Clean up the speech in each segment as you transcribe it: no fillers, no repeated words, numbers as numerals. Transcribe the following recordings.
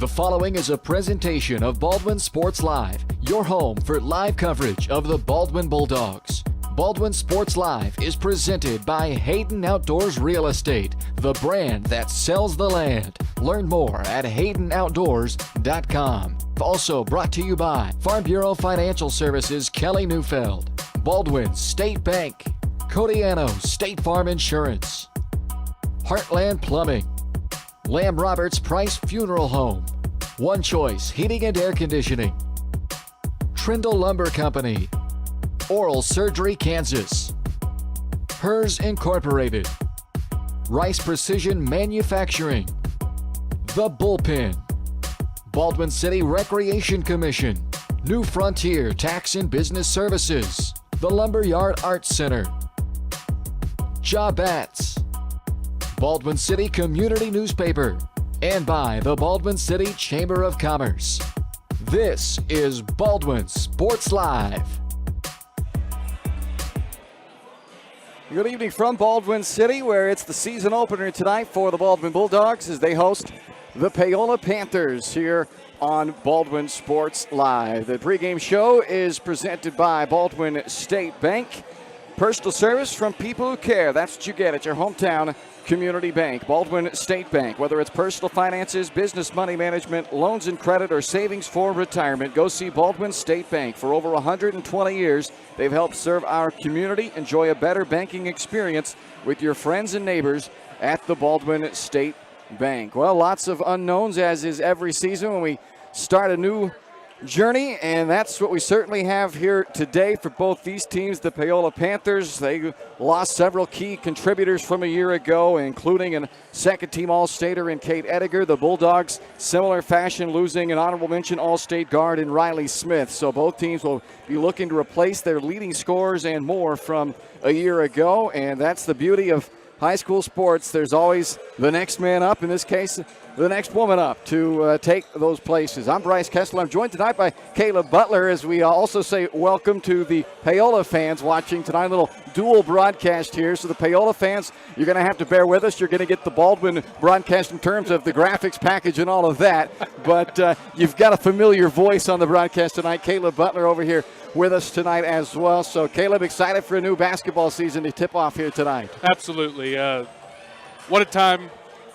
The following is a presentation of Baldwin Sports Live, your home for live coverage of the Baldwin Bulldogs. Baldwin Sports Live is presented by Hayden Outdoors Real Estate, the brand that sells the land. Learn more at haydenoutdoors.com. Also brought to you by Farm Bureau Financial Services, Kelly Neufeld, Baldwin State Bank, Codiano State Farm Insurance, Heartland Plumbing, Lamb Roberts Price Funeral Home, One Choice Heating and Air Conditioning, Trindle Lumber Company, Oral Surgery Kansas, Hers Incorporated, Rice Precision Manufacturing, The Bullpen, Baldwin City Recreation Commission, New Frontier Tax and Business Services, the Lumberyard Arts Center, Jobats, Baldwin City Community Newspaper, and by the Baldwin City Chamber of Commerce. This is Baldwin Sports Live. Good evening from Baldwin City, where it's the season opener tonight for the Baldwin Bulldogs as they host the Paola Panthers here on Baldwin Sports Live. The pregame show is presented by Baldwin State Bank. Personal service from people who care. That's what you get at your hometown community bank. Baldwin State Bank. Whether it's personal finances, business money management, loans and credit, or savings for retirement, go see Baldwin State Bank. For over 120 years, they've helped serve our community. Enjoy a better banking experience with your friends and neighbors at the Baldwin State Bank. Well, lots of unknowns, as is every season when we start a new journey, and that's what we certainly have here today for both these teams. The Paola Panthers, they lost several key contributors from a year ago, including a second-team All-Stater in Kate Ediger. The Bulldogs, similar fashion, losing an honorable mention All-State guard in Riley Smith. So both teams will be looking to replace their leading scorers and more from a year ago, and that's the beauty of high school sports. There's always the next man up, in this case, the next woman up to take those places. I'm Bryce Kessler. I'm joined tonight by Caleb Butler as we also say welcome to the Paola fans watching tonight. A little dual broadcast here. So the Paola fans, you're going to have to bear with us. You're going to get the Baldwin broadcast in terms of the graphics package and all of that. But you've got a familiar voice on the broadcast tonight. Caleb Butler over here with us tonight as well. So Caleb, excited for a new basketball season to tip off here tonight. Absolutely. What a time.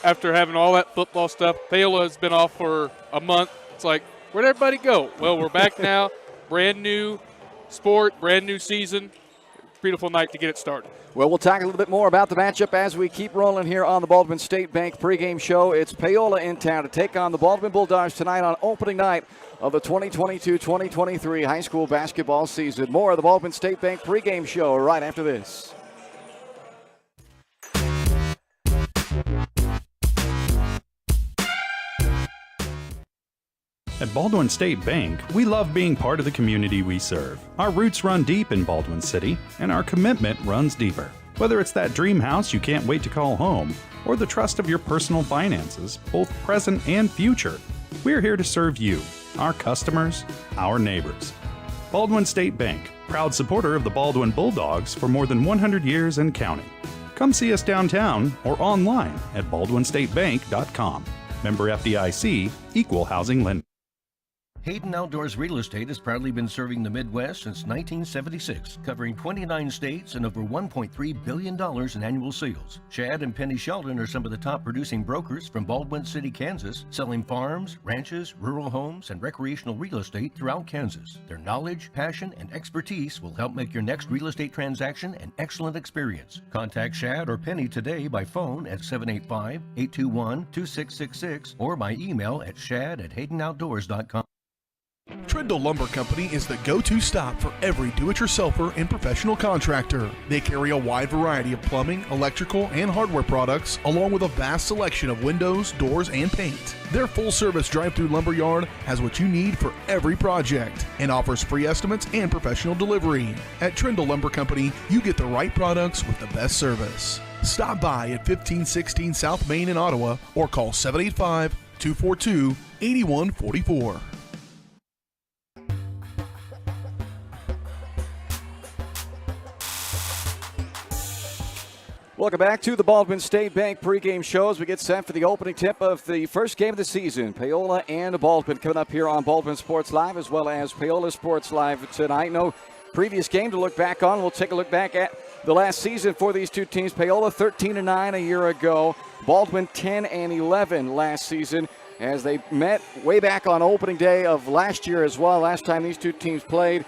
After having all that football stuff, Paola has been off for a month. It's like, where'd everybody go? Well, we're back now. Brand new sport, brand new season. Beautiful night to get it started. Well, we'll talk a little bit more about the matchup as we keep rolling here on the Baldwin State Bank pregame show. It's Paola in town to take on the Baldwin Bulldogs tonight on opening night of the 2022-2023 high school basketball season. More of the Baldwin State Bank pregame show right after this. At Baldwin State Bank, we love being part of the community we serve. Our roots run deep in Baldwin City, and our commitment runs deeper. Whether it's that dream house you can't wait to call home, or the trust of your personal finances, both present and future, we're here to serve you, our customers, our neighbors. Baldwin State Bank, proud supporter of the Baldwin Bulldogs for more than 100 years and counting. Come see us downtown or online at baldwinstatebank.com. Member FDIC, Equal Housing Lender. Hayden Outdoors Real Estate has proudly been serving the Midwest since 1976, covering 29 states and over $1.3 billion in annual sales. Chad and Penny Sheldon are some of the top producing brokers from Baldwin City, Kansas, selling farms, ranches, rural homes, and recreational real estate throughout Kansas. Their knowledge, passion, and expertise will help make your next real estate transaction an excellent experience. Contact Chad or Penny today by phone at 785-821-2666 or by email at shad@haydenoutdoors.com. Trindle Lumber Company is the go-to stop for every do-it-yourselfer and professional contractor. They carry a wide variety of plumbing, electrical, and hardware products, along with a vast selection of windows, doors, and paint. Their full-service drive-through lumber yard has what you need for every project and offers free estimates and professional delivery. At Trindle Lumber Company, you get the right products with the best service. Stop by at 1516 South Main in Ottawa or call 785-242-8144. Welcome back to the Baldwin State Bank pregame show as we get set for the opening tip of the first game of the season. Paola and Baldwin coming up here on Baldwin Sports Live as well as Paola Sports Live tonight. No previous game to look back on. We'll take a look back at the last season for these two teams. Paola 13-9 a year ago. Baldwin 10-11 last season as they met way back on opening day of last year as well. Last time these two teams played.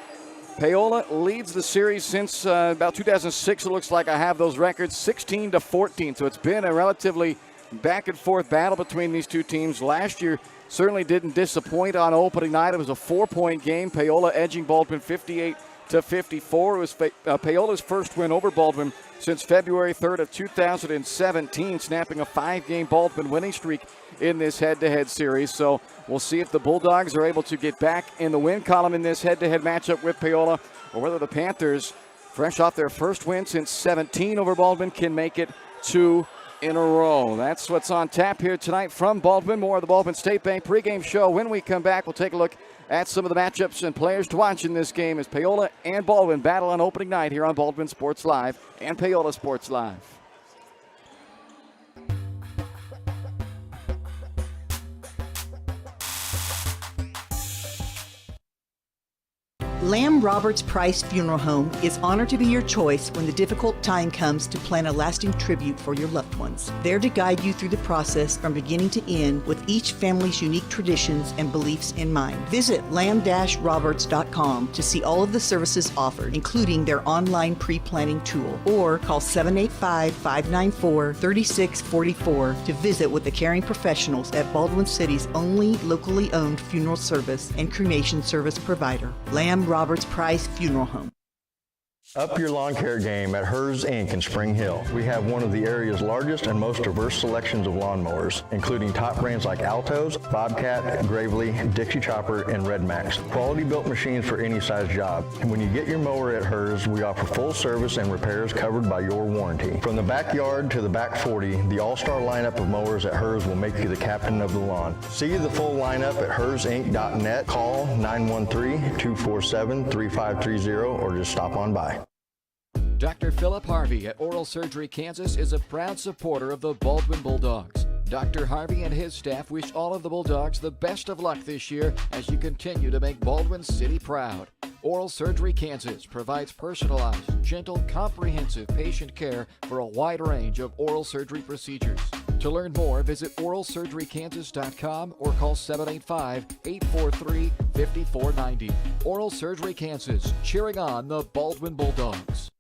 Paola leads the series since about 2006. It looks like I have those records, 16-14. So it's been a relatively back and forth battle between these two teams. Last year certainly didn't disappoint on opening night. It was a 4-point game. Paola edging Baldwin 58-54. It was Paola's first win over Baldwin since February 3rd of 2017, snapping a 5-game Baldwin winning streak in this head-to-head series. So we'll see if the Bulldogs are able to get back in the win column in this head-to-head matchup with Paola, or whether the Panthers, fresh off their first win since 17 over Baldwin, can make it 2 in a row. That's what's on tap here tonight from Baldwin. More of the Baldwin State Bank pregame show. When we come back, we'll take a look at some of the matchups and players to watch in this game as Paola and Baldwin battle on opening night here on Baldwin Sports Live and Paola Sports Live. Lamb Roberts Price Funeral Home is honored to be your choice when the difficult time comes to plan a lasting tribute for your loved ones. There to guide you through the process from beginning to end with each family's unique traditions and beliefs in mind. Visit lamb-roberts.com to see all of the services offered, including their online pre-planning tool, or call 785-594-3644 to visit with the caring professionals at Baldwin City's only locally owned funeral service and cremation service provider, Lamb Roberts Price Funeral Home. Up your lawn care game at Hers Inc. in Spring Hill. We have one of the area's largest and most diverse selections of lawnmowers, including top brands like Altos, Bobcat, Gravely, Dixie Chopper, and Red Max. Quality built machines for any size job. And when you get your mower at Hers, we offer full service and repairs covered by your warranty. From the backyard to the back 40, the all-star lineup of mowers at Hers will make you the captain of the lawn. See the full lineup at hersinc.net. Call 913-247-3530 or just stop on by. Dr. Philip Harvey at Oral Surgery Kansas is a proud supporter of the Baldwin Bulldogs. Dr. Harvey and his staff wish all of the Bulldogs the best of luck this year as you continue to make Baldwin City proud. Oral Surgery Kansas provides personalized, gentle, comprehensive patient care for a wide range of oral surgery procedures. To learn more, visit oralsurgerykansas.com or call 785-843-5490. Oral Surgery Kansas, cheering on the Baldwin Bulldogs.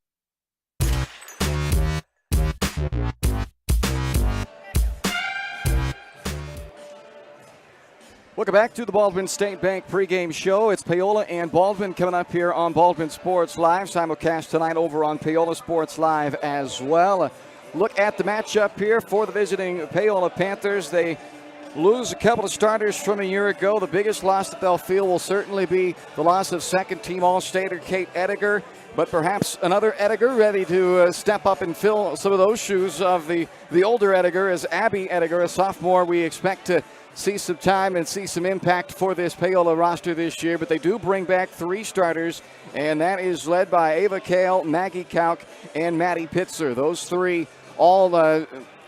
Welcome back to the Baldwin State Bank pregame show. It's Paola and Baldwin coming up here on Baldwin Sports Live. Simulcast tonight over on Paola Sports Live as well. Look at the matchup here for the visiting Paola Panthers. They lose a couple of starters from a year ago. The biggest loss that they'll feel will certainly be the loss of second-team All-Stater Kate Ediger, but perhaps another Ediger ready to step up and fill some of those shoes of the older Ediger, as Abby Ediger, a sophomore, we expect to see some time and see some impact for this Paola roster this year. But they do bring back 3 starters, and that is led by Ava Kale, Maggie Kauk, and Maddie Pitzer. Those 3 all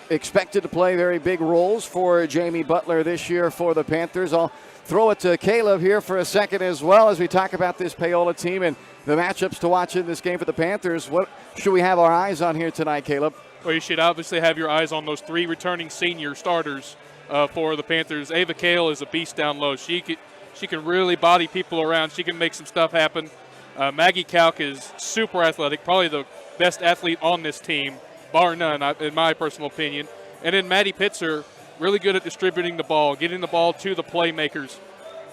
expected to play very big roles for Jamie Butler this year for the Panthers. I'll throw it to Caleb here for a second as well as we talk about this Paola team and the matchups to watch in this game for the Panthers. What should we have our eyes on here tonight, Caleb? Well, you should obviously have your eyes on those 3 returning senior starters for the Panthers. Ava Kale is a beast down low. She can really body people around. She can make some stuff happen. Maggie Kauk is super athletic, probably the best athlete on this team, bar none, in my personal opinion. And then Maddie Pitzer, really good at distributing the ball, getting the ball to the playmakers.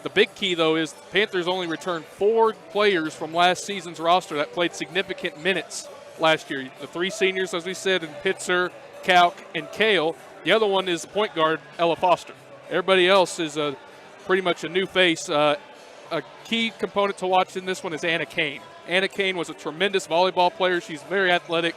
The big key, though, is the Panthers only returned 4 players from last season's roster that played significant minutes last year. The 3 seniors, as we said, in Pitzer, Kauk, and Kale. The other one is the point guard, Ella Foster. Everybody else is pretty much a new face. A key component to watch in this one is Anna Kane. Anna Kane was a tremendous volleyball player. She's very athletic.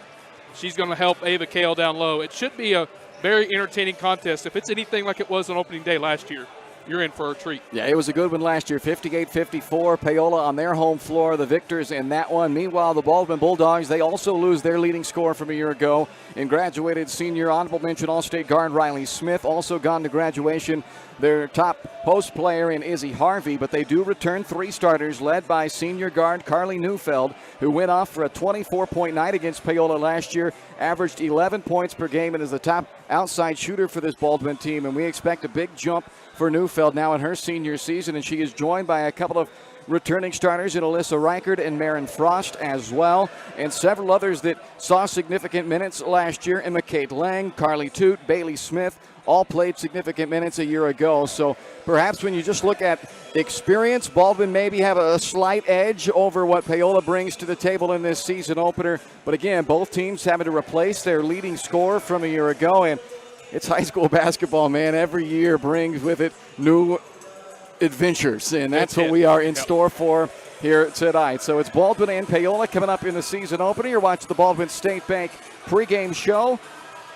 She's going to help Ava Kale down low. It should be a very entertaining contest if it's anything like it was on opening day last year. you're in for a treat. Yeah, it was a good one last year, 58-54. Paola on their home floor, the victors in that one. Meanwhile, the Baldwin Bulldogs, they also lose their leading scorer from a year ago in graduated senior honorable mention All-State guard Riley Smith, also gone to graduation. Their top post player in Izzy Harvey, but they do return 3 starters led by senior guard Carly Neufeld, who went off for a 24-point night against Paola last year, averaged 11 points per game, and is the top outside shooter for this Baldwin team. And we expect a big jump for Neufeld now in her senior season, and she is joined by a couple of returning starters in Alyssa Reichert and Marin Frost as well, and several others that saw significant minutes last year. Emma Kate Lang, Carly Toot, Bailey Smith, all played significant minutes a year ago. So perhaps when you just look at experience, Baldwin maybe have a slight edge over what Paola brings to the table in this season opener. But again, both teams having to replace their leading scorer from a year ago, and it's high school basketball, man. Every year brings with it new adventures, and that's what we are in store for here tonight. So it's Baldwin and Paola coming up in the season opener. You're watching the Baldwin State Bank pregame show.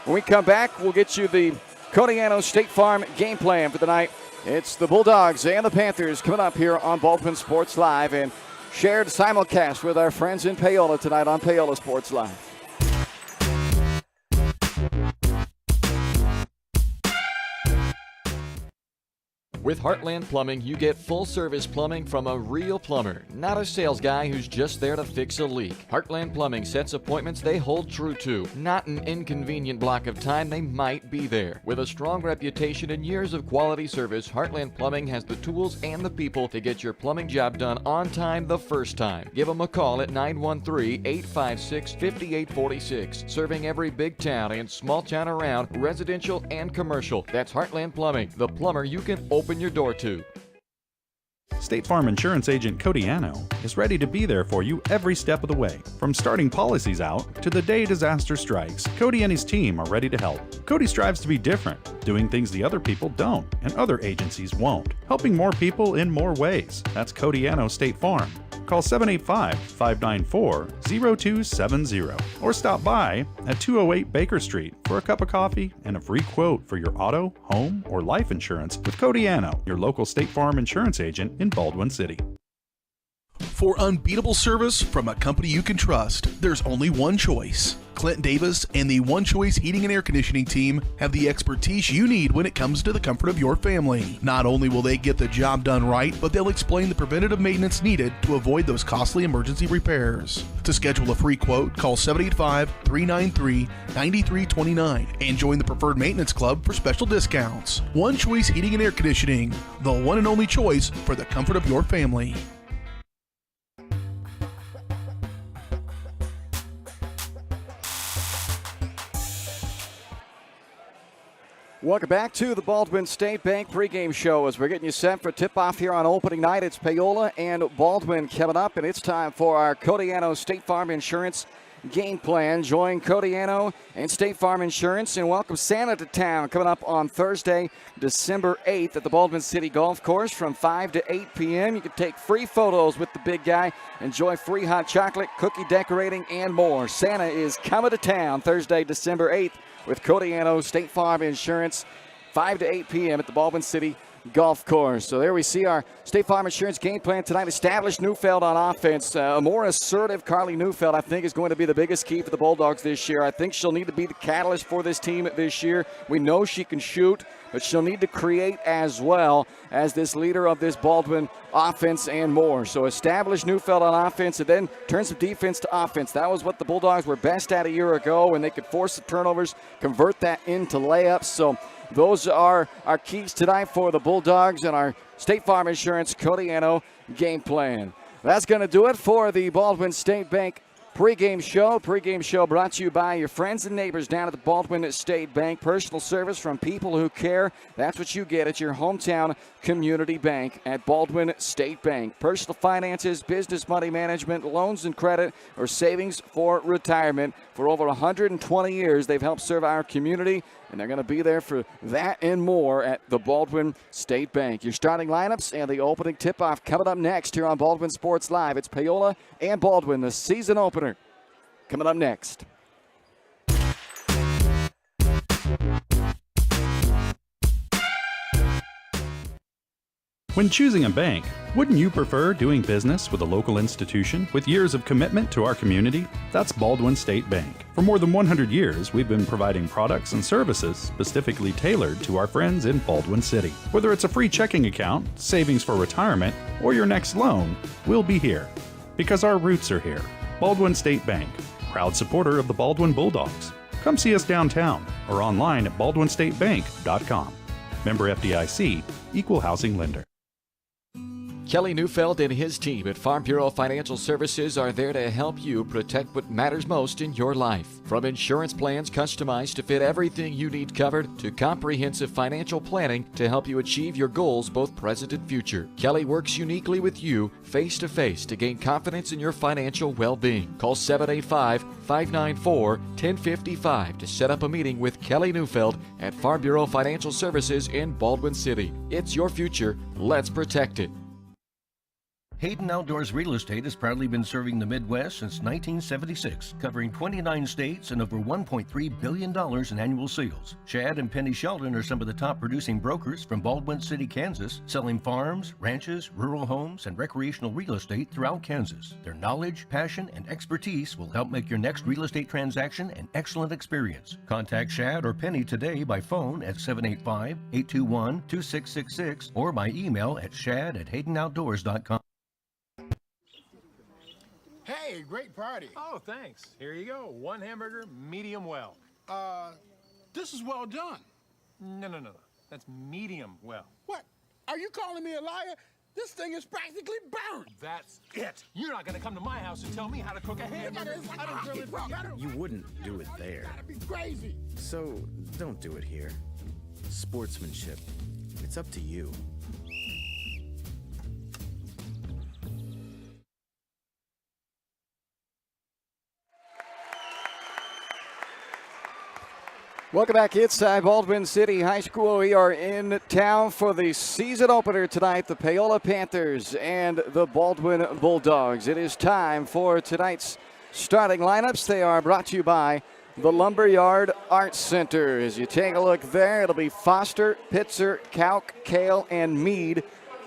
When we come back, we'll get you the Codiano State Farm game plan for the night. It's the Bulldogs and the Panthers coming up here on Baldwin Sports Live, and shared simulcast with our friends in Paola tonight on Paola Sports Live. With Heartland Plumbing, you get full-service plumbing from a real plumber, not a sales guy who's just there to fix a leak. Heartland Plumbing sets appointments they hold true to, not an inconvenient block of time they might be there. With a strong reputation and years of quality service, Heartland Plumbing has the tools and the people to get your plumbing job done on time the first time. Give them a call at 913-856-5846. Serving every big town and small town around, residential and commercial. That's Heartland Plumbing, the plumber you can open your door to. State Farm Insurance Agent Codiano is ready to be there for you every step of the way. From starting policies out to the day disaster strikes, Cody and his team are ready to help. Cody strives to be different, doing things the other people don't and other agencies won't, helping more people in more ways. That's Codiano State Farm. Call 785-594-0270 or stop by at 208 Baker Street for a cup of coffee and a free quote for your auto, home, or life insurance with Codiano, your local State Farm insurance agent in Baldwin City. For unbeatable service from a company you can trust, there's only one choice. Clint Davis and the One Choice Heating and Air Conditioning team have the expertise you need when it comes to the comfort of your family. Not only will they get the job done right, but they'll explain the preventative maintenance needed to avoid those costly emergency repairs. To schedule a free quote, call 785-393-9329 and join the Preferred Maintenance Club for special discounts. One Choice Heating and Air Conditioning, the one and only choice for the comfort of your family. Welcome back to the Baldwin State Bank pregame show as we're getting you set for tip-off here on opening night. It's Paola and Baldwin coming up, and it's time for our Codiano State Farm Insurance game plan. Join Codiano and State Farm Insurance and welcome Santa to town coming up on Thursday, December 8th at the Baldwin City Golf Course from 5 to 8 p.m. You can take free photos with the big guy, enjoy free hot chocolate, cookie decorating, and more. Santa is coming to town Thursday, December 8th with Codiano State Farm Insurance, 5 to 8 p.m. at the Baldwin City Golf Course. So there we see our State Farm Insurance game plan tonight. Established Neufeld on offense. A more assertive Carly Neufeld, I think, is going to be the biggest key for the Bulldogs this year. I think she'll need to be the catalyst for this team this year. We know she can shoot, but she'll need to create as well as this leader of this Baldwin offense and more. So establish Neufeld on offense and then turn some defense to offense. That was what the Bulldogs were best at a year ago, and they could force the turnovers, convert that into layups. So those are our keys tonight for the Bulldogs and our State Farm Insurance Codiano game plan. That's going to do it for the Baldwin State Bank pregame show. Pregame show brought to you by your friends and neighbors down at the Baldwin State Bank. Personal service from people who care. That's what you get at your hometown community bank at Baldwin State Bank. Personal finances, business money management, loans and credit, or savings for retirement. For over 120 years, they've helped serve our community, and they're going to be there for that and more at the Baldwin State Bank. Your starting lineups and the opening tip-off coming up next here on Baldwin Sports Live. It's Paola and Baldwin, the season opener, coming up next. When choosing a bank, wouldn't you prefer doing business with a local institution with years of commitment to our community? That's Baldwin State Bank. For more than 100 years, we've been providing products and services specifically tailored to our friends in Baldwin City. Whether it's a free checking account, savings for retirement, or your next loan, we'll be here. Because our roots are here. Baldwin State Bank, proud supporter of the Baldwin Bulldogs. Come see us downtown or online at baldwinstatebank.com. Member FDIC, Equal Housing Lender. Kelly Neufeld and his team at Farm Bureau Financial Services are there to help you protect what matters most in your life. From insurance plans customized to fit everything you need covered to comprehensive financial planning to help you achieve your goals both present and future. Kelly works uniquely with you face to face to gain confidence in your financial well-being. Call 785-594-1055 to set up a meeting with Kelly Neufeld at Farm Bureau Financial Services in Baldwin City. It's your future. Let's protect it. Hayden Outdoors Real Estate has proudly been serving the Midwest since 1976, covering 29 states and over $1.3 billion in annual sales. Chad and Penny Sheldon are some of the top producing brokers from Baldwin City, Kansas, selling farms, ranches, rural homes, and recreational real estate throughout Kansas. Their knowledge, passion, and expertise will help make your next real estate transaction an excellent experience. Contact Chad or Penny today by phone at 785-821-2666 or by email at shad@haydenoutdoors.com. Hey, great party. Oh, thanks. Here you go. One hamburger, medium well. This is well done. No. That's medium well. What? Are you calling me a liar? This thing is practically burned. That's it. You're not going to come to my house and tell me how to cook a hamburger. You wouldn't do it there. You gotta be crazy. So don't do it here. Sportsmanship. It's up to you. Welcome back inside Baldwin City High School. We are in town for the season opener tonight, the Paola Panthers and the Baldwin Bulldogs. It is time for tonight's starting lineups. They are brought to you by the Lumberyard Arts Center. As you take a look there, it'll be Foster, Pitzer, Kauk, Kale, and Mead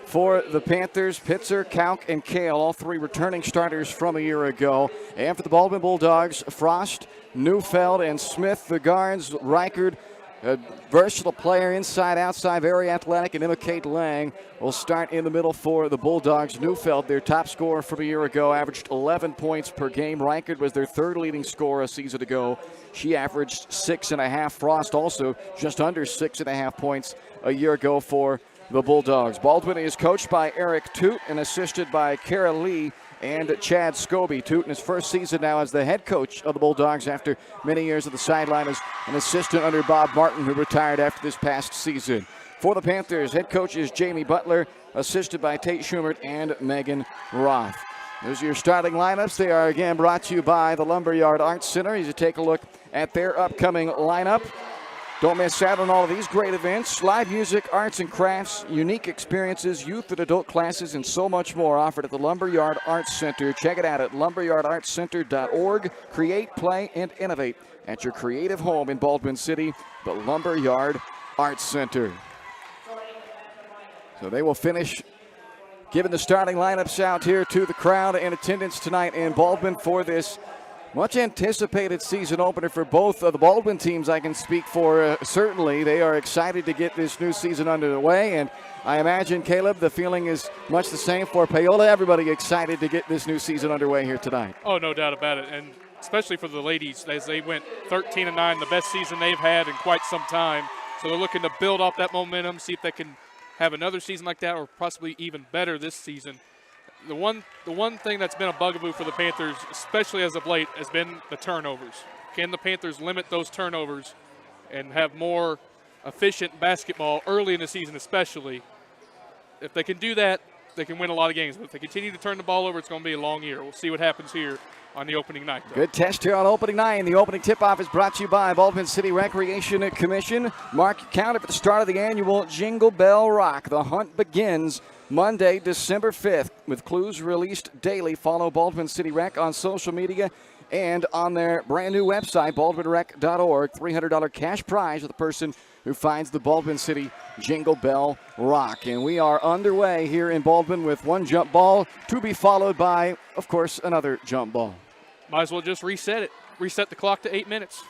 for the Panthers. Pitzer, Kauk, and Kale, all three returning starters from a year ago. And for the Baldwin Bulldogs, Frost, Neufeld, and Smith. The guards, Reichard, a versatile player, inside, outside, very athletic, and Imikate Lang will start in the middle for the Bulldogs. Neufeld, their top scorer from a year ago, averaged 11 points per game. Reichard was their third leading scorer a season ago. She averaged 6.5. Frost also just under 6.5 points a year ago for the Bulldogs. Baldwin is coached by Eric Toot and assisted by Kara Lee and Chad Scobie. Toot in his first season now as the head coach of the Bulldogs after many years at the sideline as an assistant under Bob Martin, who retired after this past season. For the Panthers, head coach is Jamie Butler, assisted by Tate Schumert and Megan Roth. Those are your starting lineups. They are again brought to you by the Lumberyard Arts Center. As you take a look at their upcoming lineup, don't miss out on all of these great events. Live music, arts and crafts, unique experiences, youth and adult classes, and so much more offered at the Lumberyard Arts Center. Check it out at lumberyardartscenter.org. Create, play, and innovate at your creative home in Baldwin City, the Lumberyard Arts Center. So they will finish giving the starting lineups out here to the crowd in attendance tonight in Baldwin for this much anticipated season opener for both of the Baldwin teams. I can speak for certainly. They are excited to get this new season underway, and I imagine, Caleb, the feeling is much the same for Paola. Everybody excited to get this new season underway here tonight. Oh, no doubt about it, and especially for the ladies as they went 13-9, the best season they've had in quite some time. So they're looking to build off that momentum, see if they can have another season like that or possibly even better this season. The one thing that's been a bugaboo for the Panthers, especially as of late, has been the turnovers. Can the Panthers limit those turnovers and have more efficient basketball early in the season especially? If they can do that, they can win a lot of games. But if they continue to turn the ball over, it's going to be a long year. We'll see what happens here on the opening night, though. Good test here on opening night. The opening tip-off is brought to you by Baldwin City Recreation Commission. Mark your calendar for the start of the annual Jingle Bell Rock. The hunt begins Monday, December 5th, with clues released daily. Follow Baldwin City Rec on social media and on their brand new website, baldwinrec.org. $300 cash prize for the person who finds the Baldwin City Jingle Bell Rock. And we are underway here in Baldwin with one jump ball to be followed by, of course, another jump ball. Might as well just reset it. Reset the clock to 8 minutes.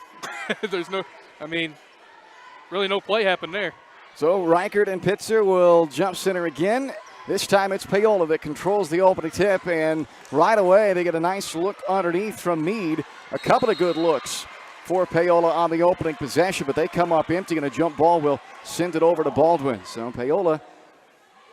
Really no play happened there. So Reichert and Pitzer will jump center again. This time it's Paola that controls the opening tip, and right away they get a nice look underneath from Meade. A couple of good looks for Paola on the opening possession, but they come up empty, and a jump ball will send it over to Baldwin. So Paola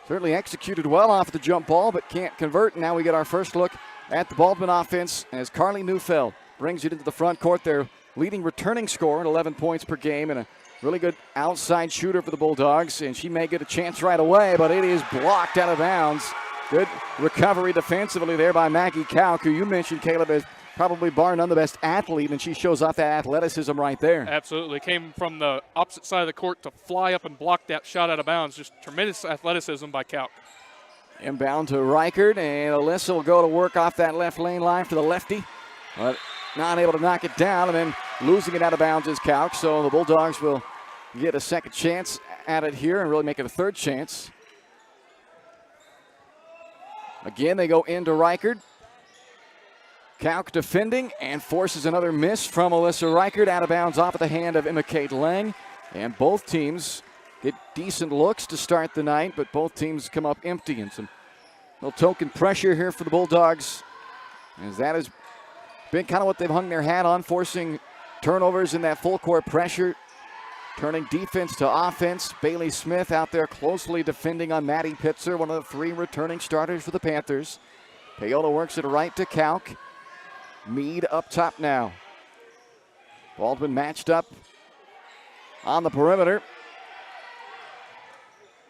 certainly executed well off the jump ball, but can't convert. And now we get our first look at the Baldwin offense as Carly Neufeld brings it into the front court. Their leading returning scorer at 11 points per game, and a really good outside shooter for the Bulldogs, and she may get a chance right away, but it is blocked out of bounds. Good recovery defensively there by Maggie Kauk, who you mentioned, Caleb, is probably bar none the best athlete, and she shows off that athleticism right there. Absolutely. Came from the opposite side of the court to fly up and block that shot out of bounds. Just tremendous athleticism by Kauk. Inbound to Reichert, and Alyssa will go to work off that left lane line for the lefty, but not able to knock it down, and then losing it out of bounds is Kauk. So the Bulldogs will get a second chance at it here and really make it a third chance. Again, they go into Reichert. Kauk defending and forces another miss from Alyssa Reichert, out of bounds off of the hand of Emma Kate Lang. And both teams get decent looks to start the night, but both teams come up empty, and some little token pressure here for the Bulldogs, as that has been kind of what they've hung their hat on, forcing turnovers in that full court pressure, turning defense to offense. Bailey Smith out there closely defending on Maddie Pitzer, one of the three returning starters for the Panthers. Paola works it right to Kauk. Meade up top now. Baldwin matched up on the perimeter.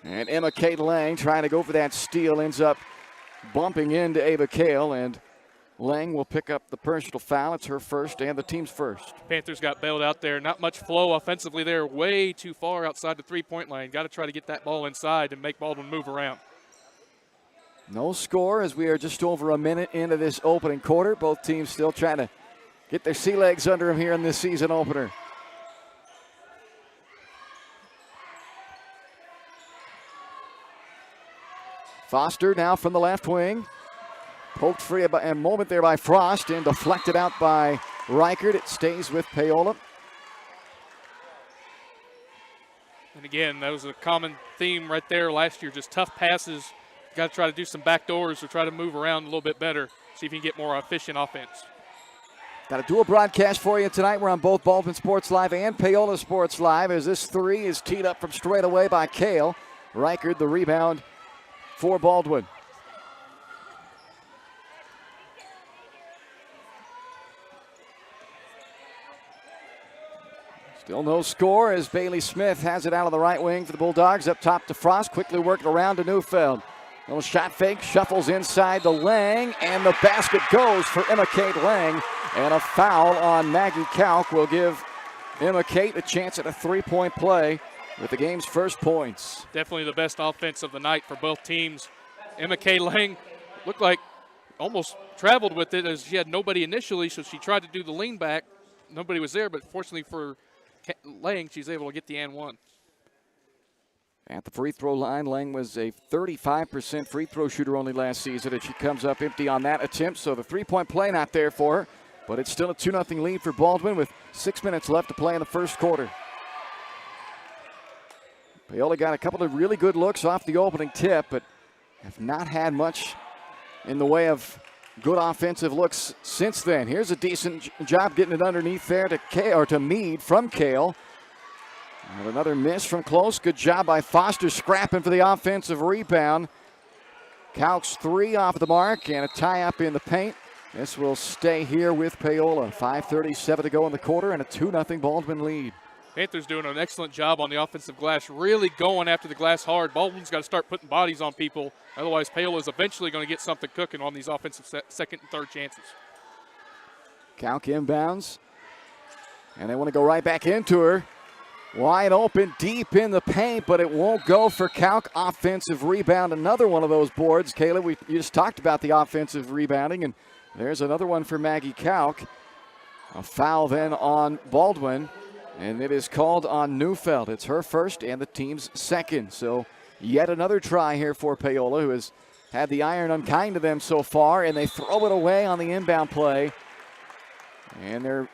And Emma Kate Lang trying to go for that steal, ends up bumping into Ava Kale, and Lang will pick up the personal foul. It's her first and the team's first. Panthers got bailed out there. Not much flow offensively there. Way too far outside the three-point line. Got to try to get that ball inside and make Baldwin move around. No score as we are just over a minute into this opening quarter. Both teams still trying to get their sea legs under them here in this season opener. Foster now from the left wing. Poked free a moment there by Frost and deflected out by Reichert. It stays with Paola. And again, that was a common theme right there last year. Just tough passes. Got to try to do some back doors or try to move around a little bit better. See if you can get more efficient offense. Got a dual broadcast for you tonight. We're on both Baldwin Sports Live and Paola Sports Live, as this three is teed up from straight away by Kale. Reichert the rebound for Baldwin. Still no score as Bailey Smith has it out of the right wing for the Bulldogs. Up top to Frost, quickly working around to Neufeld. Little shot fake, shuffles inside to Lang, and the basket goes for Emma Kate Lang. And a foul on Maggie Kauk will give Emma Kate a chance at a three-point play with the game's first points. Definitely the best offense of the night for both teams. Emma Kate Lang looked like almost traveled with it as she had nobody initially, so she tried to do the lean back. Nobody was there, but fortunately for Lang, she's able to get the and one. At the free throw line, Lang was a 35% free throw shooter only last season, and she comes up empty on that attempt, so the three-point play not there for her, but it's still a 2-0 lead for Baldwin with 6 minutes left to play in the first quarter. Paola got a couple of really good looks off the opening tip, but have not had much in the way of good offensive looks since then. Here's a decent job getting it underneath there to Meade from Kale. And another miss from close. Good job by Foster scrapping for the offensive rebound. Kauk's three off the mark and a tie up in the paint. This will stay here with Paola. 5:37 to go in the quarter and a 2-0 Baldwin lead. Panthers doing an excellent job on the offensive glass, really going after the glass hard. Baldwin's got to start putting bodies on people. Otherwise, Paola's eventually going to get something cooking on these offensive second and third chances. Kauk inbounds. And they want to go right back into her. Wide open, deep in the paint, but it won't go for Kauk. Offensive rebound, another one of those boards. Kayla, you just talked about the offensive rebounding, and there's another one for Maggie Kauk. A foul then on Baldwin, and it is called on Neufeld. It's her first and the team's second. So yet another try here for Paola, who has had the iron unkind to them so far, and they throw it away on the inbound play. And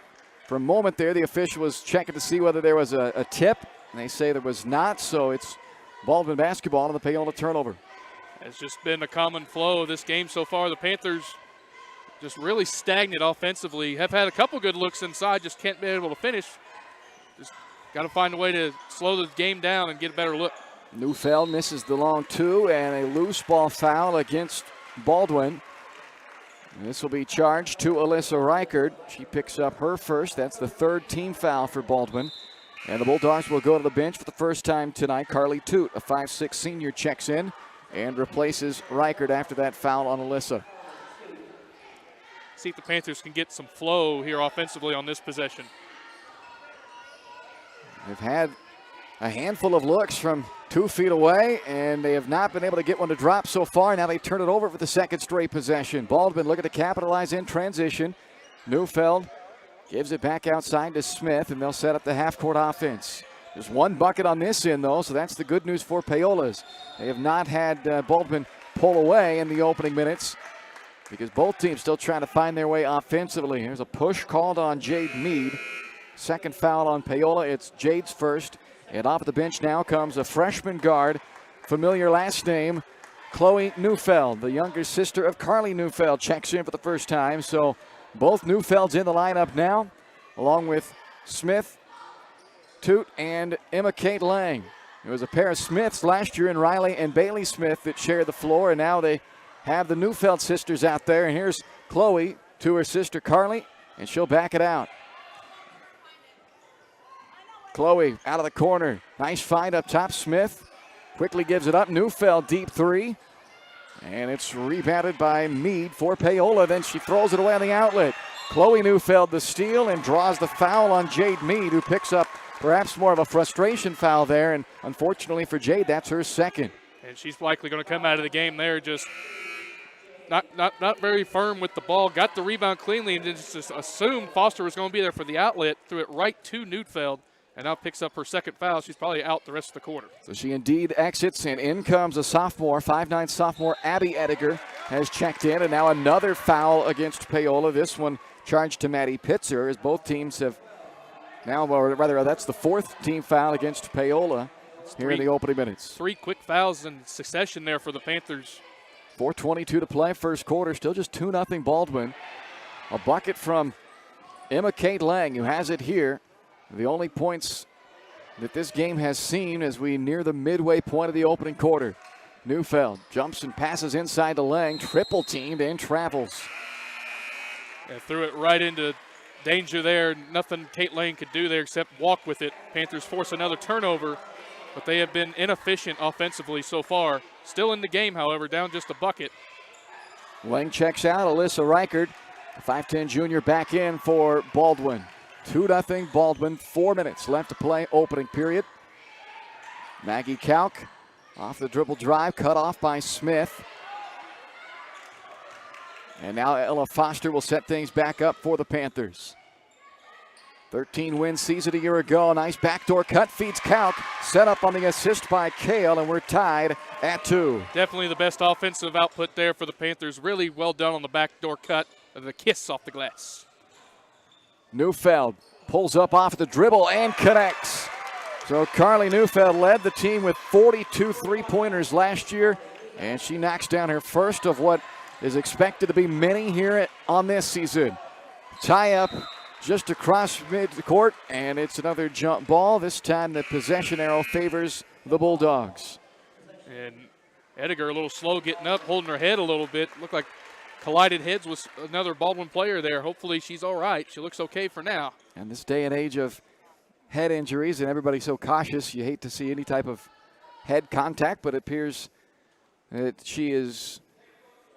for a moment there, the official was checking to see whether there was a tip, and they say there was not, so it's Baldwin basketball on the Paola turnover. It's just been a common flow of this game so far. The Panthers just really stagnant offensively. Have had a couple good looks inside, just can't be able to finish. Just got to find a way to slow the game down and get a better look. Neufeld misses the long two, and a loose ball foul against Baldwin. And this will be charged to Alyssa Reichert. She picks up her first. That's the third team foul for Baldwin. And the Bulldogs will go to the bench for the first time tonight. Carly Toot, a 5'6" senior, checks in and replaces Reichert after that foul on Alyssa. See if the Panthers can get some flow here offensively on this possession. They've had a handful of looks from 2 feet away, and they have not been able to get one to drop so far. Now they turn it over for the second straight possession. Baldwin looking to capitalize in transition. Neufeld gives it back outside to Smith, and they'll set up the half-court offense. There's one bucket on this end, though, so that's the good news for Paolas. They have not had Baldwin pull away in the opening minutes, because both teams still trying to find their way offensively. Here's a push called on Jade Mead. Second foul on Paola. It's Jade's first. And off the bench now comes a freshman guard, familiar last name, Chloe Neufeld, the younger sister of Carly Neufeld, checks in for the first time. So both Neufelds in the lineup now, along with Smith, Toot, and Emma Kate Lang. It was a pair of Smiths last year in Riley and Bailey Smith that shared the floor, and now they have the Neufeld sisters out there. And here's Chloe to her sister Carly, and she'll back it out. Chloe out of the corner. Nice find up top. Smith quickly gives it up. Neufeld deep three. And it's rebounded by Mead for Paola. Then she throws it away on the outlet. Chloe Neufeld the steal and draws the foul on Jade Mead, who picks up perhaps more of a frustration foul there. And unfortunately for Jade, that's her second. And she's likely going to come out of the game there just not very firm with the ball. Got the rebound cleanly and just assumed Foster was going to be there for the outlet. Threw it right to Neufeld. And now picks up her second foul. She's probably out the rest of the quarter. So she indeed exits, and in comes a sophomore, 5'9" sophomore, Abby Ediger has checked in. And now another foul against Paola. This one charged to Maddie Pitzer, as both teams have now, or rather, that's the fourth team foul against Paola here in the opening minutes. 3 quick fouls in succession there for the Panthers. 4:22 to play, first quarter. Still just 2-0 Baldwin. A bucket from Emma Kate Lang, who has it here. The only points that this game has seen as we near the midway point of the opening quarter. Neufeld jumps and passes inside to Lang, triple teamed and travels. And threw it right into danger there. Nothing Kate Lang could do there except walk with it. Panthers force another turnover, but they have been inefficient offensively so far. Still in the game, however, down just a bucket. Lang checks out. Alyssa Reichert, 5'10" junior, back in for Baldwin. 2-0 Baldwin, 4 minutes left to play, opening period. Maggie Kalk off the dribble drive, cut off by Smith. And now Ella Foster will set things back up for the Panthers. 13-win season a year ago. Nice backdoor cut, feeds Kalk. Set up on the assist by Kale, and we're tied at 2. Definitely the best offensive output there for the Panthers. Really well done on the backdoor cut, the kiss off the glass. Neufeld pulls up off the dribble and connects. So Carly Neufeld led the team with 42 three-pointers last year, and she knocks down her first of what is expected to be many here on this season. Tie up just across mid-court, and it's another jump ball. This time the possession arrow favors the Bulldogs. And Ediger a little slow getting up, holding her head a little bit. Looked like collided heads with another Baldwin player there. Hopefully she's all right. She looks okay for now. And this day and age of head injuries and everybody's so cautious, you hate to see any type of head contact, but it appears that she is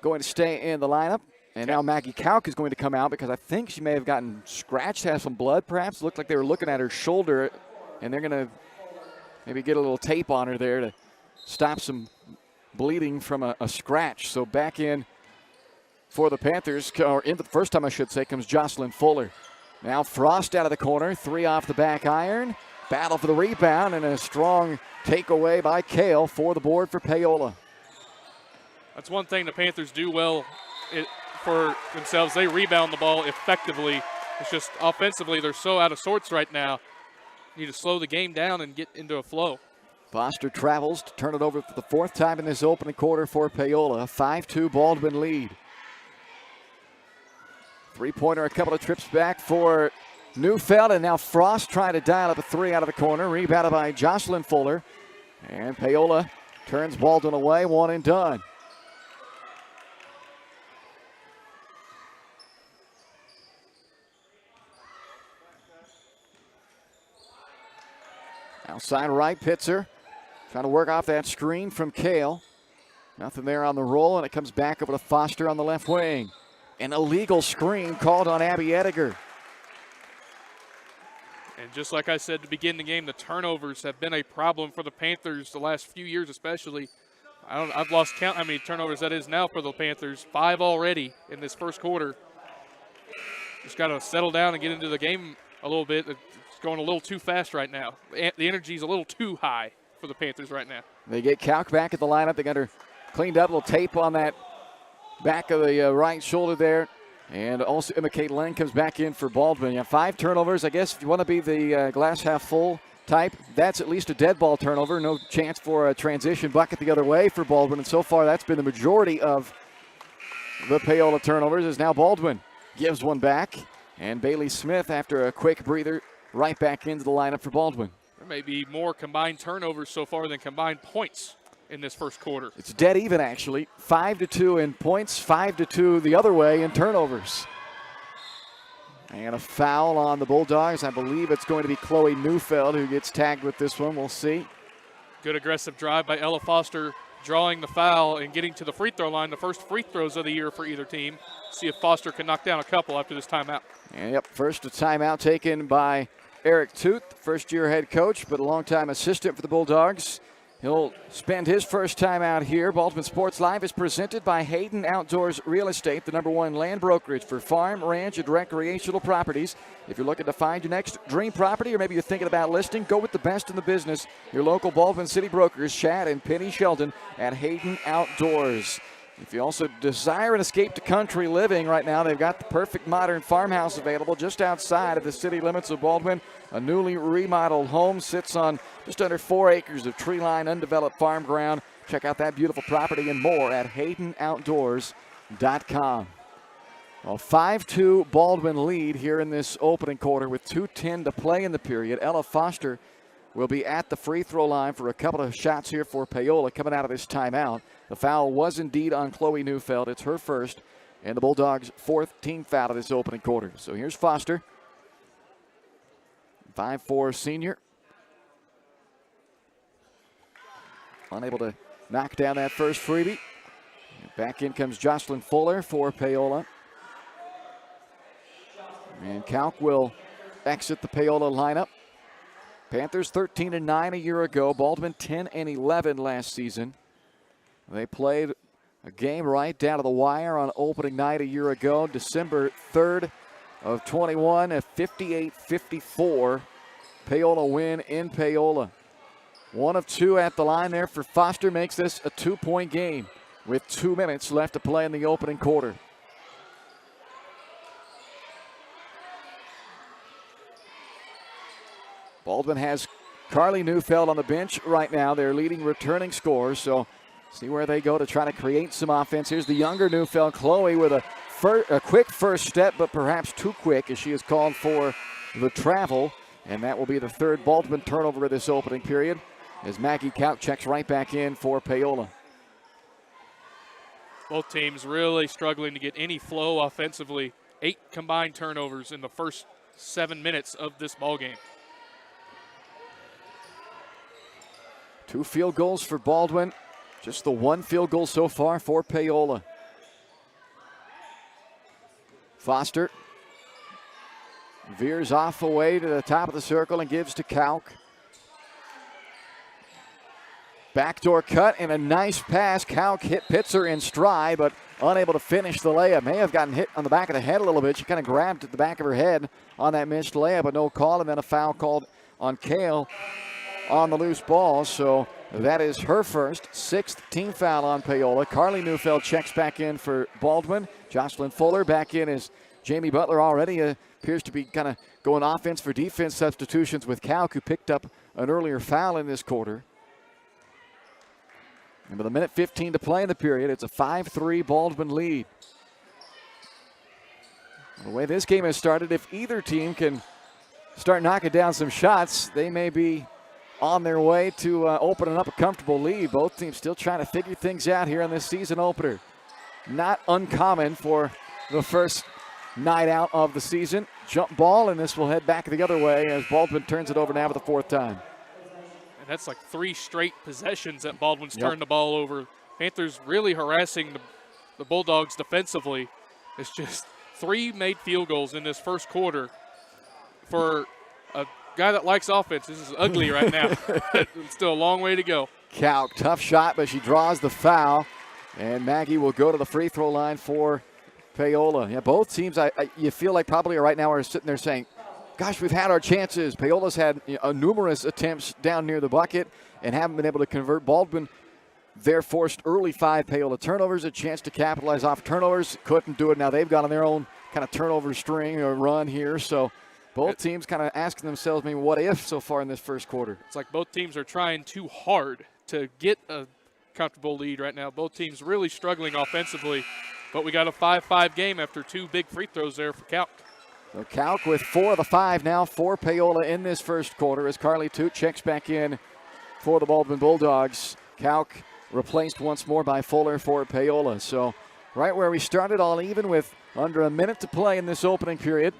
going to stay in the lineup. And now Maggie Kalk is going to come out because I think she may have gotten scratched, has some blood perhaps. Looked like they were looking at her shoulder, and they're going to maybe get a little tape on her there to stop some bleeding from a scratch. So back in for the Panthers, or in the first time I should say, comes Jocelyn Fuller. Now Frost out of the corner, 3 off the back iron. Battle for the rebound and a strong takeaway by Kale for the board for Paola. That's one thing the Panthers do well for themselves. They rebound the ball effectively. It's just offensively they're so out of sorts right now. You need to slow the game down and get into a flow. Foster travels to turn it over for the 4th time in this opening quarter for Paola. 5-2 Baldwin lead. Three-pointer, a couple of trips back for Neufeld, and now Frost trying to dial up a 3 out of the corner. Rebounded by Jocelyn Fuller. And Paola turns Baldwin away, 1 and done. Outside right, Pitzer trying to work off that screen from Kale. Nothing there on the roll, and it comes back over to Foster on the left wing. An illegal screen called on Abby Ediger. And just like I said to begin the game, the turnovers have been a problem for the Panthers the last few years especially. I've lost count how many turnovers that is now for the Panthers. 5 already in this first quarter. Just got to settle down and get into the game a little bit. It's going a little too fast right now. The energy's a little too high for the Panthers right now. They get Kalk back at the lineup. They got her cleaned up, a little tape on that back of the right shoulder there. And also Emma Kate Lane comes back in for Baldwin. Yeah, 5 turnovers. I guess if you want to be the glass half full type, that's at least a dead ball turnover. No chance for a transition bucket the other way for Baldwin. And so far that's been the majority of the Paola turnovers, as now Baldwin gives one back. And Bailey Smith, after a quick breather, right back into the lineup for Baldwin. There may be more combined turnovers so far than combined points in this first quarter. It's dead even, actually. 5-2 in points, 5-2 the other way in turnovers. And a foul on the Bulldogs. I believe it's going to be Chloe Neufeld who gets tagged with this one. We'll see. Good aggressive drive by Ella Foster, drawing the foul and getting to the free throw line. The first free throws of the year for either team. See if Foster can knock down a couple after this timeout. And yep, first a timeout taken by Eric Tooth, first-year head coach, but a longtime assistant for the Bulldogs. He'll spend his first time out here. Baldwin Sports Live is presented by Hayden Outdoors Real Estate, the #1 land brokerage for farm, ranch, and recreational properties. If you're looking to find your next dream property, or maybe you're thinking about listing, go with the best in the business. Your local Baldwin City brokers, Chad and Penny Sheldon at Hayden Outdoors. If you also desire an escape to country living right now, they've got the perfect modern farmhouse available just outside of the city limits of Baldwin. A newly remodeled home sits on just under 4 acres of tree-lined, undeveloped farm ground. Check out that beautiful property and more at HaydenOutdoors.com. Well, 5-2 Baldwin lead here in this opening quarter with 2:10 to play in the period. Ella Foster will be at the free throw line for a couple of shots here for Paola coming out of this timeout. The foul was indeed on Chloe Neufeld. It's her first, and the Bulldogs' 4th team foul of this opening quarter. So here's Foster, 5'4" senior. Unable to knock down that first freebie. Back in comes Jocelyn Fuller for Paola. And Kalk will exit the Paola lineup. Panthers 13-9 a year ago. Baldwin 10-11 last season. They played a game right down to the wire on opening night a year ago, December 3rd of 21, a 58-54 Paola win in Paola. 1 of 2 at the line there for Foster makes this a 2-point game with 2 minutes left to play in the opening quarter. Baldwin has Carly Neufeld on the bench right now, their leading returning scorer, so see where they go to try to create some offense. Here's the younger Neufeld, Chloe, with a quick first step, but perhaps too quick as she is called for the travel. And that will be the 3rd Baldwin turnover of this opening period as Maggie Kalk checks right back in for Paola. Both teams really struggling to get any flow offensively. 8 combined turnovers in the first 7 minutes of this ballgame. 2 field goals for Baldwin. Just the 1 field goal so far for Paola. Foster veers off away to the top of the circle and gives to Kalk. Backdoor cut and a nice pass. Kalk hit Pitzer in stride, but unable to finish the layup. May have gotten hit on the back of the head a little bit. She kind of grabbed at the back of her head on that missed layup, but no call, and then a foul called on Kale on the loose ball. So that is her first, 6th team foul on Paola. Carly Neufeld checks back in for Baldwin. Jocelyn Fuller back in as Jamie Butler already appears to be kind of going offense for defense substitutions with Kalk, who picked up an earlier foul in this quarter. And with a minute 15 to play in the period, it's a 5-3 Baldwin lead. The way this game has started, if either team can start knocking down some shots, they may be on their way to opening up a comfortable lead. Both teams still trying to figure things out here in this season opener. Not uncommon for the first night out of the season. Jump ball, and this will head back the other way as Baldwin turns it over now for the 4th time. And that's like 3 straight possessions that Baldwin's turned the ball over. Panthers really harassing the Bulldogs defensively. It's just 3 made field goals in this first quarter. For a guy that likes offense, this is ugly right now. It's still a long way to go. Kalk, tough shot, but she draws the foul. And Maggie will go to the free throw line for Paola. Yeah, both teams, you feel like probably right now are sitting there saying, gosh, we've had our chances. Paola's had numerous attempts down near the bucket and haven't been able to convert. Baldwin, their forced early 5 Paola turnovers, a chance to capitalize off turnovers. Couldn't do it. Now they've got on their own kind of turnover string or run here. So both teams kind of asking themselves, maybe what if so far in this first quarter. It's like both teams are trying too hard to get a comfortable lead right now. Both teams really struggling offensively. But we got a 5-5 game after 2 big free throws there for Kalk. So Kalk with 4 of the 5 now for Paola in this first quarter as Carly Toot checks back in for the Baldwin Bulldogs. Kalk replaced once more by Fuller for Paola. So right where we started, all even with under a minute to play in this opening period.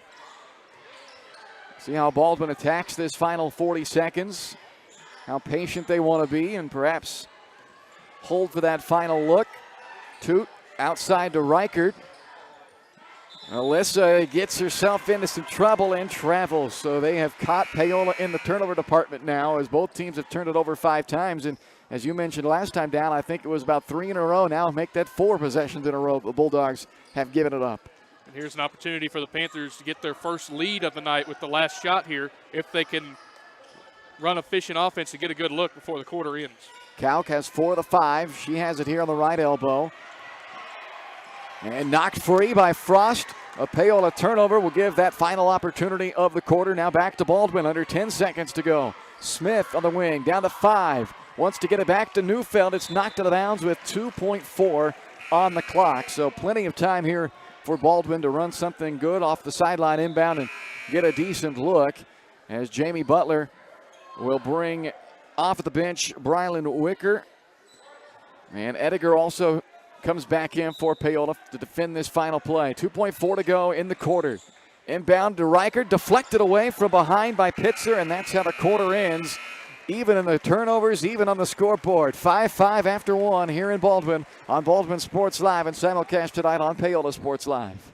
See how Baldwin attacks this final 40 seconds, how patient they want to be, and perhaps hold for that final look. Toot outside to Reichert. Alyssa gets herself into some trouble and travels. So they have caught Paola in the turnover department now as both teams have turned it over 5 times. And as you mentioned last time down, I think it was about 3 in a row now. Make that 4 possessions in a row. The Bulldogs have given it up. And here's an opportunity for the Panthers to get their first lead of the night with the last shot here if they can run efficient offense and get a good look before the quarter ends. Kalk has 4 of the 5. She has it here on the right elbow. And knocked free by Frost. A Paola turnover will give that final opportunity of the quarter. Now back to Baldwin, under 10 seconds to go. Smith on the wing, down to 5. Wants to get it back to Neufeld. It's knocked out of bounds with 2.4 on the clock. So plenty of time here for Baldwin to run something good off the sideline inbound and get a decent look as Jamie Butler will bring off the bench Brylan Wicker. And Ediger also comes back in for Paola to defend this final play. 2.4 to go in the quarter. Inbound to Reichert, deflected away from behind by Pitzer, and that's how the quarter ends. Even in the turnovers, even on the scoreboard. 5-5 after 1 here in Baldwin on Baldwin Sports Live and simulcast tonight on Paola Sports Live.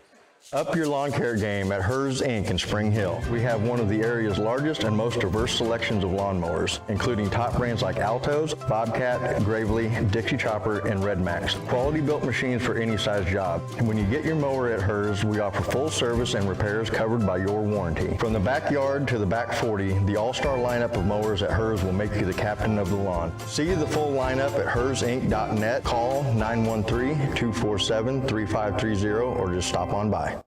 Up your lawn care game at Hers Inc. in Spring Hill. We have one of the area's largest and most diverse selections of lawnmowers, including top brands like Altos, Bobcat, Gravely, Dixie Chopper, and Red Max. Quality built machines for any size job. And when you get your mower at Hers, we offer full service and repairs covered by your warranty. From the backyard to the back 40, the all-star lineup of mowers at Hers will make you the captain of the lawn. See the full lineup at hersinc.net. Call 913-247-3530 or just stop on by.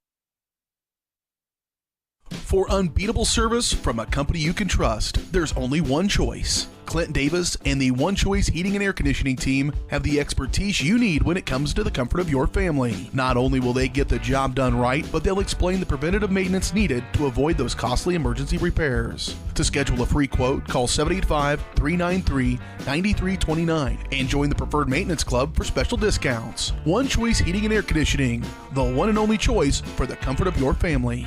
For unbeatable service from a company you can trust, there's only one choice. Clint Davis and the One Choice Heating and Air Conditioning team have the expertise you need when it comes to the comfort of your family. Not only will they get the job done right, but they'll explain the preventative maintenance needed to avoid those costly emergency repairs. To schedule a free quote, call 785-393-9329 and join the Preferred Maintenance Club for special discounts. One Choice Heating and Air Conditioning, the one and only choice for the comfort of your family.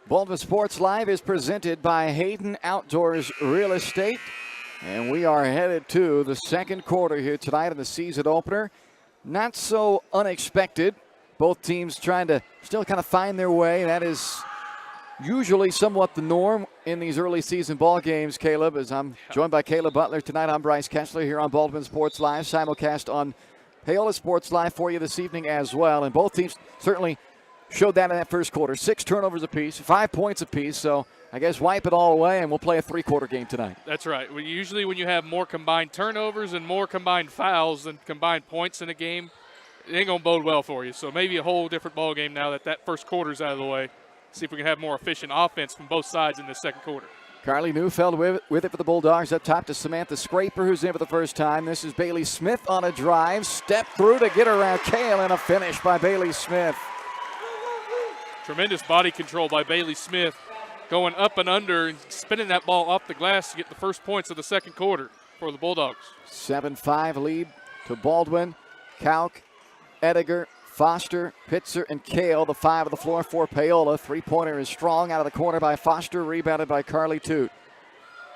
Baldwin Sports Live is presented by Hayden Outdoors Real Estate. And we are headed to the second quarter here tonight in the season opener. Not so unexpected. Both teams trying to still kind of find their way. That is usually somewhat the norm in these early season ball games, Caleb. As I'm joined by Caleb Butler tonight, I'm Bryce Kessler here on Baldwin Sports Live, simulcast on Paola Sports Live for you this evening as well. And both teams certainly showed that in that first quarter. 6 turnovers apiece, 5 points apiece. So I guess wipe it all away, and we'll play a 3-quarter game tonight. That's right. Usually when you have more combined turnovers and more combined fouls than combined points in a game, it ain't going to bode well for you. So maybe a whole different ball game now that first quarter's out of the way. See if we can have more efficient offense from both sides in the second quarter. Carly Neufeld with it for the Bulldogs. Up top to Samantha Scraper, who's in for the first time. This is Bailey Smith on a drive. Step through to get around Kale, and a finish by Bailey Smith. Tremendous body control by Bailey Smith, going up and under and spinning that ball off the glass to get the first points of the second quarter for the Bulldogs. 7-5 lead to Baldwin, Kauk, Ediger, Foster, Pitzer, and Kale, the 5 of the floor for Paola. Three-pointer is strong out of the corner by Foster, rebounded by Carly Toot.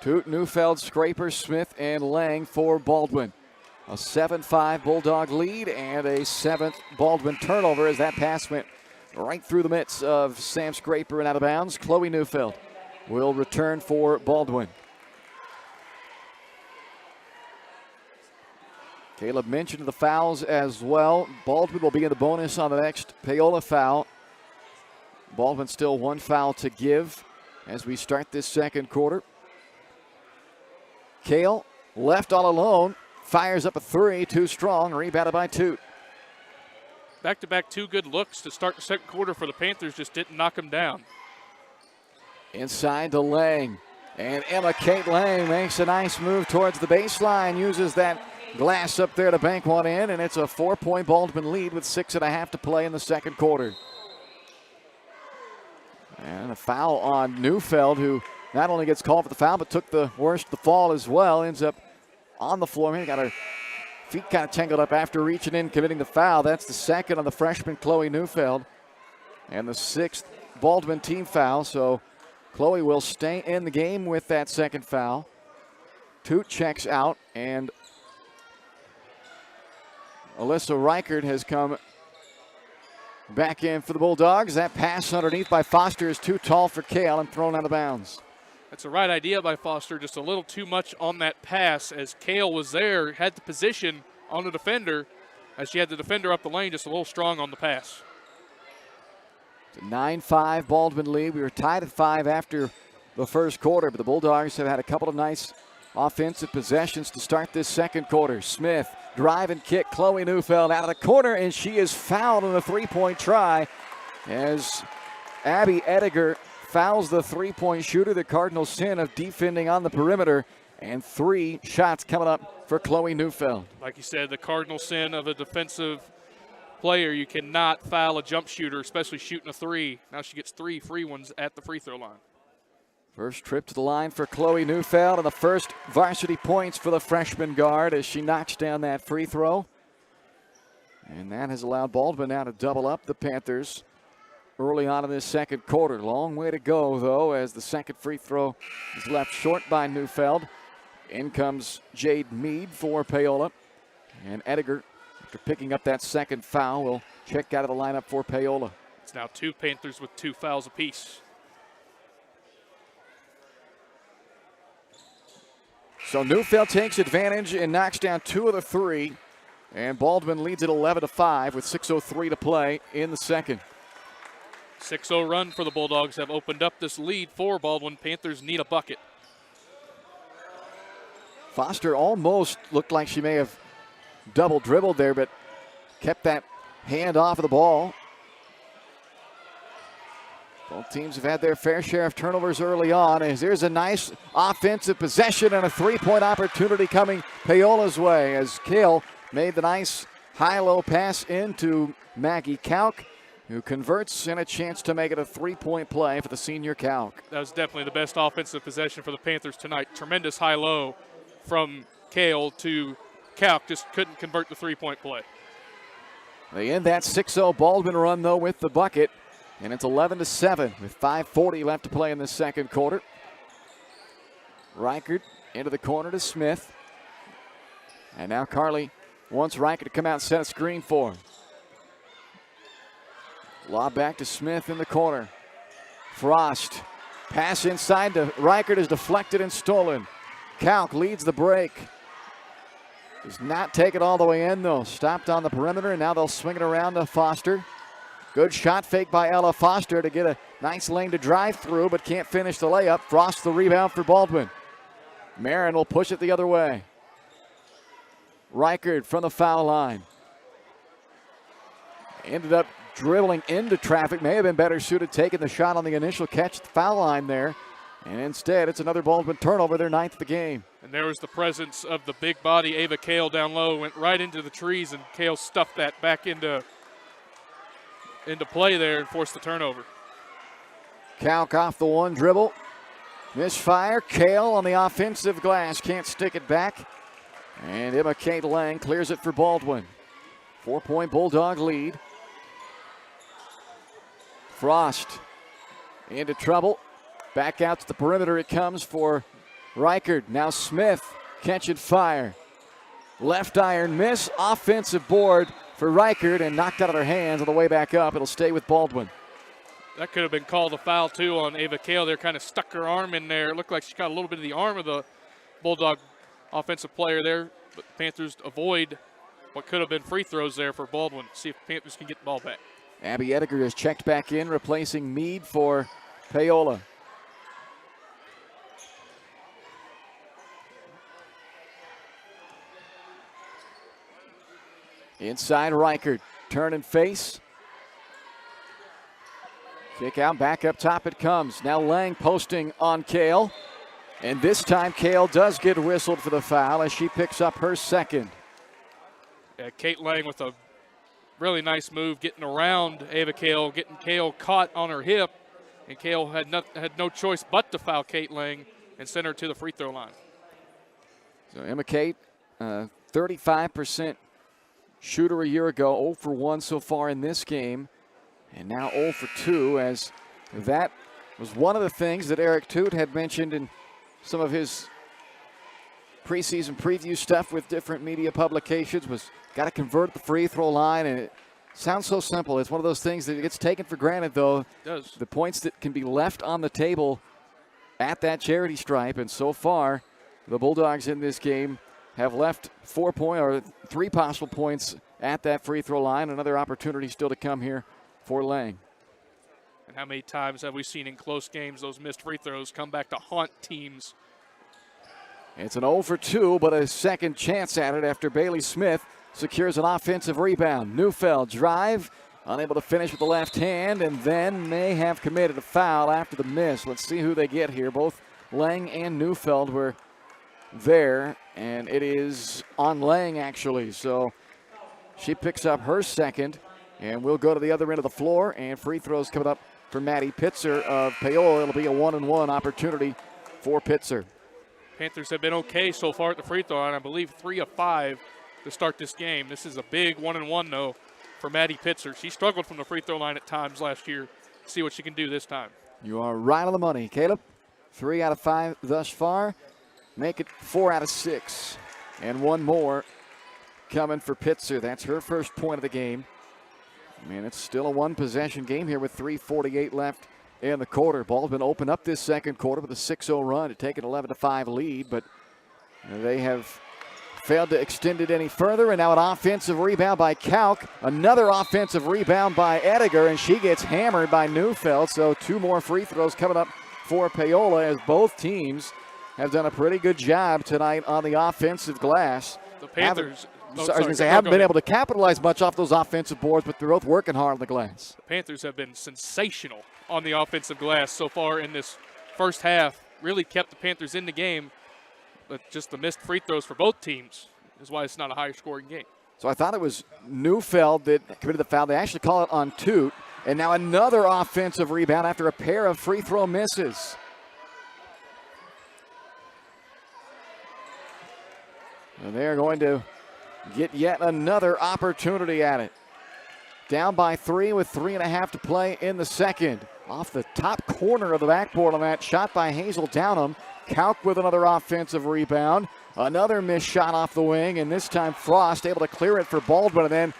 Toot, Neufeld, Scraper, Smith, and Lang for Baldwin. A 7-5 Bulldog lead and a 7th Baldwin turnover as that pass went right through the midst of Sam Scraper and out of bounds. Chloe Neufeld will return for Baldwin. Caleb mentioned the fouls as well. Baldwin will be in the bonus on the next Paola foul. Baldwin still 1 foul to give as we start this second quarter. Kale left all alone, fires up a 3, too strong, rebounded by Toot. Back-to-back 2 good looks to start the second quarter for the Panthers, just didn't knock them down. Inside to Lang, and Emma Kate Lang makes a nice move towards the baseline, uses that glass up there to bank one in, and it's a 4-point Baldwin lead with 6.5 to play in the second quarter. And a foul on Neufeld, who not only gets called for the foul, but took the worst of the fall as well. Ends up on the floor. Got her feet kind of tangled up after reaching in, committing the foul. That's the second on the freshman, Chloe Neufeld. And the 6th Baldwin team foul. So Chloe will stay in the game with that second foul. Toot checks out, and Alyssa Reichert has come back in for the Bulldogs. That pass underneath by Foster is too tall for Kale and thrown out of bounds. That's the right idea by Foster, just a little too much on that pass as Kale was there, had the position on the defender, as she had the defender up the lane, just a little strong on the pass. It's a 9-5 Baldwin lead. We were tied at 5 after the first quarter, but the Bulldogs have had a couple of nice offensive possessions to start this second quarter. Smith, drive and kick. Chloe Neufeld out of the corner, and she is fouled on a 3-point try as Abby Ediger fouls the 3-point shooter. The Cardinals' sin of defending on the perimeter, and 3 shots coming up for Chloe Neufeld. Like you said, the cardinal sin of a defensive player. You cannot foul a jump shooter, especially shooting a 3. Now she gets 3 free ones at the free throw line. First trip to the line for Chloe Neufeld, and the first varsity points for the freshman guard as she knocks down that free throw. And that has allowed Baldwin now to double up the Panthers early on in this second quarter. Long way to go, though, as the second free throw is left short by Neufeld. In comes Jade Mead for Paola. And Ediger, after picking up that second foul, will check out of the lineup for Paola. It's now 2 Panthers with 2 fouls apiece. So Neufeld takes advantage and knocks down 2 of the 3. And Baldwin leads it 11-5 with 6:03 to play in the second. 6-0 run for the Bulldogs have opened up this lead for Baldwin. Panthers need a bucket. Foster almost looked like she may have double dribbled there, but kept that hand off of the ball. Both teams have had their fair share of turnovers early on, as there's a nice offensive possession and a 3-point opportunity coming Paola's way as Kale made the nice high-low pass into Maggie Kauk, who converts and a chance to make it a 3-point play for the senior Kauk. That was definitely the best offensive possession for the Panthers tonight. Tremendous high-low from Kale to Kauk, just couldn't convert the 3-point play. They end that 6-0 Baldwin run, though, with the bucket. And it's 11-7 with 5:40 left to play in the second quarter. Reichert into the corner to Smith. And now Carly wants Reichert to come out and set a screen for him. Lob back to Smith in the corner. Frost. Pass inside to Reichert is deflected and stolen. Kalk leads the break. Does not take it all the way in, though. Stopped on the perimeter, and now they'll swing it around to Foster. Good shot fake by Ella Foster to get a nice lane to drive through, but can't finish the layup. Frost the rebound for Baldwin. Marin will push it the other way. Reichert from the foul line. Ended up dribbling into traffic. May have been better suited taking the shot on the initial catch at the foul line there. And instead, it's another Baldwin turnover, their 9th of the game. And there was the presence of the big body Ava Kale down low, went right into the trees, and Kale stuffed that back into play there and forced the turnover. Kalk off the one dribble. Misfire. Kale on the offensive glass. Can't stick it back. And Emma Kate Lang clears it for Baldwin. 4-point Bulldog lead. Frost into trouble. Back out to the perimeter it comes for Reichert. Now Smith catch and fire. Left iron miss. Offensive board for Reichert and knocked out of their hands on the way back up. It'll stay with Baldwin. That could have been called a foul, too, on Ava Kale. There kind of stuck her arm in there. It looked like she got a little bit of the arm of the Bulldog offensive player there. But the Panthers avoid what could have been free throws there for Baldwin. See if the Panthers can get the ball back. Abby Ediger is checked back in, replacing Meade for Paola. Inside Reichert, turn and face. Kick out, back up top it comes. Now Lang posting on Kale. And this time Kale does get whistled for the foul as she picks up her second. Yeah, Kate Lang with a really nice move, getting around Ava Kale, getting Kale caught on her hip. And Kale had no choice but to foul Kate Lang and send her to the free throw line. So Emma Kate, 35% shooter a year ago, 0 for 1 so far in this game, and now 0 for 2, as that was one of the things that Eric Toot had mentioned in some of his preseason preview stuff with different media publications, was got to convert the free throw line, and it sounds so simple. It's one of those things that gets taken for granted, though. It does. The points that can be left on the table at that charity stripe, and so far the Bulldogs in this game have left 3 possible points at that free throw line. Another opportunity still to come here for Lang. And how many times have we seen in close games those missed free throws come back to haunt teams? It's an 0 for 2, but a second chance at it after Bailey Smith secures an offensive rebound. Neufeld drive, unable to finish with the left hand, and then may have committed a foul after the miss. Let's see who they get here. Both Lang and Neufeld were there, and it is on Lang actually. So she picks up her second, and we'll go to the other end of the floor, and free throws coming up for Maddie Pitzer of Paola. It'll be a 1-and-1 opportunity for Pitzer. Panthers have been okay so far at the free throw line. I believe 3 of 5 to start this game. This is a big 1-and-1 though for Maddie Pitzer. She struggled from the free throw line at times last year. See what she can do this time. You are right on the money, Caleb. 3 out of 5 thus far. Make it 4 out of 6. And one more coming for Pitzer. That's her first point of the game. Man, it's still a one-possession game here with 3:48 left in the quarter. Baldwin opened up this second quarter with a 6-0 run to take an 11-5 lead, but they have failed to extend it any further. And now an offensive rebound by Kalk. Another offensive rebound by Ediger, and she gets hammered by Neufeld. So 2 more free throws coming up for Paola, as both teams have done a pretty good job tonight on the offensive glass. The Panthers haven't been able to capitalize much off those offensive boards, but they're both working hard on the glass. The Panthers have been sensational on the offensive glass so far in this first half. Really kept the Panthers in the game, but just the missed free throws for both teams is why it's not a higher scoring game. So I thought it was Neufeld that committed the foul. They actually call it on Toot. And now another offensive rebound after a pair of free throw misses. And they're going to get yet another opportunity at it. Down by 3 with 3.5 to play in the second. Off the top corner of the backboard on that shot by Hazel Downham. Kalk with another offensive rebound. Another missed shot off the wing, and this time Frost able to clear it for Baldwin, and then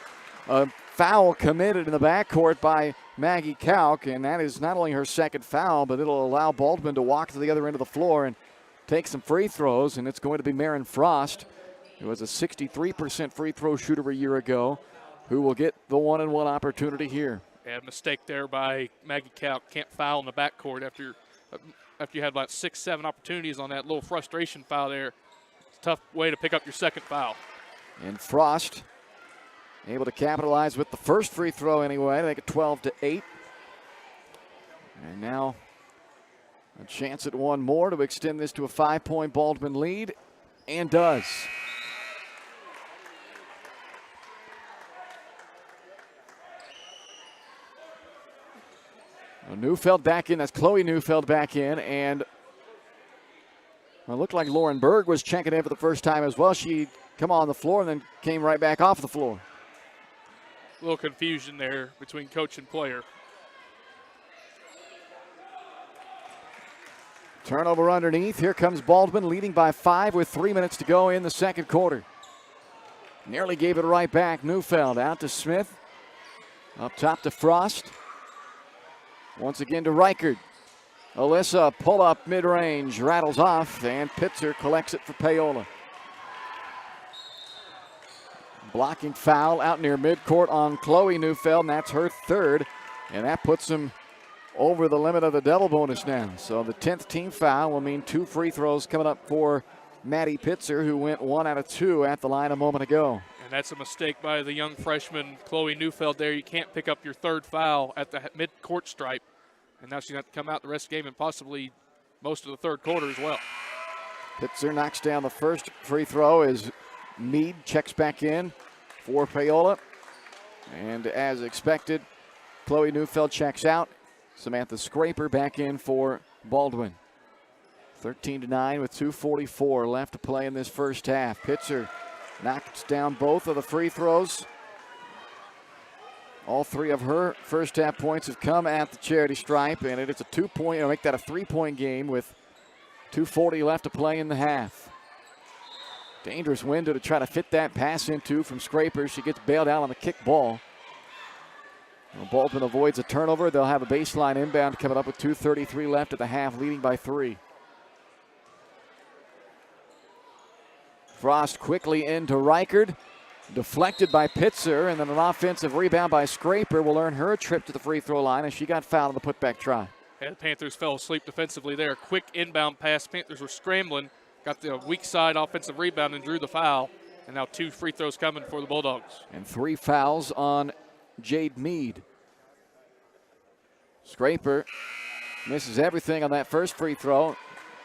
a foul committed in the backcourt by Maggie Kauk, and that is not only her second foul, but it'll allow Baldwin to walk to the other end of the floor and take some free throws, and it's going to be Marin Frost, who was a 63% free throw shooter a year ago, who will get the one-and-one opportunity here. Yeah, mistake there by Maggie Kauk. Can't foul in the backcourt after you had about 6-7 opportunities on that little frustration foul there. It's a tough way to pick up your second foul. And Frost able to capitalize with the first free throw anyway, to make it 12-8. And now a chance at one more to extend this to a 5-point Baldwin lead, and does. Neufeld back in. That's Chloe Neufeld back in. And it looked like Lauren Berg was checking in for the first time as well. She come on the floor and then came right back off the floor. A little confusion there between coach and player. Turnover underneath. Here comes Baldwin leading by 5 with 3 minutes to go in the second quarter. Nearly gave it right back. Neufeld out to Smith. Up top to Frost. Once again to Reichard. Alyssa, pull up mid-range, rattles off, and Pitzer collects it for Paola. Blocking foul out near midcourt on Chloe Neufeld, and that's her third. And that puts them over the limit of the double bonus now. So the 10th team foul will mean 2 free throws coming up for Maddie Pitzer, who went 1 out of 2 at the line a moment ago. And that's a mistake by the young freshman, Chloe Neufeld there. You can't pick up your third foul at the mid-court stripe. And now she's going to have to come out the rest of the game and possibly most of the third quarter as well. Pitzer knocks down the first free throw as Meade checks back in for Paola. And as expected, Chloe Neufeld checks out. Samantha Scraper back in for Baldwin. 13-9 with 2:44 left to play in this first half. Pitzer knocks down both of the free throws. All 3 of her first half points have come at the charity stripe, and it's a 2-point, or make that a 3-point game with 2:40 left to play in the half. Dangerous window to try to fit that pass into from Scraper. She gets bailed out on the kick ball. Well, Baldwin avoids a turnover. They'll have a baseline inbound coming up with 2:33 left at the half, leading by 3. Frost quickly into Reichard. Deflected by Pitzer, and then an offensive rebound by Scraper will earn her a trip to the free throw line as she got fouled on the putback try. And the Panthers fell asleep defensively there. Quick inbound pass. Panthers were scrambling, got the weak side offensive rebound and drew the foul. And now 2 free throws coming for the Bulldogs. And 3 fouls on Jade Meade. Scraper misses everything on that first free throw.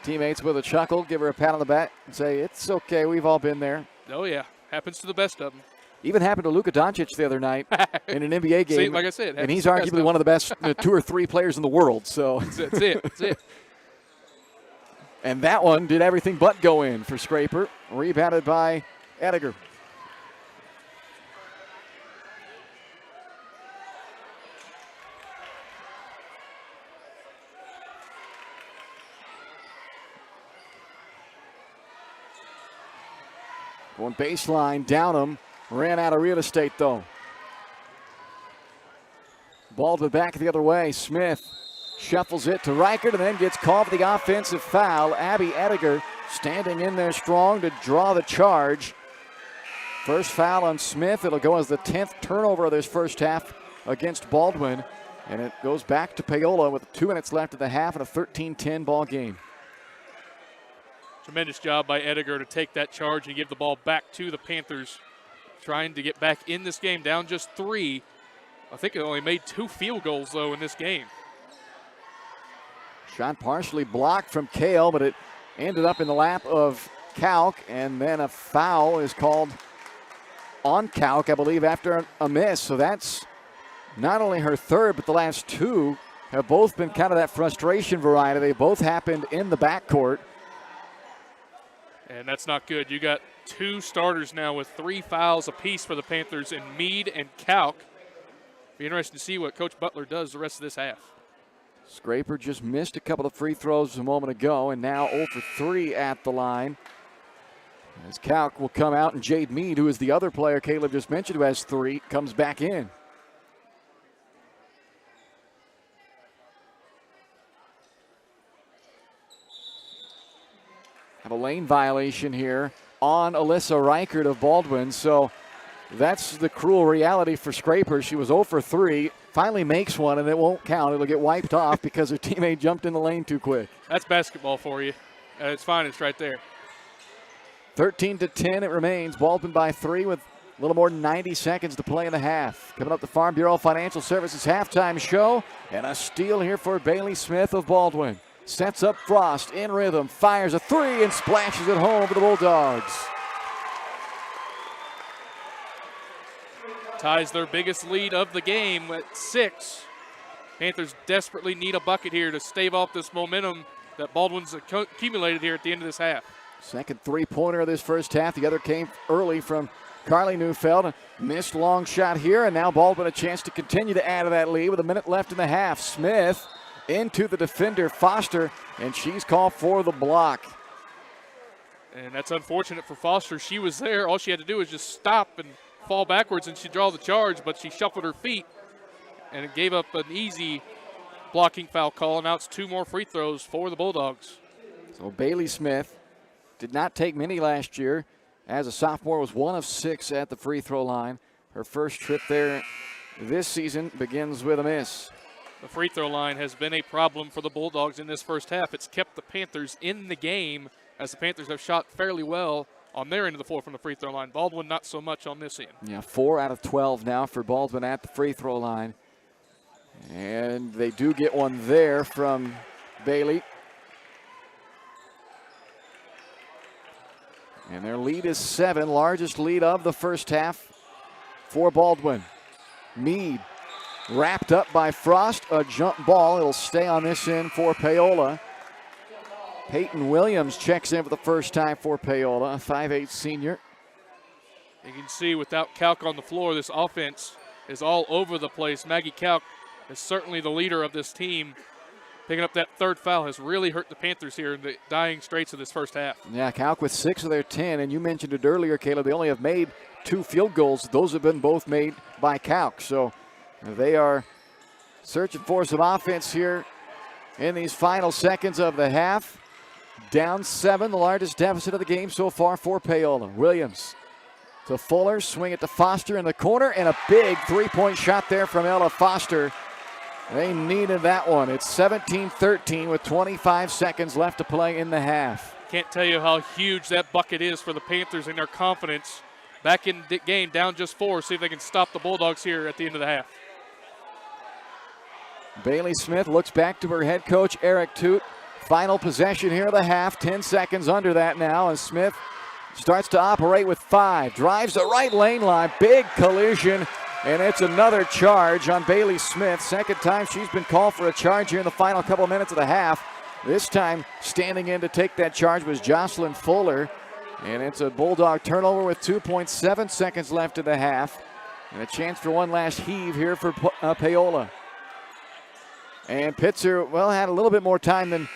Teammates with a chuckle, give her a pat on the back and say, it's okay, we've all been there. Oh, yeah. Happens to the best of them. Even happened to Luka Doncic the other night in an NBA game. See, like I said, and he's arguably one of the best 2 or 3 players in the world. So That's it. And that one did everything but go in for Scraper. Rebounded by Ediger. Going baseline, Downham. Ran out of real estate, though. Baldwin back the other way. Smith shuffles it to Reichard and then gets called for the offensive foul. Abby Ediger standing in there strong to draw the charge. First foul on Smith. It'll go as the 10th turnover of this first half against Baldwin. And it goes back to Paola with 2 minutes left of the half and a 13-10 ball game. Tremendous job by Ediger to take that charge and give the ball back to the Panthers. Trying to get back in this game, down just 3. I think it only made 2 field goals, though, in this game. Shot partially blocked from Kale, but it ended up in the lap of Kauk, and then a foul is called on Kauk, I believe, after a miss. So that's not only her third, but the last 2 have both been kind of that frustration variety. They both happened in the backcourt. And that's not good. You got 2 starters now with 3 fouls apiece for the Panthers in Meade and Kauk. Be interesting to see what Coach Butler does the rest of this half. Scraper just missed a couple of free throws a moment ago, and now 0 for 3 at the line. As Kauk will come out, and Jade Meade, who is the other player Caleb just mentioned who has 3, comes back in. A lane violation here on Alyssa Reichert of Baldwin. So that's the cruel reality for Scraper. She was 0 for 3, finally makes one, and it won't count. It'll get wiped off because her teammate jumped in the lane too quick. That's basketball for you. It's fine. It's right there. 13-10 it remains. Baldwin by 3 with a little more than 90 seconds to play in the half. Coming up, the Farm Bureau Financial Services halftime show, and a steal here for Bailey Smith of Baldwin. Sets up Frost in rhythm, fires a 3 and splashes it home for the Bulldogs. Ties their biggest lead of the game at 6. Panthers desperately need a bucket here to stave off this momentum that Baldwin's accumulated here at the end of this half. Second three-pointer of this first half. The other came early from Carly Neufeld. A missed long shot here, and now Baldwin a chance to continue to add to that lead with a minute left in the half. Smith into the defender, Foster, and she's called for the block. And that's unfortunate for Foster. She was there. All she had to do was just stop and fall backwards, and she'd draw the charge, but she shuffled her feet, and it gave up an easy blocking foul call, and now it's 2 more free throws for the Bulldogs. So Bailey Smith did not take many last year. As a sophomore, was 1 of 6 at the free throw line. Her first trip there this season begins with a miss. The free throw line has been a problem for the Bulldogs in this first half. It's kept the Panthers in the game, as the Panthers have shot fairly well on their end of the floor from the free throw line. Baldwin not so much on this end. Yeah, 4 out of 12 now for Baldwin at the free throw line. And they do get one there from Bailey. And their lead is 7, largest lead of the first half for Baldwin. Meade wrapped up by Frost, a jump ball. It'll stay on this end for Paola. Peyton Williams checks in for the first time for Paola, a 5'8 senior. You can see without Kalk on the floor, this offense is all over the place. Maggie Kalk is certainly the leader of this team. Picking up that third foul has really hurt the Panthers here in the dying straits of this first half. Yeah, Kalk with 6 of their 10, and you mentioned it earlier, Caleb. They only have made 2 field goals. Those have been both made by Kalk. So they are searching for some offense here in these final seconds of the half. Down 7, the largest deficit of the game so far for Paola. Williams to Fuller, swing it to Foster in the corner, and a big three-point shot there from Ella Foster. They needed that one. It's 17-13 with 25 seconds left to play in the half. Can't tell you how huge that bucket is for the Panthers and their confidence. Back in the game, down just 4. See if they can stop the Bulldogs here at the end of the half. Bailey Smith looks back to her head coach, Eric Toot. Final possession here of the half. 10 seconds under that now, and Smith starts to operate with 5. Drives the right lane line. Big collision. And it's another charge on Bailey Smith. Second time she's been called for a charge here in the final couple of minutes of the half. This time standing in to take that charge was Jocelyn Fuller. And it's a Bulldog turnover with 2.7 seconds left in the half. And a chance for one last heave here for Paola. And Pitzer, well, had a little bit more time than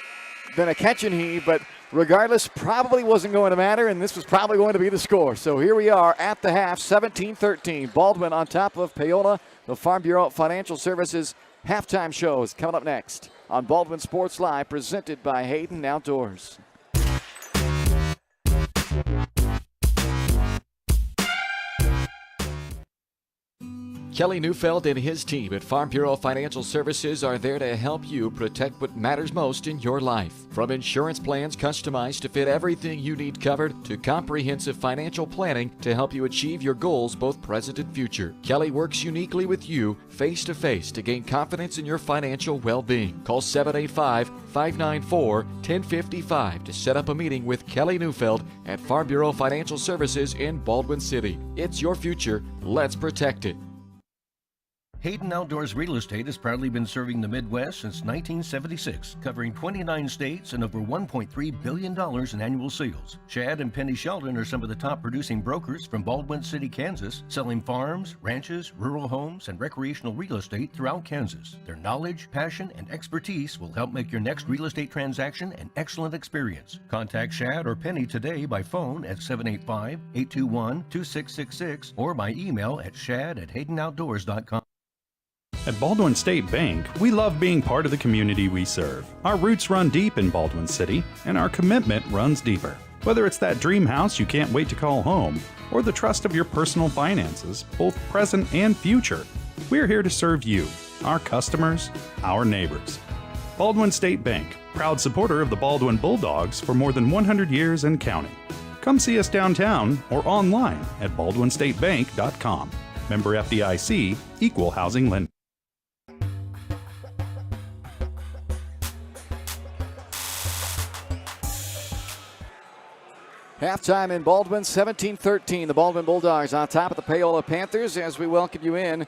a catch and heave, but regardless, probably wasn't going to matter, and this was probably going to be the score. So here we are at the half, 17-13. Baldwin on top of Paola. The Farm Bureau Financial Services halftime show is coming up next on Baldwin Sports Live, presented by Hayden Outdoors. Kelly Neufeld and his team at Farm Bureau Financial Services are there to help you protect what matters most in your life. From insurance plans customized to fit everything you need covered to comprehensive financial planning to help you achieve your goals both present and future. Kelly works uniquely with you face to face to gain confidence in your financial well-being. Call 785-594-1055 to set up a meeting with Kelly Neufeld at Farm Bureau Financial Services in Baldwin City. It's your future. Let's protect it. Hayden Outdoors Real Estate has proudly been serving the Midwest since 1976, covering 29 states and over $1.3 billion in annual sales. Chad and Penny Sheldon are some of the top producing brokers from Baldwin City, Kansas, selling farms, ranches, rural homes, and recreational real estate throughout Kansas. Their knowledge, passion, and expertise will help make your next real estate transaction an excellent experience. Contact Chad or Penny today by phone at 785-821-2666 or by email at shad@haydenoutdoors.com. At Baldwin State Bank, we love being part of the community we serve. Our roots run deep in Baldwin City, and our commitment runs deeper. Whether it's that dream house you can't wait to call home, or the trust of your personal finances, both present and future, we're here to serve you, our customers, our neighbors. Baldwin State Bank, proud supporter of the Baldwin Bulldogs for more than 100 years and counting. Come see us downtown or online at baldwinstatebank.com. Member FDIC, Equal Housing Lender. Halftime in Baldwin, 17-13. The Baldwin Bulldogs on top of the Paola Panthers as we welcome you in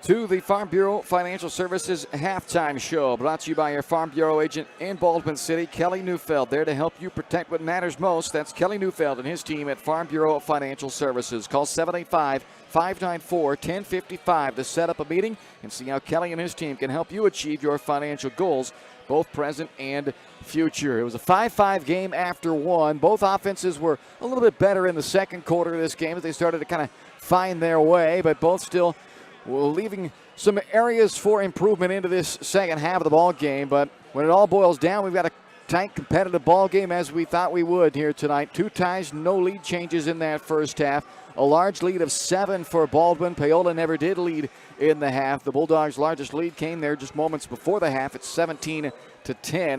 to the Farm Bureau Financial Services halftime show. Brought to you by your Farm Bureau agent in Baldwin City, Kelly Neufeld, there to help you protect what matters most. That's Kelly Neufeld and his team at Farm Bureau Financial Services. Call 785-594-1055 to set up a meeting and see how Kelly and his team can help you achieve your financial goals, both present and future. It was a 5-5 game after one. Both offenses were a little bit better in the second quarter of this game as they started to kind of find their way, but both still leaving some areas for improvement into this second half of the ball game. But when it all boils down, we've got a tight, competitive ball game as we thought we would here tonight. 2 ties, no lead changes in that first half. A large lead of 7 for Baldwin. Paola never did lead in the half. The Bulldogs' largest lead came there just moments before the half. It's 17-10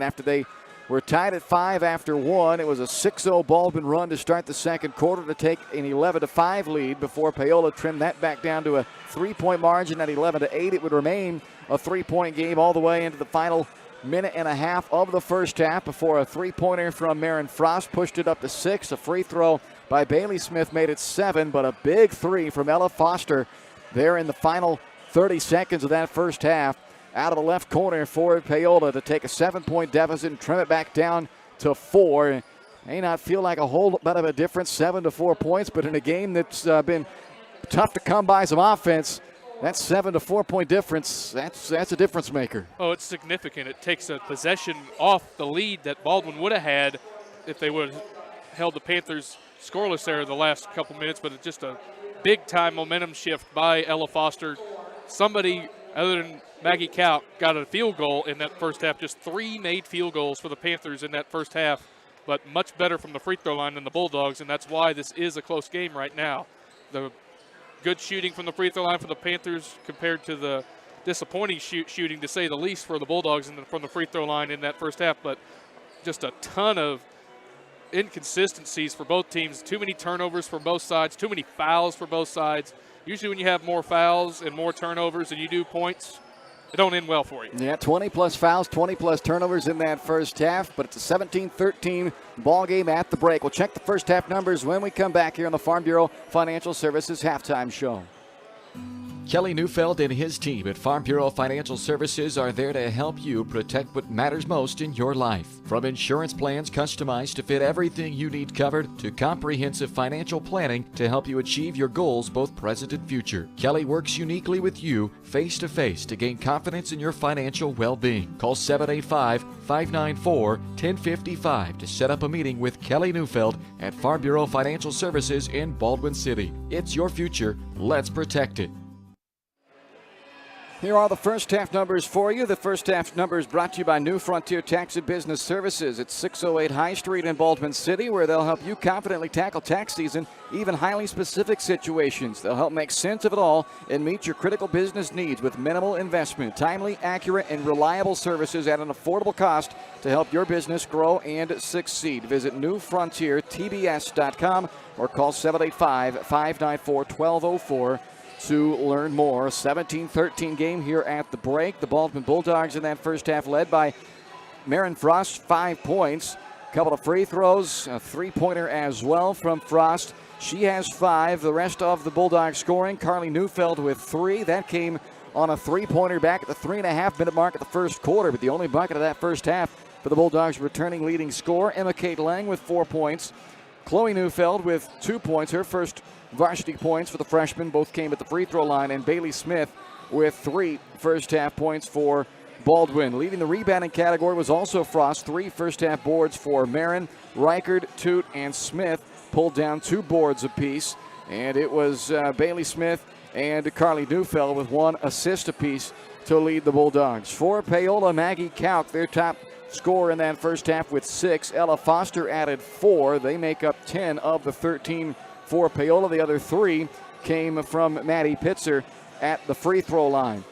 after they were tied at 5 after 1. It was a 6-0 Baldwin run to start the second quarter to take an 11-5 lead before Paola trimmed that back down to a 3-point margin at 11-8. It would remain a 3-point game all the way into the final minute and a half of the first half before a 3-pointer from Marin Frost pushed it up to 6. A free throw by Bailey Smith made it 7, but a big 3 from Ella Foster there in the final 30 seconds of that first half out of the left corner for Paola to take a 7-point deficit and trim it back down to 4. May not feel like a whole bit of a difference, 7 to 4 points, but in a game that's been tough to come by some offense, that 7 to 4 point difference, that's a difference maker. Oh, it's significant. It takes a possession off the lead that Baldwin would have had if they would have held the Panthers scoreless there the last couple minutes, but it's just a big-time momentum shift by Ella Foster. Somebody other than Maggie Kaut got a field goal in that first half. Just 3 made field goals for the Panthers in that first half, but much better from the free throw line than the Bulldogs, and that's why this is a close game right now. The good shooting from the free throw line for the Panthers compared to the disappointing shooting, to say the least, for the Bulldogs from the free throw line in that first half, but just a ton of inconsistencies for both teams. Too many turnovers for both sides, too many fouls for both sides. Usually when you have more fouls and more turnovers than you do points, it don't end well for you. Yeah, 20-plus fouls, 20-plus turnovers in that first half, but it's a 17-13 ball game at the break. We'll check the first half numbers when we come back here on the Farm Bureau Financial Services halftime show. Kelly Neufeld and his team at Farm Bureau Financial Services are there to help you protect what matters most in your life. From insurance plans customized to fit everything you need covered, to comprehensive financial planning to help you achieve your goals both present and future. Kelly works uniquely with you face-to-face to gain confidence in your financial well-being. Call 785-594-1055 to set up a meeting with Kelly Neufeld at Farm Bureau Financial Services in Baldwin City. It's your future. Let's protect it. Here are the first half numbers for you. The first half numbers brought to you by New Frontier Tax and Business Services at 608 High Street in Baldwin City, where they'll help you confidently tackle tax season, even highly specific situations. They'll help make sense of it all and meet your critical business needs with minimal investment, timely, accurate, and reliable services at an affordable cost to help your business grow and succeed. Visit newfrontiertbs.com or call 785-594-1204. to learn more. 17-13 game here at the break. The Baldwin Bulldogs in that first half led by Marin Frost, 5 points. A couple of free throws, a 3-pointer as well from Frost. She has 5. The rest of the Bulldogs scoring. Carly Neufeld with 3. That came on a 3-pointer back at the 3.5-minute mark of the first quarter, but the only bucket of that first half for the Bulldogs returning leading scorer. Emma Kate Lang with 4 points. Chloe Neufeld with 2 points, her first varsity points for the freshman. Both came at the free throw line, and Bailey Smith with 3 first half points for Baldwin. Leading the rebounding category was also Frost. 3 first half boards for Marin. Reichard, Toot, and Smith pulled down 2 boards apiece, and it was Bailey Smith and Carly Neufeld with 1 assist apiece to lead the Bulldogs. For Paola, Maggie Kauk, their top scorer in that first half with 6. Ella Foster added 4. They make up 10 of the 13 for Paola. The other 3 came from Maddie Pitzer at the free throw line.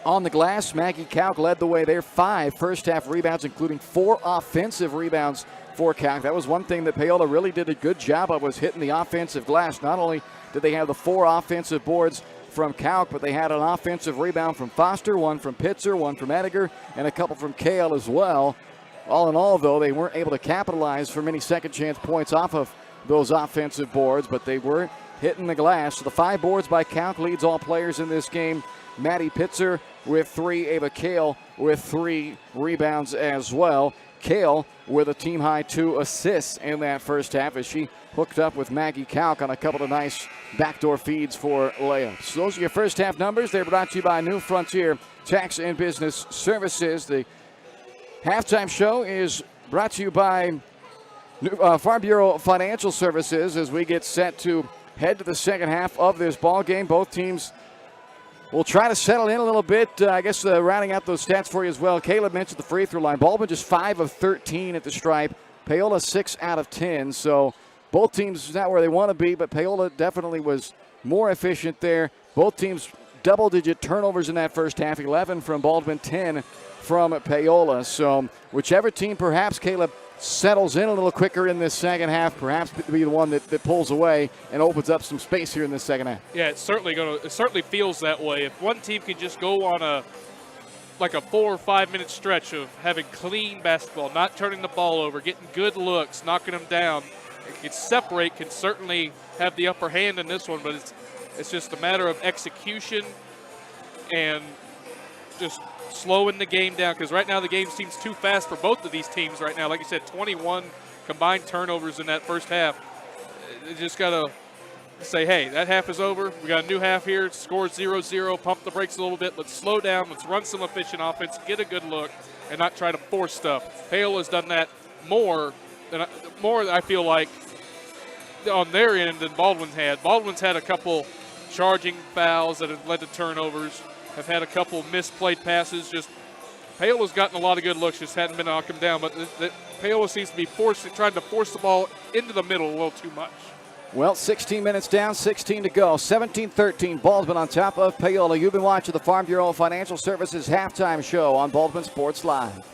On the glass, Maggie Kauk led the way there. 5 first-half rebounds, including 4 offensive rebounds for Kauk. That was one thing that Paola really did a good job of, was hitting the offensive glass. Not only did they have the 4 offensive boards from Kauk, but they had an offensive rebound from Foster, 1 from Pitzer, 1 from Ediger, and a couple from Kale as well. All in all, though, they weren't able to capitalize for many second-chance points off of those offensive boards, but they were hitting the glass. So the 5 boards by Kauk leads all players in this game. Maddie Pitzer with 3, Ava Kale with 3 rebounds as well. Kale with a team-high 2 assists in that first half as she hooked up with Maggie Kauk on a couple of nice backdoor feeds for layups. So those are your first half numbers. They're brought to you by New Frontier Tax and Business Services. The halftime show is brought to you by Farm Bureau Financial Services as we get set to head to the second half of this ball game. Both teams will try to settle in a little bit. Rounding out those stats for you as well. Caleb mentioned the free throw line. Baldwin just 5 of 13 at the stripe. Paola 6 out of 10. So both teams not where they want to be, but Paola definitely was more efficient there. Both teams double-digit turnovers in that first half. 11 from Baldwin, 10 from Paola. So whichever team perhaps Caleb settles in a little quicker in this second half, perhaps be the one that pulls away and opens up some space here in this second half. Yeah, it certainly feels that way. If one team can just go on a 4 or 5 minute stretch of having clean basketball, not turning the ball over, getting good looks, knocking them down, can separate, can certainly have the upper hand in this one, but it's just a matter of execution and just slowing the game down, because right now the game seems too fast for both of these teams right now. Like you said, 21 combined turnovers in that first half. You just got to say, hey, that half is over. We got a new half here. Score 0-0. Pump the brakes a little bit. Let's slow down. Let's run some efficient offense, get a good look, and not try to force stuff. Paola's done that more, I feel like, on their end than Baldwin's had. Baldwin's had a couple charging fouls that have led to turnovers, have had a couple misplayed passes. Just Paola's gotten a lot of good looks, just hadn't been knocking them down. But Paola seems to be trying to force the ball into the middle a little too much. Well, 16 minutes down, 16 to go. 17-13, Baldwin on top of Paola. You've been watching the Farm Bureau Financial Services halftime show on Baldwin Sports Live.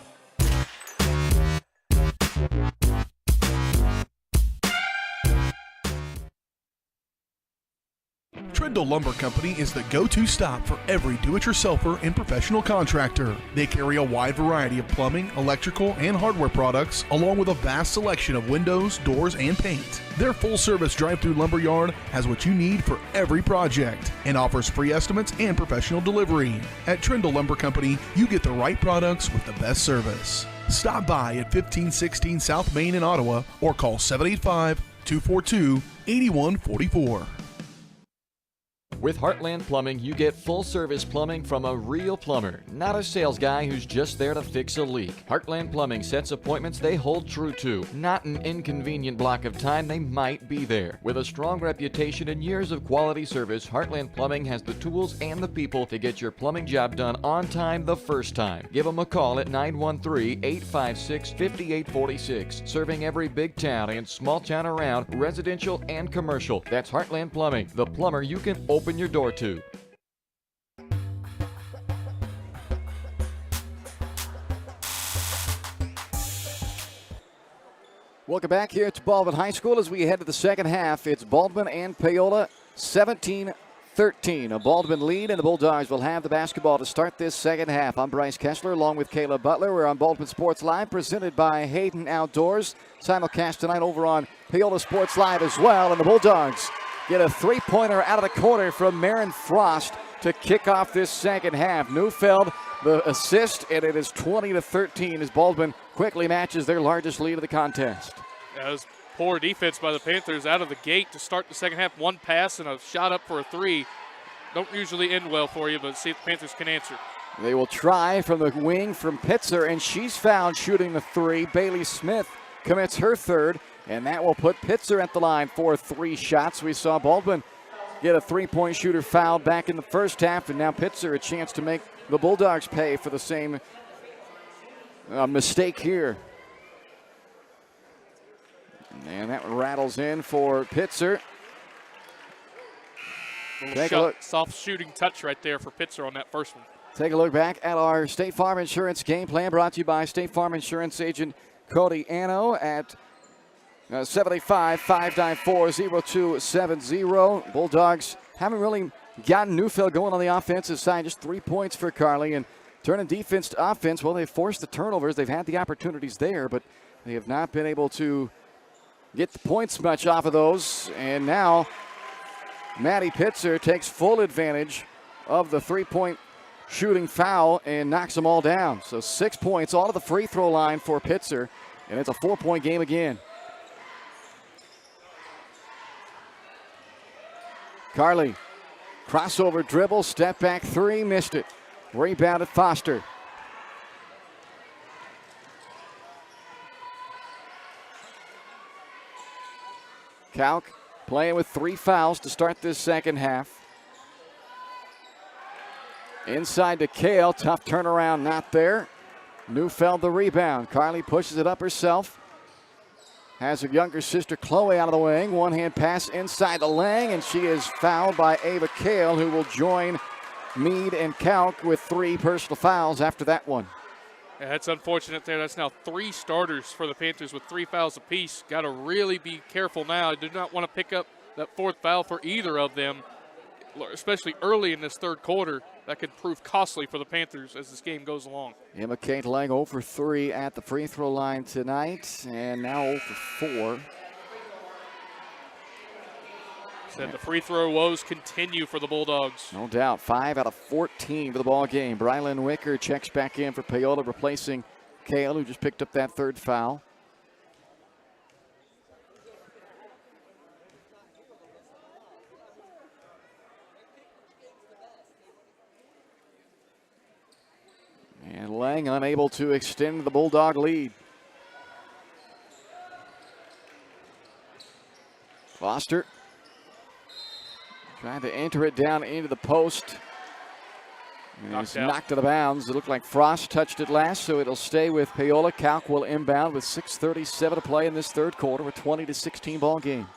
Trindle Lumber Company is the go-to stop for every do-it-yourselfer and professional contractor. They carry a wide variety of plumbing, electrical, and hardware products, along with a vast selection of windows, doors, and paint. Their full-service drive-through lumber yard has what you need for every project and offers free estimates and professional delivery. At Trindle Lumber Company, you get the right products with the best service. Stop by at 1516 South Main in Ottawa or call 785-242-8144. With Heartland Plumbing, you get full-service plumbing from a real plumber, not a sales guy who's just there to fix a leak. Heartland Plumbing sets appointments they hold true to, not an inconvenient block of time they might be there. With a strong reputation and years of quality service, Heartland Plumbing has the tools and the people to get your plumbing job done on time the first time. Give them a call at 913-856-5846, serving every big town and small town around, residential and commercial. That's Heartland Plumbing, the plumber you can open your door to. Welcome back here to Baldwin High School as we head to the second half. It's Baldwin and Paola, 17-13. A Baldwin lead, and the Bulldogs will have the basketball to start this second half. I'm Bryce Kessler along with Caleb Butler. We're on Baldwin Sports Live, presented by Hayden Outdoors. Simulcast tonight over on Paola Sports Live as well, and the Bulldogs get a three-pointer out of the corner from Marin Frost to kick off this second half. Neufeld, the assist, and it is 20-13 as Baldwin quickly matches their largest lead of the contest. That was poor defense by the Panthers out of the gate to start the second half. One pass and a shot up for a three. Don't usually end well for you, but see if the Panthers can answer. They will try from the wing from Pitzer, and she's found shooting the three. Bailey Smith commits her third, and that will put Pitzer at the line for 3 shots. We saw Baldwin get a three-point shooter fouled back in the first half, and now Pitzer a chance to make the Bulldogs pay for the same mistake here. And that rattles in for Pitzer. Take a look. Soft shooting touch right there for Pitzer on that first one. Take a look back at our State Farm Insurance game plan, brought to you by State Farm Insurance agent Cody Anno at 785-594-0270. Bulldogs haven't really gotten Neufeld going on the offensive side. Just 3 points for Carly. And turning defense to offense, well, they've forced the turnovers. They've had the opportunities there, but they have not been able to get the points much off of those. And now Maddie Pitzer takes full advantage of the three-point shooting foul and knocks them all down. So 6 points, all to the free throw line for Pitzer, and it's a 4-point game again. Carly, crossover dribble, step back three, missed it. Rebounded Foster. Kalk playing with 3 fouls to start this second half. Inside to Kale, tough turnaround, not there. Neufeld the rebound. Carly pushes it up herself. Has her younger sister Chloe out of the wing. One-hand pass inside the lane, and she is fouled by Ava Kale, who will join Meade and Kalk with 3 personal fouls after that one. Yeah, that's unfortunate there. That's now 3 starters for the Panthers with 3 fouls apiece. Got to really be careful now. I do not want to pick up that 4th foul for either of them, especially early in this third quarter. That could prove costly for the Panthers as this game goes along. Emma Caitlin 0 for 3 at the free throw line tonight, and now 0 for 4. Said the free throw woes continue for the Bulldogs. No doubt. 5 out of 14 for the ball game. Brylan Wicker checks back in for Paola, replacing Kale, who just picked up that 3rd foul. And Lang unable to extend the Bulldog lead. Foster trying to enter it down into the post. And it's knocked out of bounds. It looked like Frost touched it last, so it'll stay with Paola. Kalk will inbound with 6:37 to play in this third quarter, a 20-16 ball game.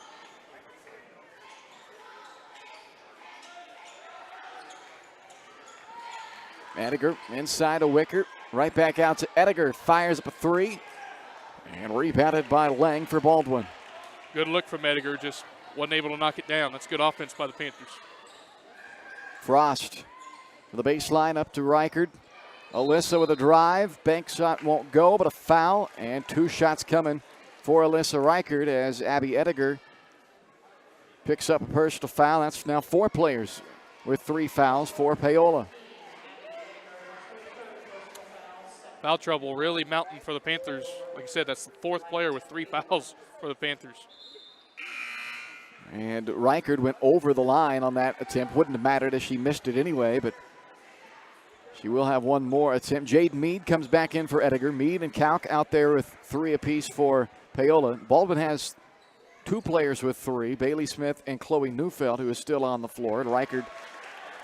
Ediger inside to Wicker. Right back out to Ediger. Fires up a 3. And rebounded by Lang for Baldwin. Good look from Ediger. Just wasn't able to knock it down. That's good offense by the Panthers. Frost for the baseline up to Reichard. Alyssa with a drive. Bank shot won't go, but a foul. And 2 shots coming for Alyssa Reichard as Abby Ediger picks up a personal foul. That's now 4 players with 3 fouls for Paola. Foul trouble really mounting for the Panthers. Like I said, that's the 4th player with 3 fouls for the Panthers. And Reichard went over the line on that attempt. Wouldn't have mattered if she missed it anyway, but she will have one more attempt. Jade Meade comes back in for Ediger. Meade and Kalk out there with 3 apiece for Paola. Baldwin has 2 players with 3, Bailey Smith and Chloe Neufeld, who is still on the floor. And Reichard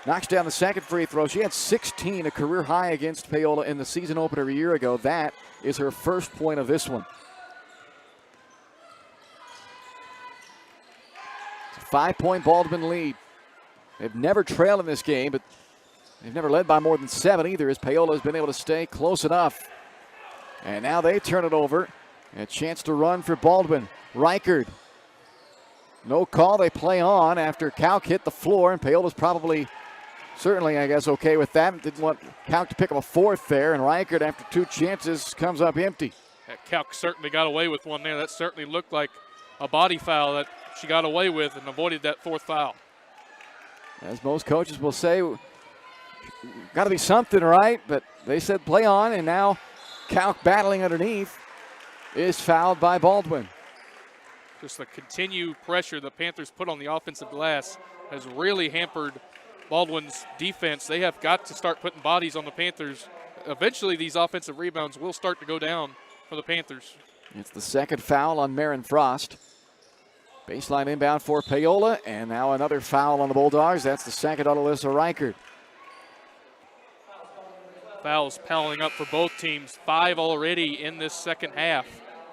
knocks down the second free throw. She had 16, a career high against Paola in the season opener a year ago. That is her first point of this one. It's a 5-point Baldwin lead. They've never trailed in this game, but they've never led by more than 7 either, as Paola has been able to stay close enough. And now they turn it over. A chance to run for Baldwin. Reichard. No call. They play on after Kalk hit the floor, and Paola's probably, certainly, I guess, okay with that. Didn't want Kalk to pick up a 4th there, and Reichard, after 2 chances, comes up empty. Kalk certainly got away with one there. That certainly looked like a body foul that she got away with and avoided that 4th foul. As most coaches will say, got to be something, right? But they said play on, and now Kalk battling underneath is fouled by Baldwin. Just the continued pressure the Panthers put on the offensive glass has really hampered Baldwin's defense. They have got to start putting bodies on the Panthers. Eventually, these offensive rebounds will start to go down for the Panthers. It's the 2nd foul on Marin Frost. Baseline inbound for Paola, and now another foul on the Bulldogs. That's the 2nd on Alyssa Reichard. Fouls piling up for both teams. 5 already in this second half.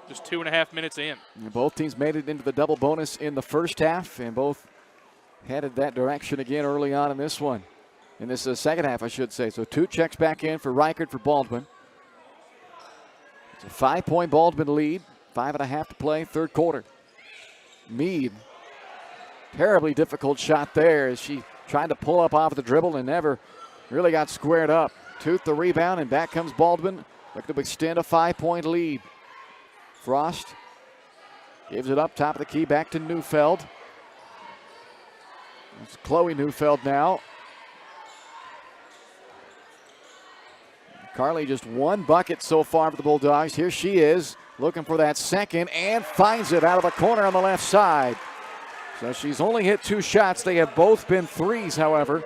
Just 2.5 minutes in. And both teams made it into the double bonus in the first half, and both headed that direction again early on in this one. In this second half, I should say. So 2 checks back in for Reichert for Baldwin. It's a 5-point Baldwin lead. 5.5 to play, third quarter. Mead, terribly difficult shot there as she tried to pull up off the dribble and never really got squared up. Tooth the rebound, and back comes Baldwin, looking to extend a 5-point lead. Frost gives it up, top of the key, back to Neufeld. It's Chloe Neufeld now. Carly just 1 bucket so far for the Bulldogs. Here she is, looking for that second, and finds it out of the corner on the left side. So she's only hit 2 shots. They have both been threes, however.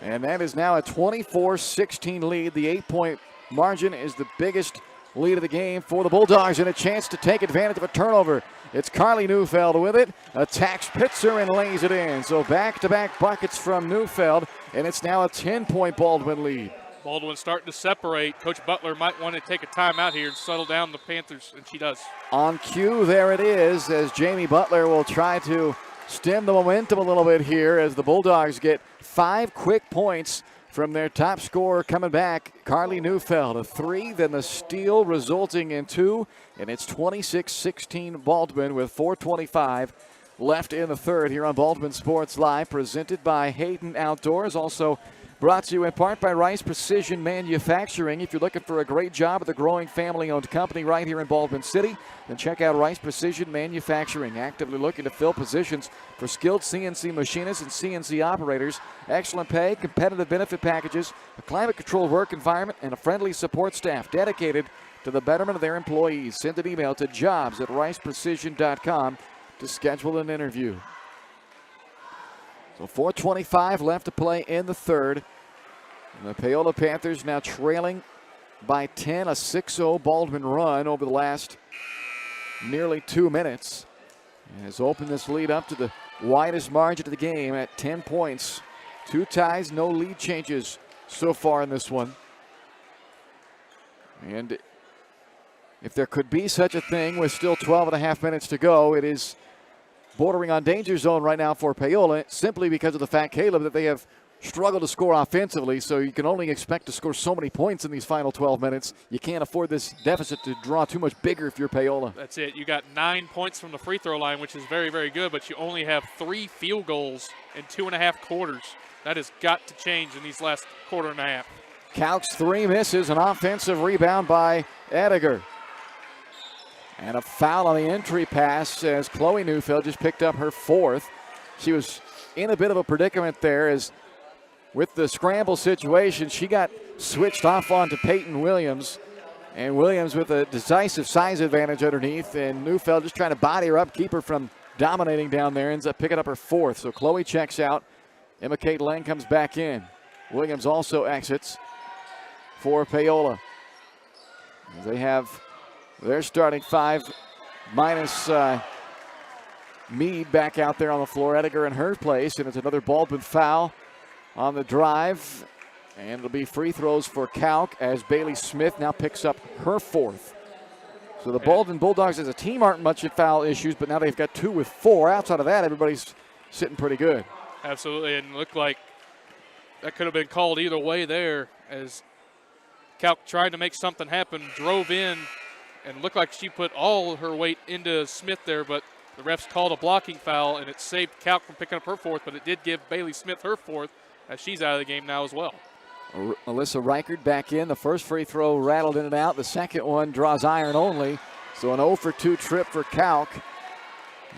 And that is now a 24-16 lead. The 8-point margin is the biggest lead of the game for the Bulldogs, and a chance to take advantage of a turnover. It's Carly Neufeld with it. Attacks Pitzer and lays it in. So back-to-back buckets from Neufeld, and it's now a 10-point Baldwin lead. Baldwin starting to separate. Coach Butler might want to take a timeout here and settle down the Panthers, and she does. On cue, there it is, as Jamie Butler will try to stem the momentum a little bit here as the Bulldogs get 5 quick points from their top scorer coming back, Carly Neufeld. A 3, then the steal resulting in 2, and it's 26-16 Baldwin with 4:25 left in the third here on Baldwin Sports Live, presented by Hayden Outdoors. Also brought to you in part by Rice Precision Manufacturing. If you're looking for a great job with a growing family-owned company right here in Baldwin City, then check out Rice Precision Manufacturing. Actively looking to fill positions for skilled CNC machinists and CNC operators. Excellent pay, competitive benefit packages, a climate-controlled work environment, and a friendly support staff dedicated to the betterment of their employees. Send an email to jobs@riceprecision.com to schedule an interview. So 4:25 left to play in the third. And the Paola Panthers now trailing by 10, a 6-0 Baldwin run over the last nearly 2 minutes. And has opened this lead up to the widest margin of the game at 10 points. 2 ties, no lead changes so far in this one. And if there could be such a thing with still 12.5 minutes to go, it is bordering on danger zone right now for Paola, simply because of the fact, Caleb, that they have struggled to score offensively, so you can only expect to score so many points in these final 12 minutes. You can't afford this deficit to draw too much bigger if you're Paola. That's it. You got 9 points from the free throw line, which is very, very good, but you only have 3 field goals in 2.5 quarters. That has got to change in these last quarter and a half. Kauk's 3 misses, an offensive rebound by Ediger. And a foul on the entry pass as Chloe Neufeld just picked up her 4th. She was in a bit of a predicament there as with the scramble situation, she got switched off onto Peyton Williams. And Williams with a decisive size advantage underneath, and Neufeld just trying to body her up, keep her from dominating down there, ends up picking up her 4th. So Chloe checks out. Emma Kate Lang comes back in. Williams also exits for Paola. They have their starting 5 minus Mead back out there on the floor. Ediger in her place, and it's another Baldwin foul on the drive. And it'll be free throws for Kauk as Bailey Smith now picks up her 4th. So the Baldwin Bulldogs as a team aren't much at foul issues, but now they've got 2 with 4. Outside of that, everybody's sitting pretty good. Absolutely, and it looked like that could have been called either way there as Kauk tried to make something happen, drove in, and looked like she put all her weight into Smith there, but the refs called a blocking foul, and it saved Kauk from picking up her 4th, but it did give Bailey Smith her 4th as she's out of the game now as well. Alyssa Reichert back in. The first free throw rattled in and out. The second one draws iron only. So an 0 for 2 trip for Kauk.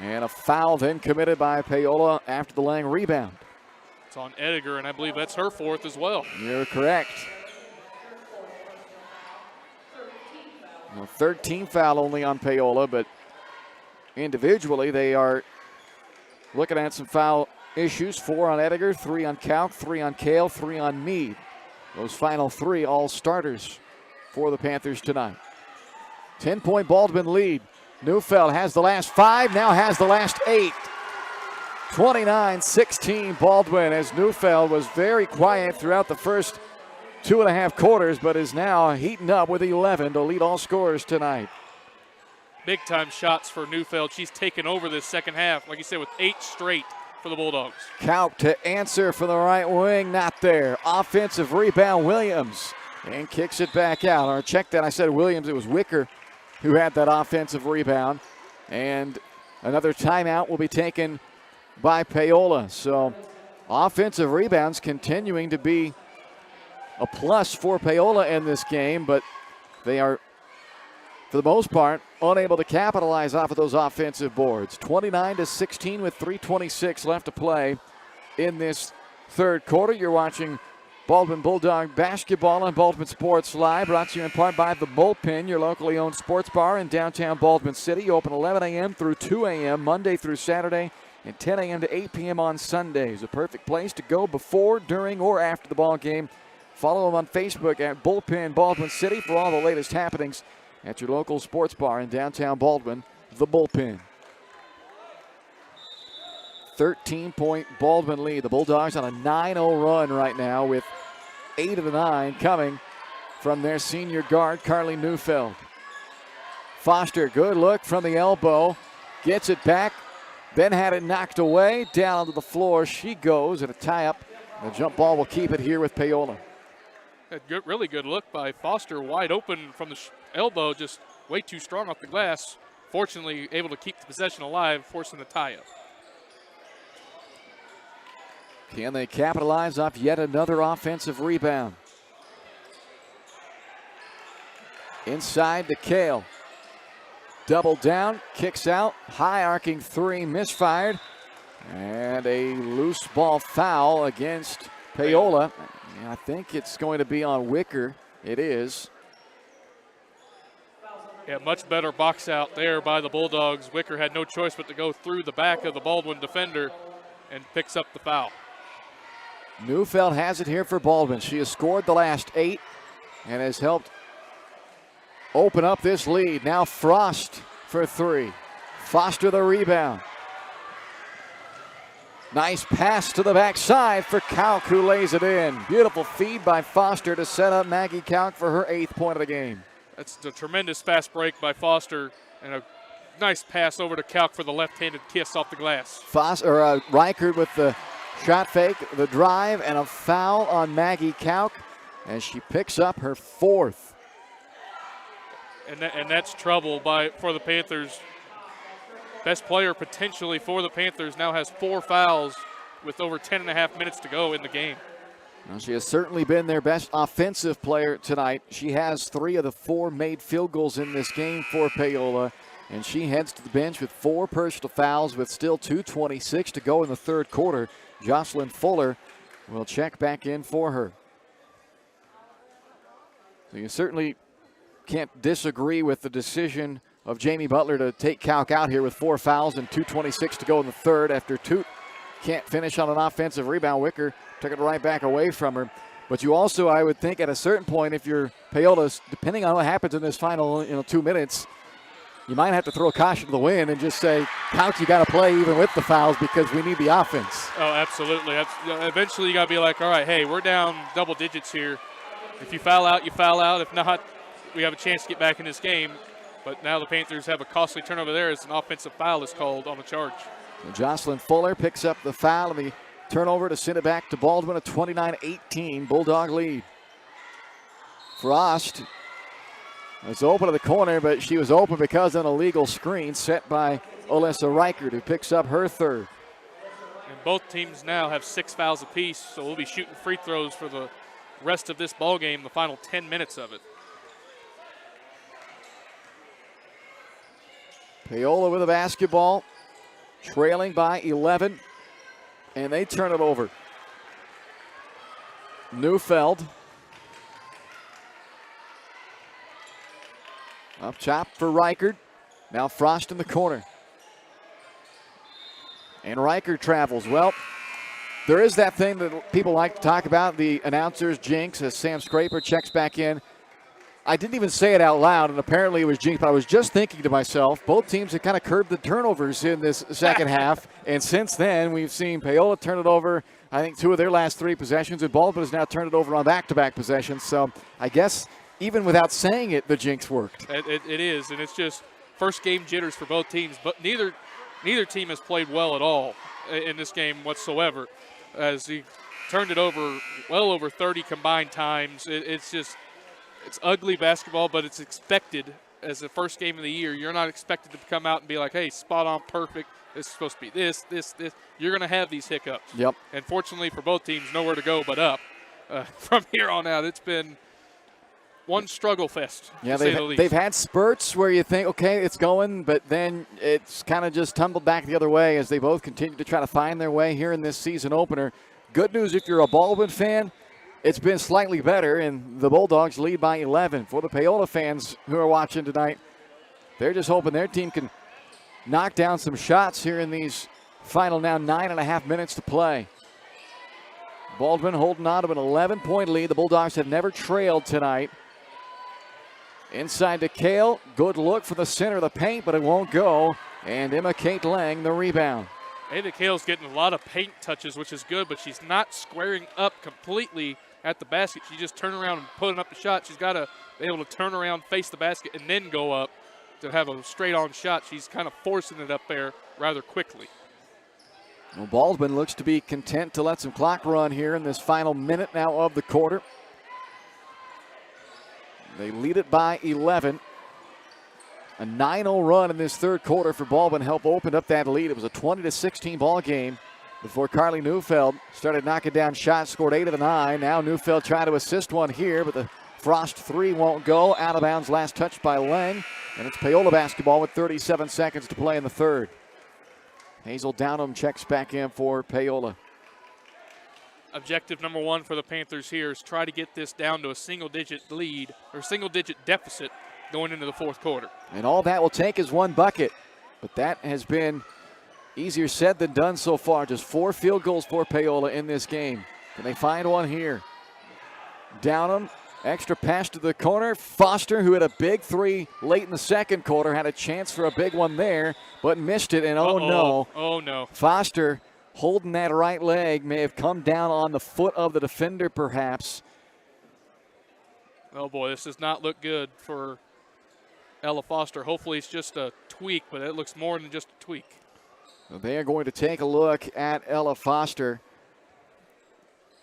And a foul then committed by Paola after the Lang rebound. It's on Ediger, and I believe that's her 4th as well. You're correct. 13 foul only on Paola, but individually they are looking at some foul issues. 4 on Ediger, 3 on Kauk, 3 on Kale, 3 on Mead. Those final 3 all starters for the Panthers tonight. 10-point Baldwin lead. Neufeld has the last 5, now has the last 8. 29-16 Baldwin as Neufeld was very quiet throughout the first 2.5 quarters, but is now heating up with 11 to lead all scorers tonight. Big-time shots for Neufeld. She's taken over this second half, like you said, with 8 straight for the Bulldogs. Kaup to answer for the right wing, not there. Offensive rebound, Williams, and kicks it back out. Or check that, I said Williams, it was Wicker who had that offensive rebound. And another timeout will be taken by Paola. So offensive rebounds continuing to be a plus for Paola in this game, but they are, for the most part, unable to capitalize off of those offensive boards. 29-16 with 3:26 left to play in this third quarter. You're watching Baldwin Bulldog basketball on Baldwin Sports Live, brought to you in part by The Bullpen, your locally owned sports bar in downtown Baldwin City. Open 11 a.m. through 2 a.m. Monday through Saturday, and 10 a.m. to 8 p.m. on Sundays. A perfect place to go before, during, or after the ball game. Follow them on Facebook at Bullpen Baldwin City for all the latest happenings at your local sports bar in downtown Baldwin, The Bullpen. 13-point Baldwin lead. The Bulldogs on a 9-0 run right now with 8 of the 9 coming from their senior guard, Carly Neufeld. Foster, good look from the elbow. Gets it back, then had it knocked away. Down onto the floor she goes, and a tie-up. The jump ball will keep it here with Paola. A good, really good look by Foster, wide open from the elbow, just way too strong off the glass. Fortunately, able to keep the possession alive, forcing the tie-up. Can they capitalize off yet another offensive rebound? Inside to Kale. Double down, kicks out, high arcing three, misfired. And a loose ball foul against Paola. And I think it's going to be on Wicker. It is. Yeah, much better box out there by the Bulldogs. Wicker had no choice but to go through the back of the Baldwin defender and picks up the foul. Neufeld has it here for Baldwin. She has scored the last 8 and has helped open up this lead. Now Frost for 3. Foster the rebound. Nice pass to the backside for Kaup, who lays it in. Beautiful feed by Foster to set up Maggie Kaup for her 8th point of the game. That's a tremendous fast break by Foster and a nice pass over to Kaup for the left-handed kiss off the glass. Reichert with the shot fake, the drive, and a foul on Maggie Kaup as she picks up her 4th. And that's trouble for the Panthers. Best player potentially for the Panthers now has 4 fouls with over 10.5 minutes to go in the game. Well, she has certainly been their best offensive player tonight. She has 3 of the 4 made field goals in this game for Paola, and she heads to the bench with 4 personal fouls with still 2:26 to go in the third quarter. Jocelyn Fuller will check back in for her. So you certainly can't disagree with the decision of Jamie Butler to take Kaup out here with 4 fouls and 2:26 to go in the third after Toot can't finish on an offensive rebound. Wicker took it right back away from her. But you also, I would think, at a certain point, if you're Paola, depending on what happens in this final 2 minutes, you might have to throw caution to the wind and just say, Kaup, you got to play even with the fouls because we need the offense. Oh, absolutely. Eventually you got to be like, all right, hey, we're down double digits here. If you foul out, you foul out. If not, we have a chance to get back in this game. But now the Panthers have a costly turnover there as an offensive foul is called on the charge. So Jocelyn Fuller picks up the foul and the turnover to send it back to Baldwin, a 29-18 Bulldog lead. Frost was open to the corner, but she was open because of an illegal screen set by Alyssa Reichert, who picks up her 3rd. And both teams now have 6 fouls apiece, so we'll be shooting free throws for the rest of this ball game, the final 10 minutes of it. Paola with the basketball, trailing by 11, and they turn it over. Neufeld up top for Reichert. Now Frost in the corner. And Reichert travels. Well, there is that thing that people like to talk about, the announcer's jinx, as Sam Scraper checks back in. I didn't even say it out loud, and apparently it was jinx, but I was just thinking to myself, both teams have kind of curbed the turnovers in this second half, and since then we've seen Paola turn it over I think, 2 of their last 3 possessions, and Baldwin has now turned it over on back-to-back possessions. So I guess even without saying it, the jinx worked. It is, and it's just first game jitters for both teams. But neither team has played well at all in this game whatsoever, as he turned it over well over 30 combined times. It's ugly basketball, but it's expected as the first game of the year. You're not expected to come out and be like, hey, spot on, perfect. This is supposed to be this. You're going to have these hiccups. Yep. And fortunately for both teams, nowhere to go but up. From here on out, it's been one struggle fest, yeah, to say the least. They've had spurts where you think, okay, it's going, but then it's kind of just tumbled back the other way as they both continue to try to find their way here in this season opener. Good news if you're a Baldwin fan, it's been slightly better, and the Bulldogs lead by 11. For the Paola fans who are watching tonight, they're just hoping their team can knock down some shots here in these final now 9.5 minutes to play. Baldwin holding on to an 11-point lead. The Bulldogs have never trailed tonight. Inside to Kale. Good look for the center of the paint, but it won't go. And Emma Kate Lang the rebound. Ada Kale's getting a lot of paint touches, which is good, but she's not squaring up completely at the basket. She just turning around and putting up the shot. She's got to be able to turn around, face the basket, and then go up to have a straight-on shot. She's kind of forcing it up there rather quickly. Well, Baldwin looks to be content to let some clock run here in this final minute now of the quarter. They lead it by 11. A 9-0 run in this third quarter for Baldwin helped open up that lead. It was a 20-16 ball game before Carly Neufeld started knocking down shots, scored 8 of the 9. Now Neufeld trying to assist one here, but the Frost 3 won't go. Out of bounds, last touch by Lang. And it's Paola basketball with 37 seconds to play in the third. Hazel Downham checks back in for Paola. Objective number 1 for the Panthers here is try to get this down to a single-digit lead or single-digit deficit going into the fourth quarter. And all that will take is 1 bucket. But that has been easier said than done so far. Just 4 field goals for Paola in this game. Can they find one here? Downham, extra pass to the corner. Foster, who had a big 3 late in the second quarter, had a chance for a big one there, but missed it. And no. Oh, no. Foster holding that right leg, may have come down on the foot of the defender perhaps. Oh, boy, this does not look good for Ella Foster. Hopefully it's just a tweak, but it looks more than just a tweak. They are going to take a look at Ella Foster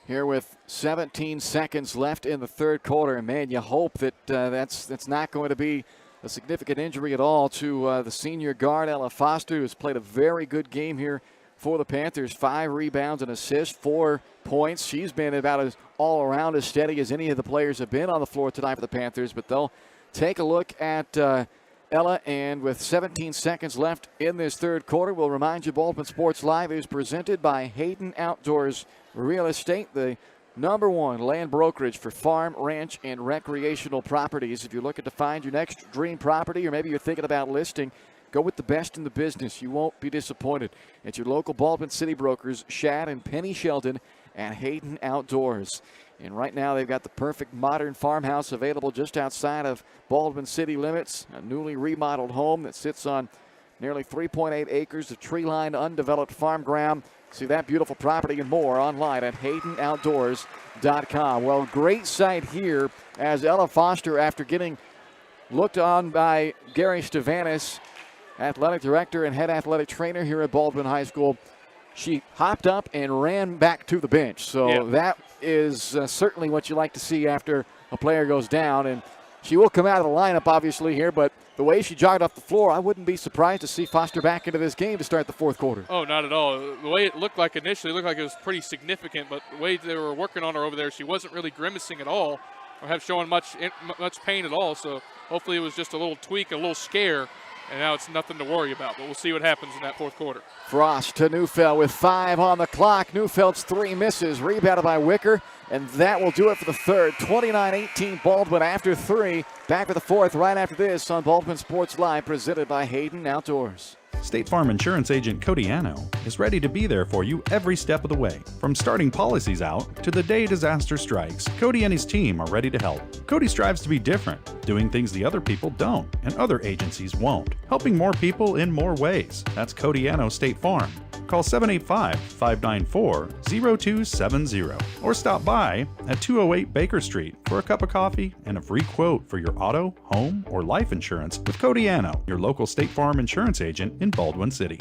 here with 17 seconds left in the third quarter. And, man, you hope that that's not going to be a significant injury at all to the senior guard, Ella Foster, who's played a very good game here for the Panthers. 5 rebounds and assists, 4 points. She's been about as all around as steady as any of the players have been on the floor tonight for the Panthers. But they'll take a look at Ella, and with 17 seconds left in this third quarter, we'll remind you Baldwin Sports Live is presented by Hayden Outdoors Real Estate, the #1 land brokerage for farm, ranch, and recreational properties. If you're looking to find your next dream property, or maybe you're thinking about listing, go with the best in the business. You won't be disappointed. It's your local Baldwin City brokers, Shad and Penny Sheldon at Hayden Outdoors. And right now they've got the perfect modern farmhouse available just outside of Baldwin city limits. A newly remodeled home that sits on nearly 3.8 acres of tree-lined undeveloped farm ground. See that beautiful property and more online at HaydenOutdoors.com. Well, great sight here as Ella Foster, after getting looked on by Gary Stavanis, athletic director and head athletic trainer here at Baldwin High School, she hopped up and ran back to the bench. So that is certainly what you like to see after a player goes down. And she will come out of the lineup, obviously, here, but the way she jogged off the floor, I wouldn't be surprised to see Foster back into this game to start the fourth quarter. Oh, not at all. The way it looked like initially, it looked like it was pretty significant, but the way they were working on her over there, she wasn't really grimacing at all or showing much pain at all. So hopefully it was just a little tweak, a little scare, and now it's nothing to worry about. But we'll see what happens in that fourth quarter. Frost to Neufeld with 5 on the clock. Neufeld's 3 misses, rebounded by Wicker, and that will do it for the third. 29-18 Baldwin after 3. Back with the fourth right after this on Baldwin Sports Live, presented by Hayden Outdoors. State Farm Insurance Agent Cody Anno is ready to be there for you every step of the way. From starting policies out to the day disaster strikes, Cody and his team are ready to help. Cody strives to be different, doing things the other people don't and other agencies won't, helping more people in more ways. That's Cody Anno State Farm. call 785-594-0270 or stop by at 208 Baker Street for a cup of coffee and a free quote for your auto, home, or life insurance with Codiano, your local State Farm insurance agent in Baldwin City.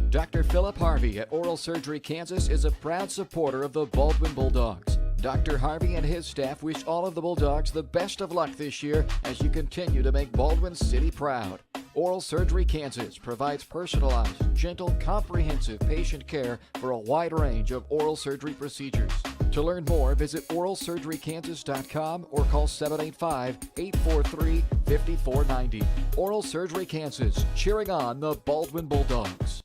Dr. Philip Harvey at Oral Surgery Kansas is a proud supporter of the Baldwin Bulldogs. Dr. Harvey and his staff wish all of the Bulldogs the best of luck this year as you continue to make Baldwin City proud. Oral Surgery Kansas provides personalized, gentle, comprehensive patient care for a wide range of oral surgery procedures. To learn more, visit oralsurgerykansas.com or call 785-843-5490. Oral Surgery Kansas, cheering on the Baldwin Bulldogs.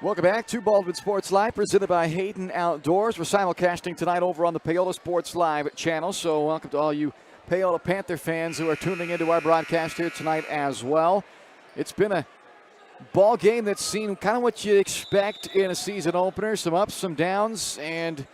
Welcome back to Baldwin Sports Live, presented by Hayden Outdoors. We're simulcasting tonight over on the Paola Sports Live channel, so welcome to all you Paola Panther fans who are tuning into our broadcast here tonight as well. It's been a ball game that's seen kind of what you expect in a season opener, some ups, some downs, and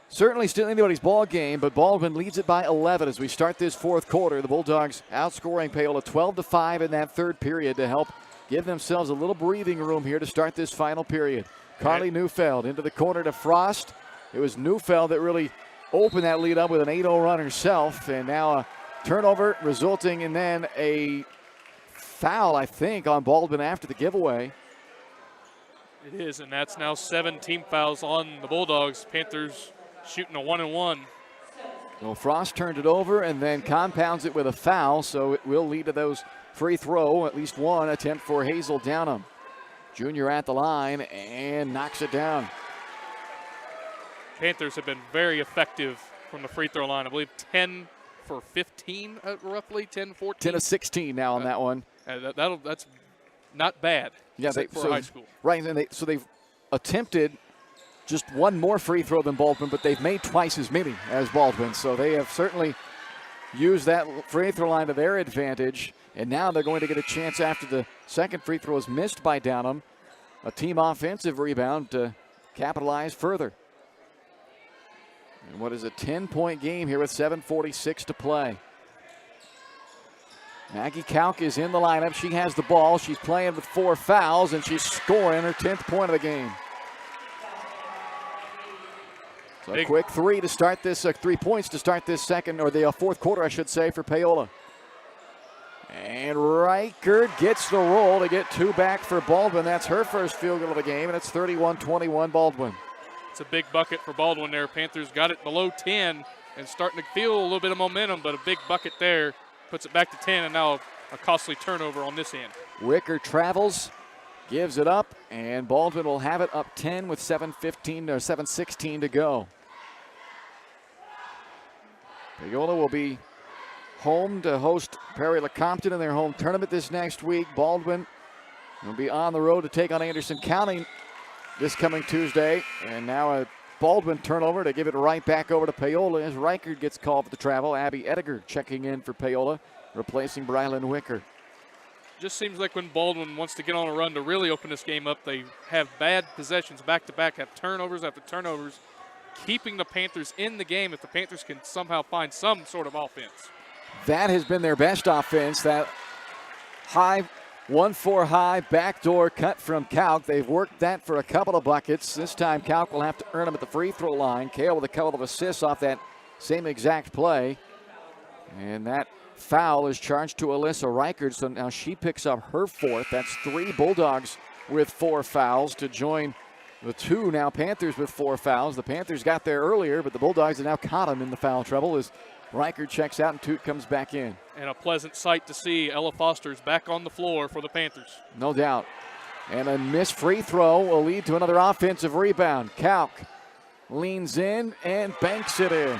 certainly still anybody's ball game, but Baldwin leads it by 11 as we start this fourth quarter. The Bulldogs outscoring Paola 12-5 in that third period to help give themselves a little breathing room here to start this final period. Carly Neufeld into the corner to Frost. It was Neufeld that really opened that lead up with an 8-0 run herself, and now a turnover resulting in then a foul, I think, on Baldwin after the giveaway. It is, and that's now 7 team fouls on the Bulldogs. Panthers shooting a 1-and-1. Well, Frost turned it over and then compounds it with a foul, so it will lead to those free throw, at least one attempt for Hazel Downham. Junior at the line and knocks it down. Panthers have been very effective from the free throw line. I believe 10 for 15, roughly 10, 14. 10 of 16 now on that one. That's not bad. Yeah, for high school. Right, and so they've attempted just one more free throw than Baldwin, but they've made twice as many as Baldwin. So they have certainly used that free throw line to their advantage. And now they're going to get a chance after the second free throw is missed by Downham. A team offensive rebound to capitalize further. And what is a 10-point game here with 7:46 to play. Maggie Kalk is in the lineup. She has the ball. She's playing with 4 fouls, and she's scoring her 10th point of the game. So a quick 3 to start this, 3 points to start this second, or the fourth quarter, I should say, for Paola. And Reichert gets the roll to get 2 back for Baldwin. That's her first field goal of the game, and it's 31-21 Baldwin. It's a big bucket for Baldwin there. Panthers got it below 10 and starting to feel a little bit of momentum, but a big bucket there puts it back to 10, and now a costly turnover on this end. Wicker travels, gives it up, and Baldwin will have it up 10 with 7:16 to go. Paola will be home to host Prairie-LeCompton in their home tournament this next week. Baldwin will be on the road to take on Anderson County this coming Tuesday. And now a Baldwin turnover to give it right back over to Paola as Reichert gets called for the travel. Abby Ediger checking in for Paola, replacing Brylan Wicker. Just seems like when Baldwin wants to get on a run to really open this game up, they have bad possessions back-to-back, have turnovers after turnovers, keeping the Panthers in the game if the Panthers can somehow find some sort of offense. That has been their best offense, that high 1-4 high backdoor cut from Kalk. They've worked that for a couple of buckets. This time Kalk will have to earn them at the free throw line. Kale with a couple of assists off that same exact play. And that foul is charged to Alyssa Reichert, so now she picks up her 4th. That's 3 Bulldogs with 4 fouls to join the 2 now Panthers with 4 fouls. The Panthers got there earlier, but the Bulldogs have now caught them in the foul trouble as Reichert checks out and Toot comes back in. And a pleasant sight to see Ella Foster's back on the floor for the Panthers. No doubt. And a missed free throw will lead to another offensive rebound. Kalk leans in and banks it in.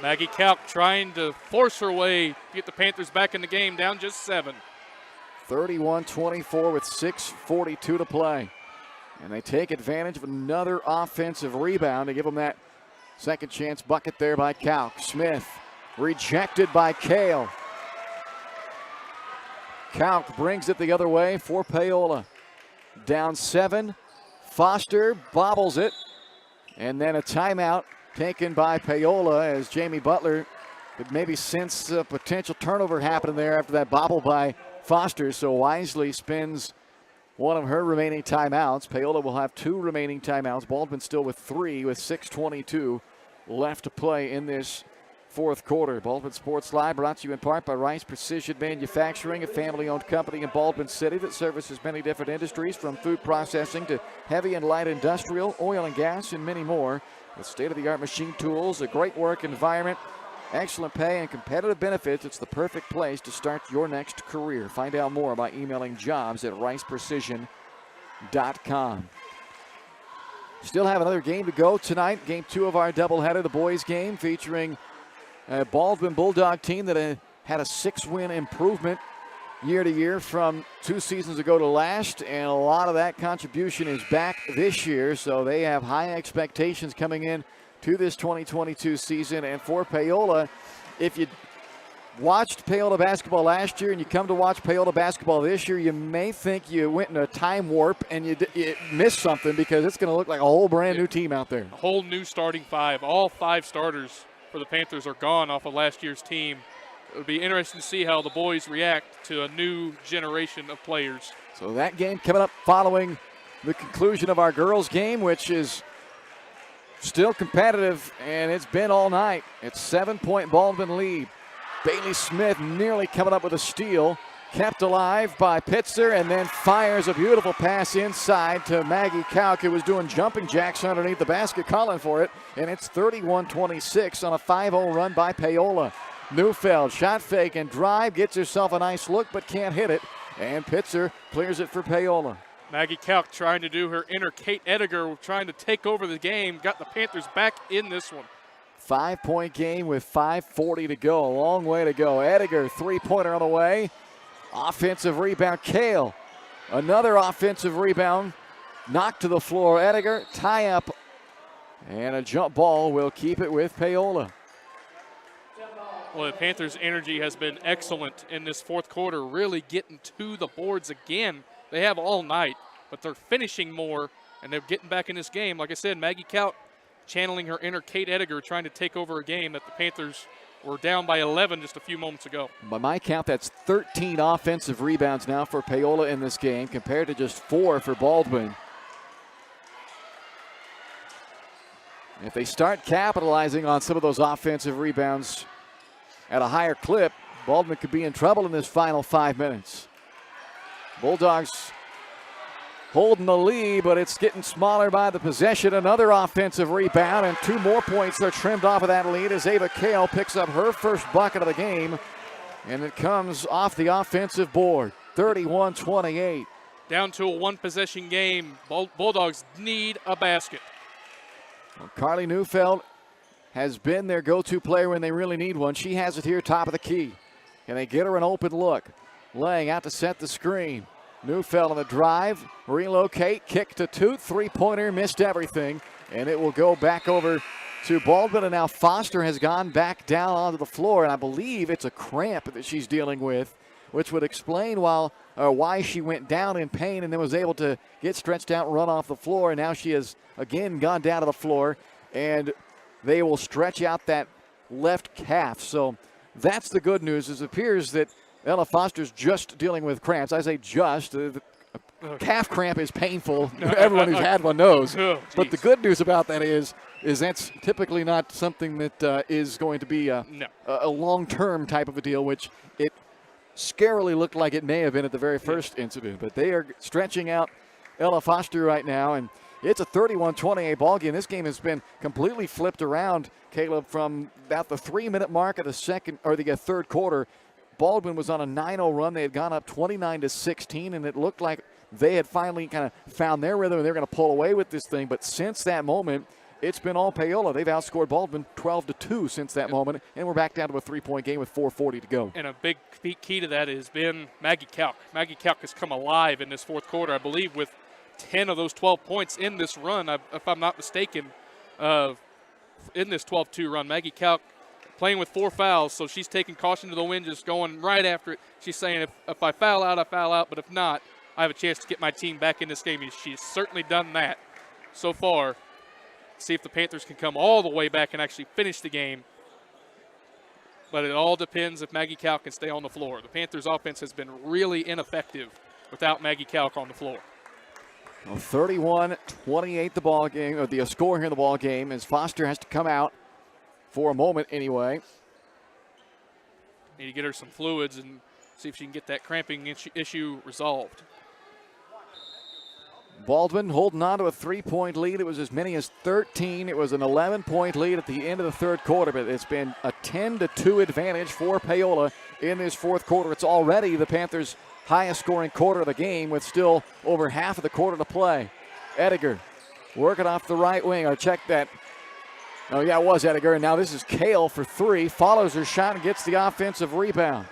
Maggie Kalk trying to force her way to get the Panthers back in the game, down just 7. 31-24 with 6:42 to play. And they take advantage of another offensive rebound to give them that second chance bucket there by Kalk. Smith rejected by Kale. Kalk brings it the other way for Paola. Down 7. Foster bobbles it. And then a timeout taken by Paola as Jamie Butler could maybe sense a potential turnover happening there after that bobble by Foster, so wisely spends one of her remaining timeouts. Paola will have 2 remaining timeouts. Baldwin still with 3 with 6:22 left to play in this fourth quarter. Baldwin Sports Live brought to you in part by Rice Precision Manufacturing, a family-owned company in Baldwin City that services many different industries from food processing to heavy and light industrial, oil and gas, and many more. With state-of-the-art machine tools, a great work environment, excellent pay, and competitive benefits, it's the perfect place to start your next career. Find out more by emailing jobs@riceprecision.com. Still have another game to go tonight. Game 2 of our doubleheader, the boys game, featuring a Baldwin Bulldog team that had a 6-win improvement year to year from 2 seasons ago to last, and a lot of that contribution is back this year, so they have high expectations coming in to this 2022 season. And for Paola, if you watched Paola basketball last year and you come to watch Paola basketball this year, you may think you went in a time warp and you missed something, because it's going to look like a whole brand new team out there. A whole new starting 5. All 5 starters for the Panthers are gone off of last year's team. It would be interesting to see how the boys react to a new generation of players. So that game coming up following the conclusion of our girls game, which is still competitive, and it's been all night. It's 7-point Baldwin lead. Bailey Smith nearly coming up with a steal. Kept alive by Pitzer, and then fires a beautiful pass inside to Maggie Kauk, who was doing jumping jacks underneath the basket, calling for it. And it's 31-26 on a 5-0 run by Paola. Neufeld, shot fake and drive, gets herself a nice look but can't hit it. And Pitzer clears it for Paola. Maggie Kauk trying to do her inner Kate Ediger, trying to take over the game, got the Panthers back in this one. 5-point game with 5:40 to go. A long way to go. Ediger, 3-pointer on the way. Offensive rebound. Kale, another offensive rebound. Knocked to the floor. Ediger, tie up. And a jump ball will keep it with Paola. Well, the Panthers' energy has been excellent in this fourth quarter, really getting to the boards again. They have all night, but they're finishing more, and they're getting back in this game. Like I said, Maggie Kauk channeling her inner Kate Ediger, trying to take over a game that the Panthers were down by 11 just a few moments ago. By my count, that's 13 offensive rebounds now for Paola in this game, compared to just 4 for Baldwin. If they start capitalizing on some of those offensive rebounds at a higher clip, Baldwin could be in trouble in this final 5 minutes. Bulldogs holding the lead, but it's getting smaller by the possession. Another offensive rebound, and 2 more points are trimmed off of that lead as Ava Kale picks up her first bucket of the game, and it comes off the offensive board. 31-28. Down to a 1-possession game. Bulldogs need a basket. Well, Carly Neufeld has been their go-to player when they really need one. She has it here, top of the key. Can they get her an open look? Laying out to set the screen. Neufeld on the drive, relocate, kick to 2, 3-pointer, missed everything, and it will go back over to Baldwin, and now Foster has gone back down onto the floor, and I believe it's a cramp that she's dealing with, which would explain why she went down in pain and then was able to get stretched out and run off the floor, and now she has again gone down to the floor, and they will stretch out that left calf. So that's the good news. It appears that Ella Foster's just dealing with cramps. I say just. Calf cramp is painful. Everyone who's had one knows. But the good news about that is that's typically not something that is going to be a long-term type of a deal, which it scarily looked like it may have been at the very first incident. But they are stretching out Ella Foster right now, and it's a 31-28 ball game. This game has been completely flipped around, Caleb, from about the 3-minute mark of the third quarter. Baldwin was on a 9-0 run. They had gone up 29-16, and it looked like they had finally kind of found their rhythm and they're going to pull away with this thing. But since that moment, it's been all Paola. They've outscored Baldwin 12-2 since that moment, and we're back down to a 3-point game with 4:40 to go. And a big key to that has been Maggie Kauk. Maggie Kauk has come alive in this fourth quarter, I believe, with 10 of those 12 points in this run, if I'm not mistaken, in this 12-2 run. Maggie Kauk playing with 4 fouls, so she's taking caution to the wind, just going right after it. She's saying, if I foul out, I foul out, but if not, I have a chance to get my team back in this game. She's certainly done that so far. See if the Panthers can come all the way back and actually finish the game. but it all depends if Maggie Calc can stay on the floor. The Panthers' offense has been really ineffective without Maggie Calc on the floor. Well, 31-28 the ball game, or the score here in the ball game, as Foster has to come out for a moment anyway. Need to get her some fluids and see if she can get that cramping issue resolved. Baldwin holding on to a 3-point lead. It was as many as 13. It was an 11-point lead at the end of the third quarter, but it's been a 10-2 advantage for Paola in this fourth quarter. It's already the Panthers' highest scoring quarter of the game with still over half of the quarter to play. Ediger working off the right wing. Or check that. Oh, yeah, it was Ediger. And now this is Kale for three. Follows her shot and gets the offensive rebound.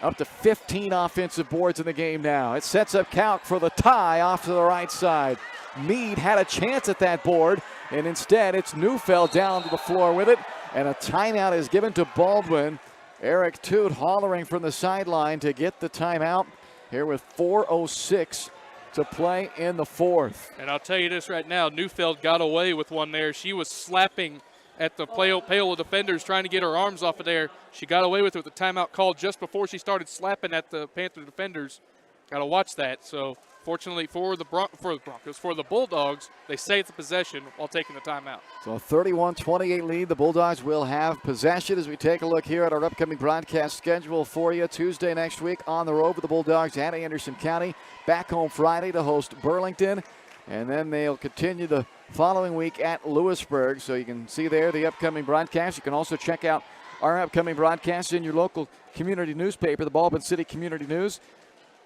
Up to 15 offensive boards in the game now. It sets up Calc for the tie off to the right side. Meade had a chance at that board, and instead it's Neufeld down to the floor with it, and a timeout is given to Baldwin. Eric Toot hollering from the sideline to get the timeout here with 4:06 to play in the fourth. And I'll tell you this right now, Neufeld got away with one there. She was slapping at the Paola defenders trying to get her arms off of there. She got away with it with the timeout called just before she started slapping at the Panther defenders. Got to watch that. So fortunately for the Broncos, for the Bulldogs, they saved the possession while taking the timeout. So a 31-28 lead. The Bulldogs will have possession as we take a look here at our upcoming broadcast schedule for you. Tuesday next week on the road with the Bulldogs at Anderson County. Back home Friday to host Burlington. And then they'll continue the following week at Lewisburg. So you can see there the upcoming broadcast. You can also check out our upcoming broadcasts in your local community newspaper, the Baldwin City Community News.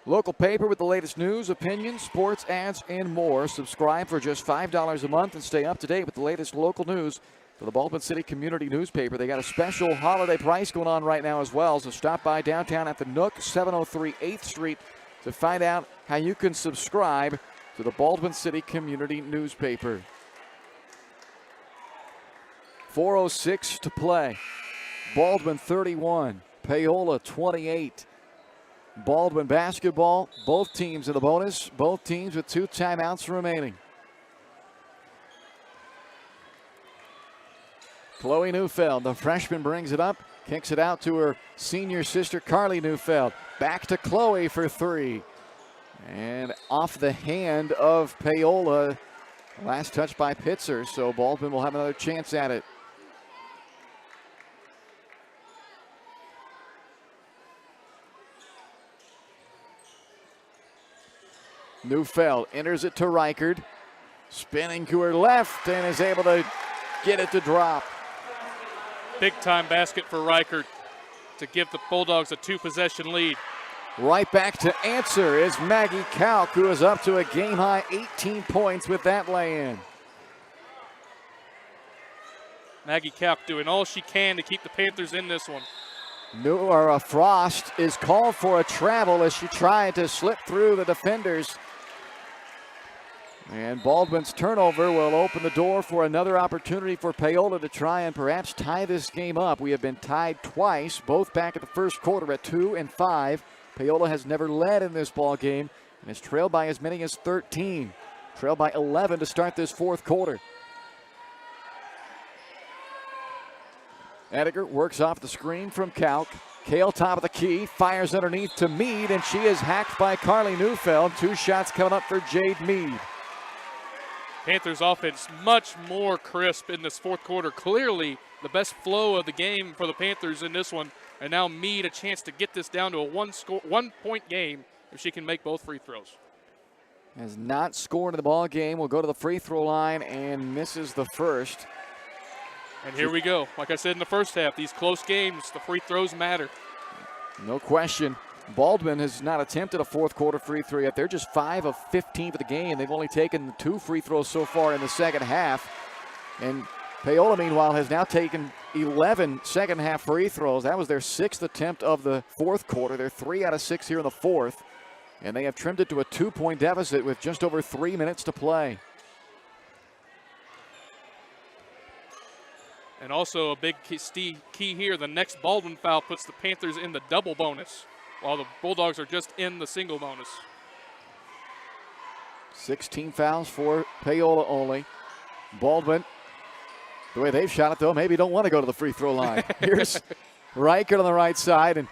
Local paper with the latest news, opinions, sports, ads, and more. Subscribe for just $5 a month and stay up to date with the latest local news for the Baldwin City Community Newspaper. They got a special holiday price going on right now as well. So stop by downtown at the Nook, 703 8th Street, to find out how you can subscribe to the Baldwin City Community Newspaper. 4:06 to play. Baldwin 31, Paola 28. Baldwin basketball, both teams in the bonus, both teams with 2 timeouts remaining. Chloe Neufeld, the freshman, brings it up, kicks it out to her senior sister, Carly Neufeld. Back to Chloe for 3. And off the hand of Paola. Last touch by Pitzer, so Baldwin will have another chance at it. Neufeld enters it to Reichard. Spinning to her left and is able to get it to drop. Big time basket for Reichard to give the Bulldogs a 2-possession lead. Right back to answer is Maggie Calc, who is up to a game-high 18 points with that lay-in. Maggie Calc doing all she can to keep the Panthers in this one. Frost is called for a travel as she tried to slip through the defenders. And Baldwin's turnover will open the door for another opportunity for Paola to try and perhaps tie this game up. We have been tied twice, both back at the first quarter at 2 and 5. Paola has never led in this ball game and is trailed by as many as 13. Trailed by 11 to start this fourth quarter. Ediger works off the screen from Calc. Kale top of the key, fires underneath to Meade, and she is hacked by Carly Neufeld. 2 shots coming up for Jade Meade. Panthers offense much more crisp in this fourth quarter. Clearly the best flow of the game for the Panthers in this one. And now Meade a chance to get this down to a 1-point game if she can make both free throws. Has not scored in the ball game. Will go to the free throw line and misses the first. And here we go. Like I said in the first half, these close games, the free throws matter. No question. Baldwin has not attempted a fourth quarter free throw yet. They're just 5 of 15 for the game. They've only taken 2 free throws so far in the second half. And Paola, meanwhile, has now taken 11 second half free throws. That was their 6th attempt of the fourth quarter. They're 3 out of 6 here in the fourth. And they have trimmed it to a 2-point deficit with just over 3 minutes to play. And also a big key here, the next Baldwin foul puts the Panthers in the double bonus, while the Bulldogs are just in the single bonus. 16 fouls for Paola only. Baldwin, the way they've shot it though, maybe don't want to go to the free throw line. Reichert on the right side. And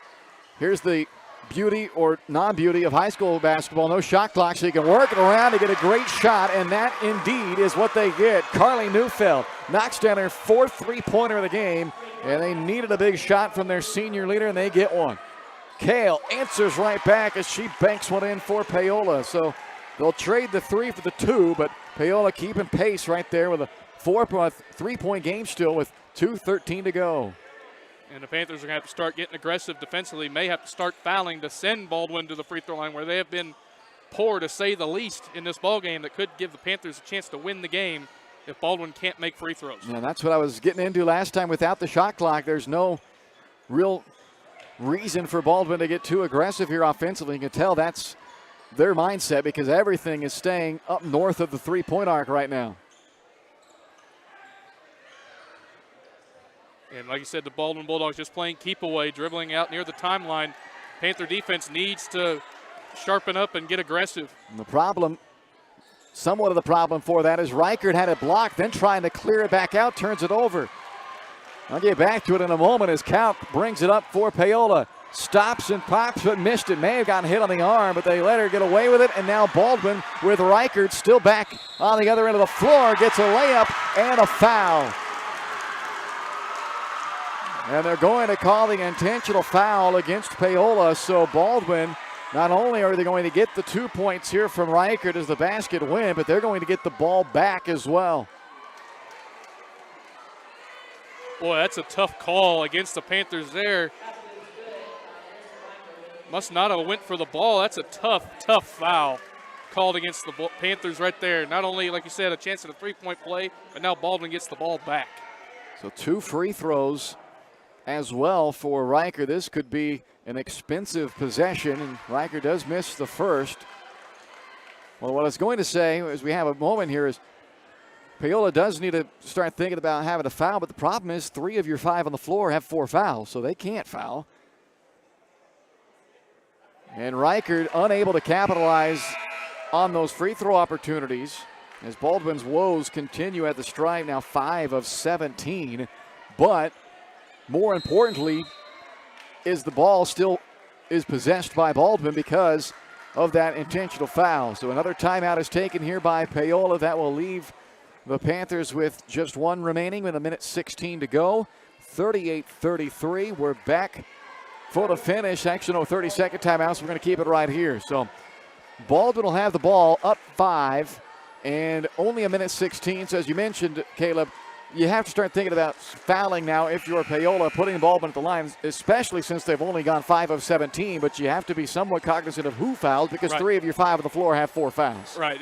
here's the beauty or non-beauty of high school basketball. No shot clock, so you can work it around to get a great shot, and that indeed is what they get. Carly Neufeld knocks down her 4th three-pointer of the game, and they needed a big shot from their senior leader, and they get one. Kale answers right back as she banks one in for Paola. So they'll trade the 3 for the 2, but Paola keeping pace right there with a 3-point game still with 2:13 to go. And the Panthers are going to have to start getting aggressive defensively, may have to start fouling to send Baldwin to the free throw line, where they have been poor, to say the least, in this ball game that could give the Panthers a chance to win the game if Baldwin can't make free throws. Yeah, that's what I was getting into last time. Without the shot clock, there's no real reason for Baldwin to get too aggressive here offensively. You can tell that's their mindset because everything is staying up north of the three-point arc right now. And like you said, the Baldwin Bulldogs just playing keep away, dribbling out near the timeline. Panther defense needs to sharpen up and get aggressive. And the problem, somewhat of the problem for that, is Reichert had it blocked, then trying to clear it back out, turns it over. I'll get back to it in a moment as Kalk brings it up for Paola. Stops and pops, but missed it. May have gotten hit on the arm, but they let her get away with it. And now Baldwin with Reichert still back on the other end of the floor, gets a layup and a foul. And they're going to call the intentional foul against Paola. So Baldwin, not only are they going to get the 2 points here from Reichert as the basket win, but they're going to get the ball back as well. Boy, that's a tough call against the Panthers there. Must not have went for the ball. That's a tough foul called against the Panthers right there. Not only, like you said, a chance at a three-point play, but now Baldwin gets the ball back. So 2 free throws as well for Reichert. This could be an expensive possession, and Reichert does miss the first. Well, what I was going to say as we have a moment here is Paola does need to start thinking about having a foul, but the problem is 3 of your 5 on the floor have 4 fouls, so they can't foul. And Reichert unable to capitalize on those free throw opportunities as Baldwin's woes continue at the stripe, now 5 of 17. But more importantly, is the ball still is possessed by Baldwin because of that intentional foul. So another timeout is taken here by Paola. That will leave the Panthers with just 1 remaining with 1:16 to go. 38-33. We're back for the finish. Actually, no 30-second timeout, so we're going to keep it right here. So Baldwin will have the ball up 5 and only 1:16. So as you mentioned, Caleb, you have to start thinking about fouling now if you're Paola, putting Baldwin at the line, especially since they've only gone 5 of 17. But you have to be somewhat cognizant of who fouled because 3 of your 5 on the floor have 4 fouls. Right.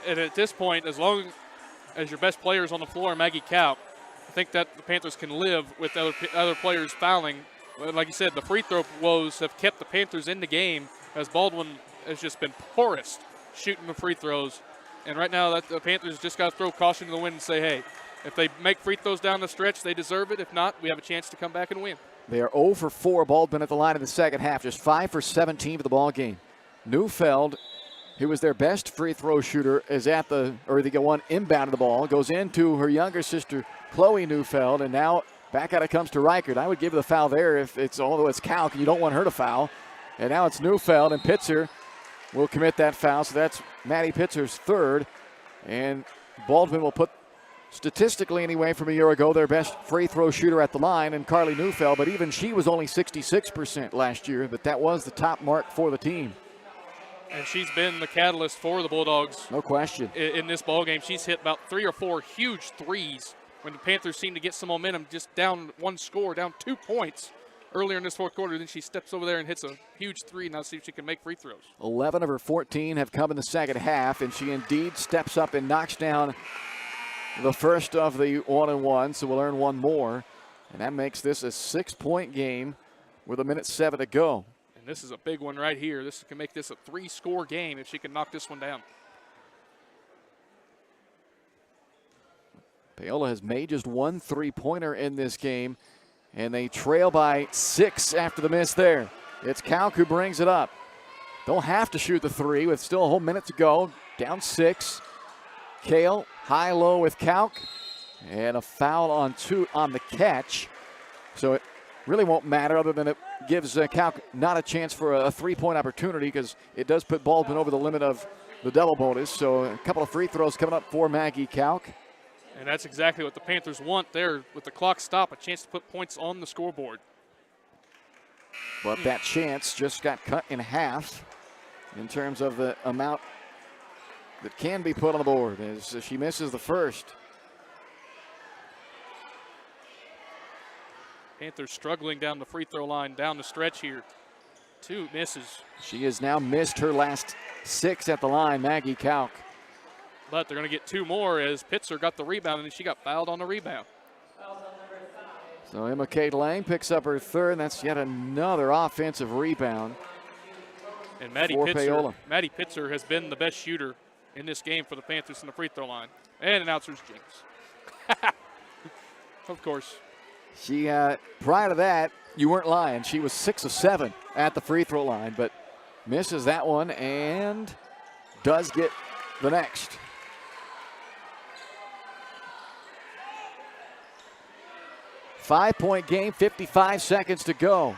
And at this point, as long as your best player is on the floor, Maggie Kalk, I think that the Panthers can live with other players fouling. Like you said, the free throw woes have kept the Panthers in the game as Baldwin has just been poorest shooting the free throws. And right now, the Panthers just got to throw caution to the wind and say, hey, if they make free throws down the stretch, they deserve it. If not, we have a chance to come back and win. They are 0 for 4 Baldwin at the line in the second half, just 5 for 17 for the ball game. Neufeld, who was their best free throw shooter, is at the one inbound of the ball, goes into her younger sister, Chloe Neufeld, and now back out it comes to Reichert. I would give the foul there although it's Kalk, and you don't want her to foul. And now it's Neufeld, and Pitzer will commit that foul. So that's Maddie Pitzer's 3rd. And Baldwin will put, statistically anyway, from a year ago, their best free throw shooter at the line, and Carly Neufeld. But even she was only 66% last year, but that was the top mark for the team. And she's been the catalyst for the Bulldogs. No question. In this ballgame, she's hit about 3 or 4 huge threes when the Panthers seem to get some momentum, just down 1 score, down 2 points earlier in this fourth quarter. Then she steps over there and hits a huge 3. Now see if she can make free throws. 11 of her 14 have come in the second half, and she indeed steps up and knocks down the first of the 1-and-1, so we'll earn 1 more. And that makes this a 6-point game with 1:07 to go. And this is a big one right here. This can make this a 3-score game if she can knock this one down. Paola has made just 1 3-pointer in this game, and they trail by 6 after the miss there. It's Kalk who brings it up. Don't have to shoot the 3 with still a whole minute to go. Down 6. Kale high-low with Kalk, and a foul on the catch. So really won't matter other than it gives Cal not a chance for a three-point opportunity because it does put Baldwin over the limit of the double bonus. So a couple of free throws coming up for Maggie Kalk. And that's exactly what the Panthers want there with the clock stop, a chance to put points on the scoreboard. But that chance just got cut in half in terms of the amount that can be put on the board as she misses the first. Panthers struggling down the free throw line, down the stretch here. 2 misses. She has now missed her last 6 at the line, Maggie Kalk. But they're going to get 2 more as Pitzer got the rebound, and she got fouled on the rebound. So Emma Kate Lang picks up her third, and that's yet another offensive rebound. And Maddie Pitzer has been the best shooter in this game for the Panthers in the free throw line. And announcer's jinx. Of course. She, prior to that, you weren't lying. She was 6 of 7 at the free throw line, but misses that one and does get the next. Five-point game, 55 seconds to go.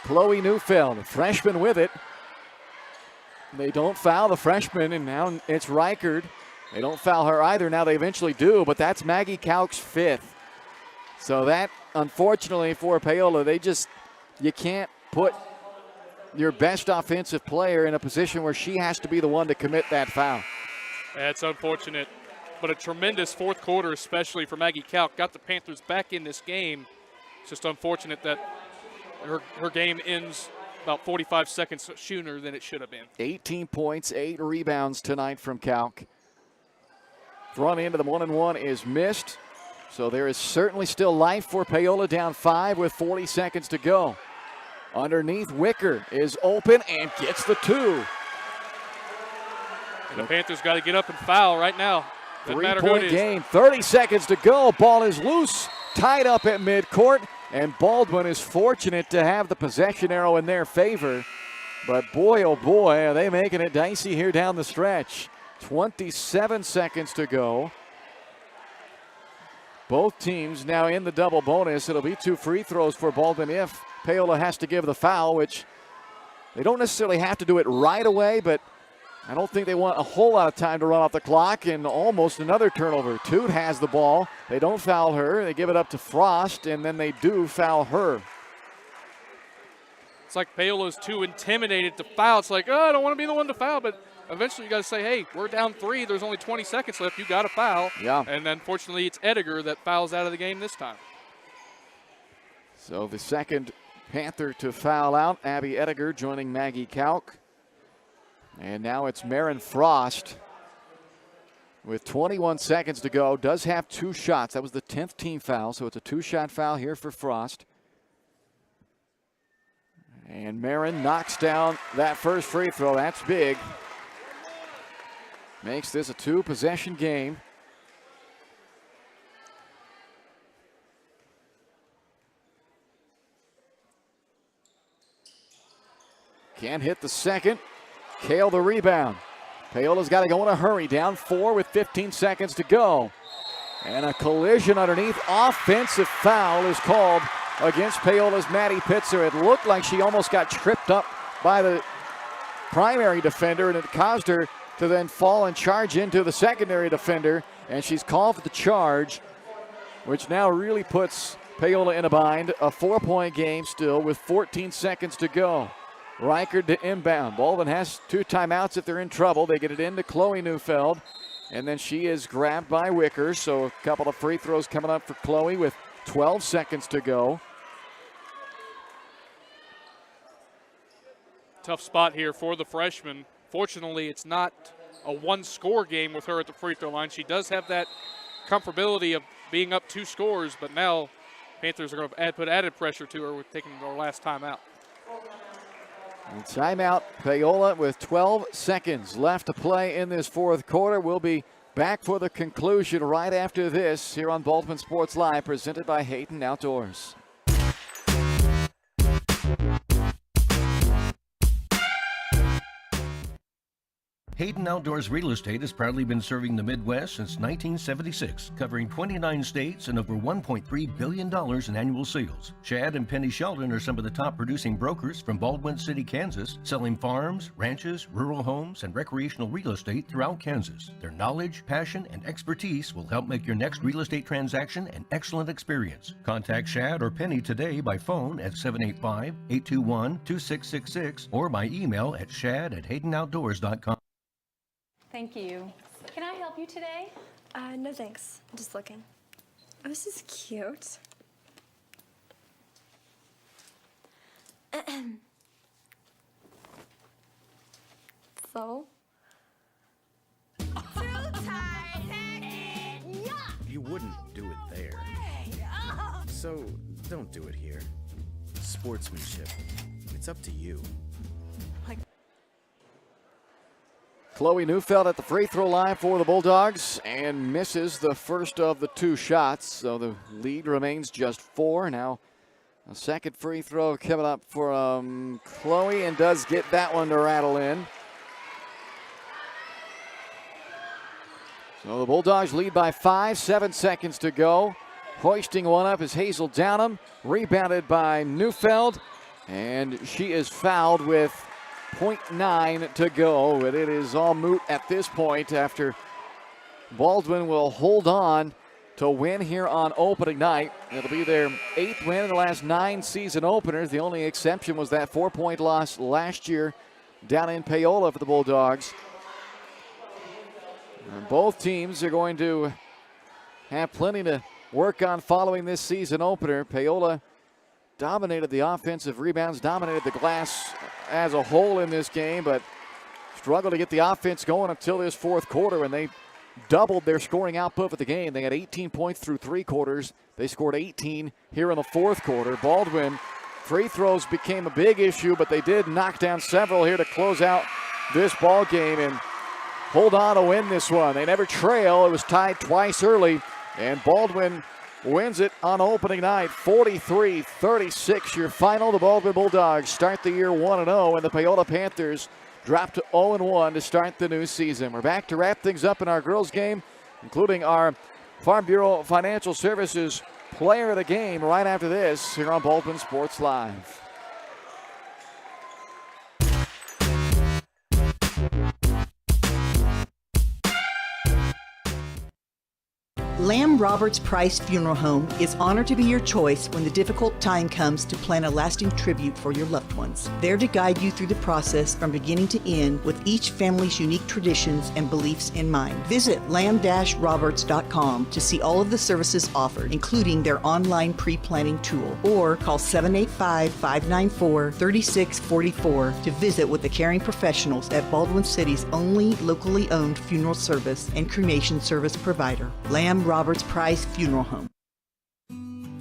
Chloe Neufeld, a freshman with it. They don't foul the freshman, and now it's Reichard. They don't foul her either. Now they eventually do, but that's Maggie Kalk's 5th. So that, unfortunately for Paola, you can't put your best offensive player in a position where she has to be the one to commit that foul. That's unfortunate, but a tremendous fourth quarter, especially for Maggie Kalk. Got the Panthers back in this game. It's just unfortunate that her game ends about 45 seconds sooner than it should have been. 18 points, 8 rebounds tonight from Kalk. Thrown into the 1-and-1 is missed. So there is certainly still life for Paola, down 5 with 40 seconds to go. Underneath, Wicker is open and gets the 2. And the Panthers got to get up and foul right now. Doesn't matter who it is. 3-point game, 30 seconds to go. Ball is loose, tied up at midcourt, and Baldwin is fortunate to have the possession arrow in their favor. But boy, oh boy, are they making it dicey here down the stretch. 27 seconds to go. Both teams now in the double bonus. It'll be 2 free throws for Baldwin if Paola has to give the foul, which they don't necessarily have to do it right away, but I don't think they want a whole lot of time to run off the clock, and almost another turnover. Toot has the ball. They don't foul her. They give it up to Frost, and then they do foul her. It's like Paola's too intimidated to foul. It's like, oh, I don't want to be the one to foul, but eventually you got to say, hey, we're down 3. There's only 20 seconds left. You got to foul. Yeah. And unfortunately, it's Ediger that fouls out of the game this time. So the second Panther to foul out, Abby Ediger joining Maggie Kalk. And now it's Marin Frost with 21 seconds to go. Does have 2 shots. That was the 10th team foul, so it's a 2-shot foul here for Frost. And Marin knocks down that first free throw. That's big. Makes this a 2-possession game. Can't hit the second. Kale the rebound. Paola's got to go in a hurry. Down 4 with 15 seconds to go. And a collision underneath. Offensive foul is called against Paola's Maddie Pitzer. It looked like she almost got tripped up by the primary defender, and it caused her to then fall and charge into the secondary defender. And she's called for the charge, which now really puts Paola in a bind. A 4-point game still with 14 seconds to go. Reichard to inbound. Baldwin has 2 timeouts if they're in trouble. They get it into Chloe Neufeld, and then she is grabbed by Wicker. So a couple of free throws coming up for Chloe with 12 seconds to go. Tough spot here for the freshman. Fortunately, it's not a 1-score game with her at the free throw line. She does have that comfortability of being up 2 scores, but now Panthers are going to put added pressure to her with taking their last timeout. And timeout, Paola with 12 seconds left to play in this fourth quarter. We'll be back for the conclusion right after this here on Baldwin Sports Live, presented by Hayden Outdoors. Hayden Outdoors Real Estate has proudly been serving the Midwest since 1976, covering 29 states and over $1.3 billion in annual sales. Chad and Penny Sheldon are some of the top producing brokers from Baldwin City, Kansas, selling farms, ranches, rural homes, and recreational real estate throughout Kansas. Their knowledge, passion, and expertise will help make your next real estate transaction an excellent experience. Contact Chad or Penny today by phone at 785-821-2666 or by email at shad@haydenoutdoors.com. Thank you. Can I help you today? No thanks. I'm just looking. Oh, this is cute. So? You wouldn't do it there. So don't do it here. Sportsmanship. It's up to you. Chloe Neufeld at the free throw line for the Bulldogs and misses the first of the two shots. So the lead remains just 4. Now a second free throw coming up for Chloe, and does get that one to rattle in. So the Bulldogs lead by 5, 7 seconds to go. Hoisting one up is Hazel Downham, rebounded by Neufeld, and she is fouled with 0.9 to go, but it is all moot at this point after Baldwin will hold on to win here on opening night. It'll be their 8th win in the last 9 season openers. The only exception was that 4-point loss last year down in Paola for the Bulldogs. And both teams are going to have plenty to work on following this season opener. Paola dominated the offensive rebounds, dominated the glass as a whole in this game, but struggled to get the offense going until this fourth quarter, when they doubled their scoring output for the game. They had 18 points through 3 quarters. They scored 18 here in the fourth quarter. Baldwin, free throws became a big issue, but they did knock down several here to close out this ball game and hold on to win this one. They never trail. It was tied twice early, and Baldwin wins it on opening night, 43-36 your final. The Baldwin Bulldogs start the year 1-0, and the Paola Panthers drop to 0-1 to start the new season. We're back to wrap things up in our girls game, including our Farm Bureau Financial Services player of the game right after this here on Baldwin Sports Live. Lamb Roberts Price Funeral Home is honored to be your choice when the difficult time comes to plan a lasting tribute for your loved ones. There to guide you through the process from beginning to end with each family's unique traditions and beliefs in mind. Visit lamb-roberts.com to see all of the services offered, including their online pre-planning tool, or call 785-594-3644 to visit with the caring professionals at Baldwin City's only locally owned funeral service and cremation service provider, Lamb Roberts Price Funeral Home.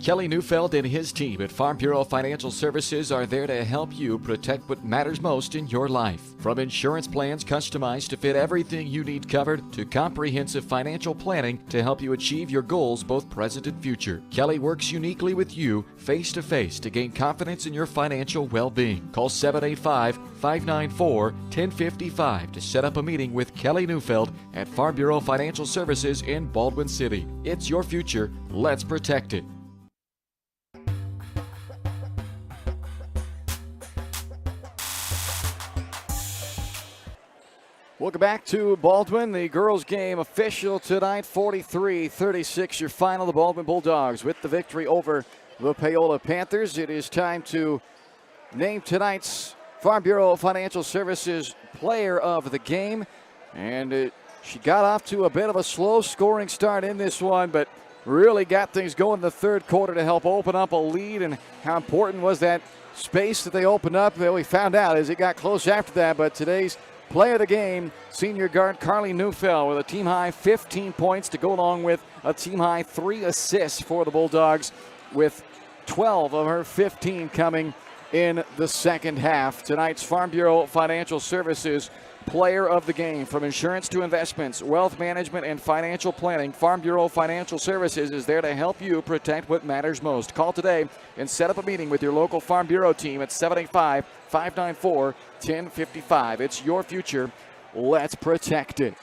Kelly Neufeld and his team at Farm Bureau Financial Services are there to help you protect what matters most in your life. From insurance plans customized to fit everything you need covered, to comprehensive financial planning to help you achieve your goals both present and future. Kelly works uniquely with you face-to-face to gain confidence in your financial well-being. Call 785-594-1055 to set up a meeting with Kelly Neufeld at Farm Bureau Financial Services in Baldwin City. It's your future. Let's protect it. Welcome back to Baldwin. The girls' game official tonight, 43-36 your final. The Baldwin Bulldogs with the victory over the Paola Panthers. It is time to name tonight's Farm Bureau Financial Services player of the game. And she got off to a bit of a slow scoring start in this one, but really got things going in the third quarter to help open up a lead. And how important was that space that they opened up? Well, we found out as it got close after that, but today's player of the game, senior guard Carly Neufeld with a team-high 15 points to go along with a team-high 3 assists for the Bulldogs, with 12 of her 15 coming in the second half. Tonight's Farm Bureau Financial Services player of the game. From insurance to investments, wealth management, and financial planning, Farm Bureau Financial Services is there to help you protect what matters most. Call today and set up a meeting with your local Farm Bureau team at 785-594-1055. It's your future. let's protect it.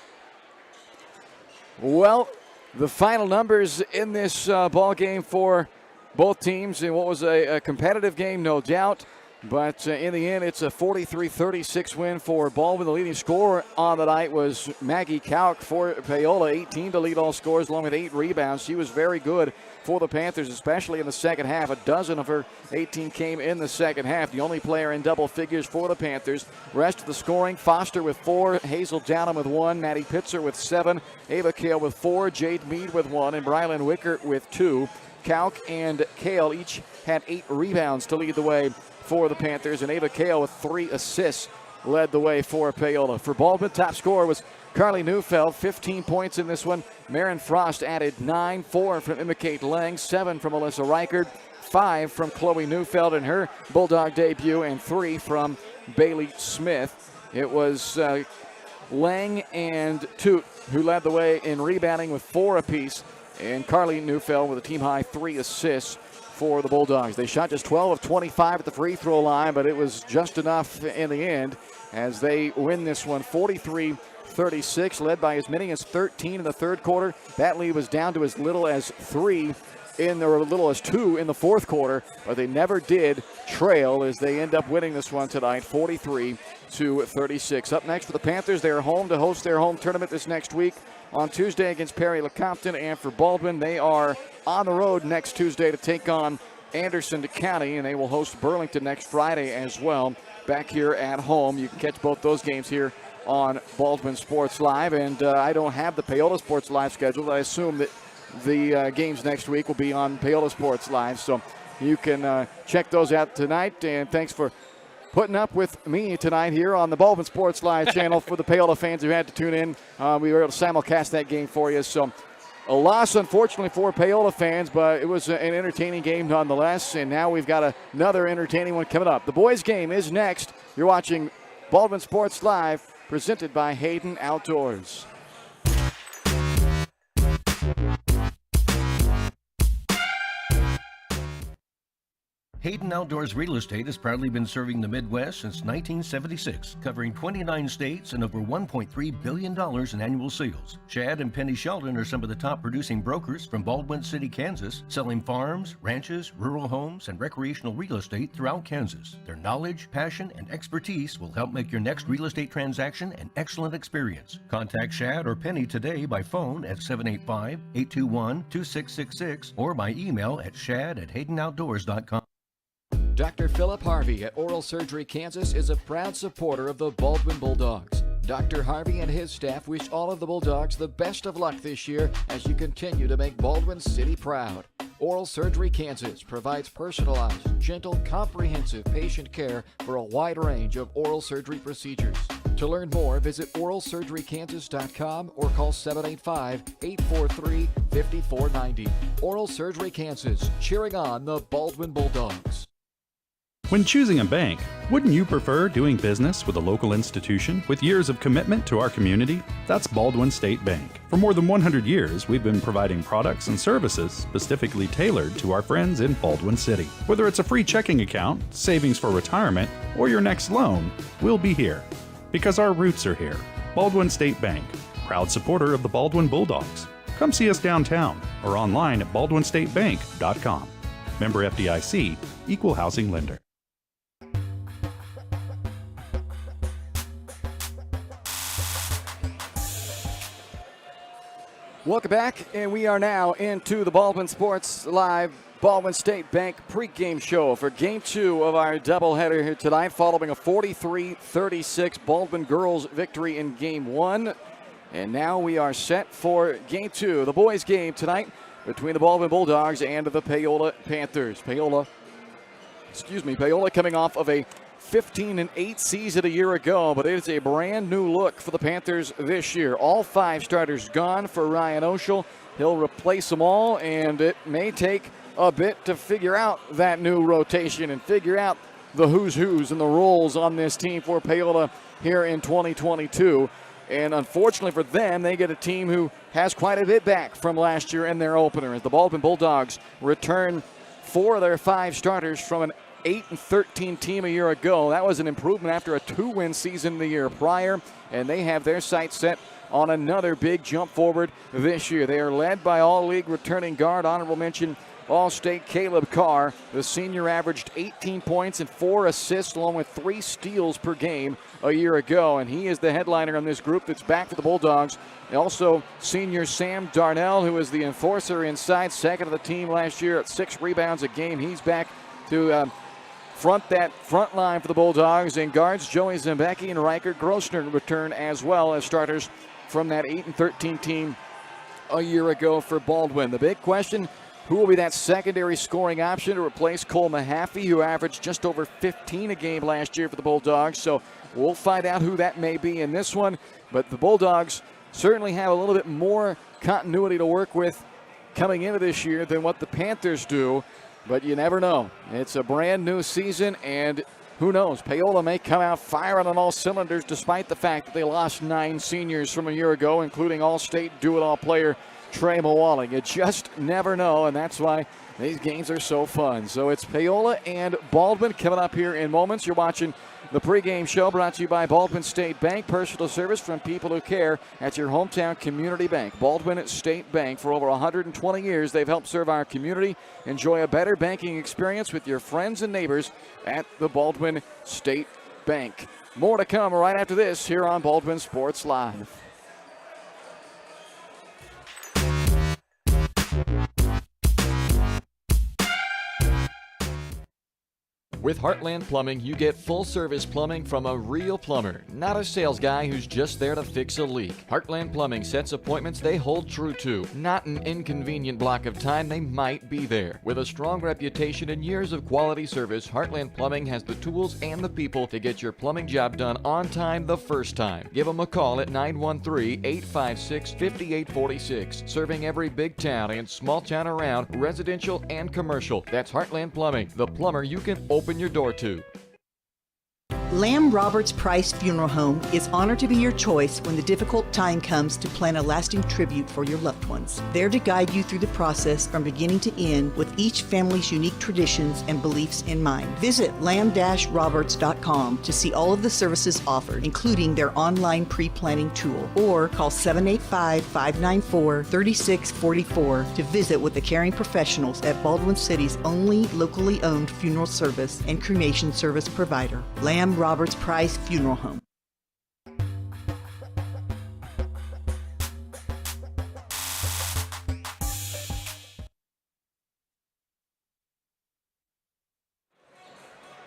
Well, the final numbers in this ball game for both teams in what was a competitive game, no doubt. But in the end, it's a 43-36 win for Baldwin. The leading scorer on the night was Maggie Kauk for Paola, 18 to lead all scores, along with 8 rebounds. She was very good for the Panthers, especially in the second half. A dozen of her 18 came in the second half. The only player in double figures for the Panthers. Rest of the scoring, Foster with 4, Hazel Downham with 1, Maddie Pitzer with 7, Ava Kale with 4, Jade Mead with 1, and Brylan Wicker with 2. Kauk and Kale each had 8 rebounds to lead the way for the Panthers, and Ava Kale with 3 assists led the way for Paola. For Baldwin, top scorer was Carly Neufeld, 15 points in this one. Marin Frost added 9, 4 from Emma Kate Lang, 7 from Alyssa Reichard, 5 from Chloe Neufeld in her Bulldog debut, and 3 from Bailey Smith. It was Lang and Toot who led the way in rebounding with 4 apiece, and Carly Neufeld with a team-high 3 assists for the Bulldogs. They shot just 12 of 25 at the free throw line, but it was just enough in the end as they win this one 43-36, led by as many as 13 in the third quarter. That lead was down to as little as 3 or as little as 2 in the fourth quarter, but they never did trail as they end up winning this one tonight 43-36. Up next for the Panthers, they are home to host their home tournament this next week on Tuesday against Perry Lecompton, and for Baldwin, they are on the road next Tuesday to take on Anderson County, and they will host Burlington next Friday as well back here at home. You can catch both those games here on Baldwin Sports Live, and I don't have the Paola Sports Live scheduled. I assume that the games next week will be on Paola Sports Live, so you can check those out tonight, and thanks for putting up with me tonight here on the Baldwin Sports Live channel for the Paola fans who had to tune in. We were able to simulcast that game for you. So a loss, unfortunately, for Paola fans, but it was an entertaining game nonetheless. And now we've got another entertaining one coming up. The boys' game is next. You're watching Baldwin Sports Live, presented by Hayden Outdoors. Hayden Outdoors Real Estate has proudly been serving the Midwest since 1976, covering 29 states and over $1.3 billion in annual sales. Shad and Penny Sheldon are some of the top producing brokers from Baldwin City, Kansas, selling farms, ranches, rural homes, and recreational real estate throughout Kansas. Their knowledge, passion, and expertise will help make your next real estate transaction an excellent experience. Contact Shad or Penny today by phone at 785-821-2666 or by email at shad@haydenoutdoors.com. Dr. Philip Harvey at Oral Surgery Kansas is a proud supporter of the Baldwin Bulldogs. Dr. Harvey and his staff wish all of the Bulldogs the best of luck this year as you continue to make Baldwin City proud. Oral Surgery Kansas provides personalized, gentle, comprehensive patient care for a wide range of oral surgery procedures. To learn more, visit oralsurgerykansas.com or call 785-843-5490. Oral Surgery Kansas, cheering on the Baldwin Bulldogs. When choosing a bank, wouldn't you prefer doing business with a local institution with years of commitment to our community? That's Baldwin State Bank. For more than 100 years, we've been providing products and services specifically tailored to our friends in Baldwin City. Whether it's a free checking account, savings for retirement, or your next loan, we'll be here. Because our roots are here. Baldwin State Bank, proud supporter of the Baldwin Bulldogs. Come see us downtown or online at baldwinstatebank.com. Member FDIC, Equal Housing Lender. Welcome back, and we are now into the Baldwin Sports Live Baldwin State Bank pregame show for Game 2 of our doubleheader here tonight, following a 43-36 Baldwin girls victory in Game 1. And now we are set for Game 2, the boys' game tonight between the Baldwin Bulldogs and the Paola Panthers. Paola coming off of a 15-8 season a year ago, but it is a brand new look for the Panthers this year. All 5 starters gone for Ryan Oshel. He'll replace them all, and it may take a bit to figure out that new rotation and figure out the who's and the roles on this team for Paola here in 2022. And unfortunately for them, they get a team who has quite a bit back from last year in their opener, as the Baldwin Bulldogs return 4 of their 5 starters from an 8-13 team a year ago. That was an improvement after a 2-win season the year prior, and they have their sights set on another big jump forward this year. They are led by all-league returning guard, honorable mention, All-State Caleb Carr. The senior averaged 18 points and 4 assists along with 3 steals per game a year ago, and he is the headliner on this group that's back for the Bulldogs. Also, senior Sam Darnell, who is the enforcer inside, second of the team last year at 6 rebounds a game. He's back to front line for the Bulldogs, and guards Joey Zembecki and Riker Grossner return as well as starters from that 8-13 team a year ago for Baldwin. The big question, who will be that secondary scoring option to replace Cole Mahaffey, who averaged just over 15 a game last year for the Bulldogs? So we'll find out who that may be in this one, but the Bulldogs certainly have a little bit more continuity to work with coming into this year than what the Panthers do. But you never know. It's a brand new season, and who knows? Paola may come out firing on all cylinders despite the fact that they lost 9 seniors from a year ago, including All-State do-it-all player Trey Mawalling. You just never know, and that's why these games are so fun. So it's Paola and Baldwin coming up here in moments. You're watching the pregame show brought to you by Baldwin State Bank. Personal service from people who care at your hometown community bank. Baldwin State Bank. For over 120 years, they've helped serve our community. Enjoy a better banking experience with your friends and neighbors at the Baldwin State Bank. More to come right after this here on Baldwin Sports Live. With Heartland Plumbing, you get full-service plumbing from a real plumber, not a sales guy who's just there to fix a leak. Heartland Plumbing sets appointments they hold true to, not an inconvenient block of time they might be there. With a strong reputation and years of quality service, Heartland Plumbing has the tools and the people to get your plumbing job done on time the first time. Give them a call at 913-856-5846. Serving every big town and small town around, residential and commercial. That's Heartland Plumbing, the plumber you can open your door to. Lamb Roberts Price Funeral Home is honored to be your choice when the difficult time comes to plan a lasting tribute for your loved ones. There to guide you through the process from beginning to end with each family's unique traditions and beliefs in mind. Visit lamb-roberts.com to see all of the services offered, including their online pre-planning tool, or call 785-594-3644 to visit with the caring professionals at Baldwin City's only locally owned funeral service and cremation service provider, Lamb Roberts Price Funeral Home.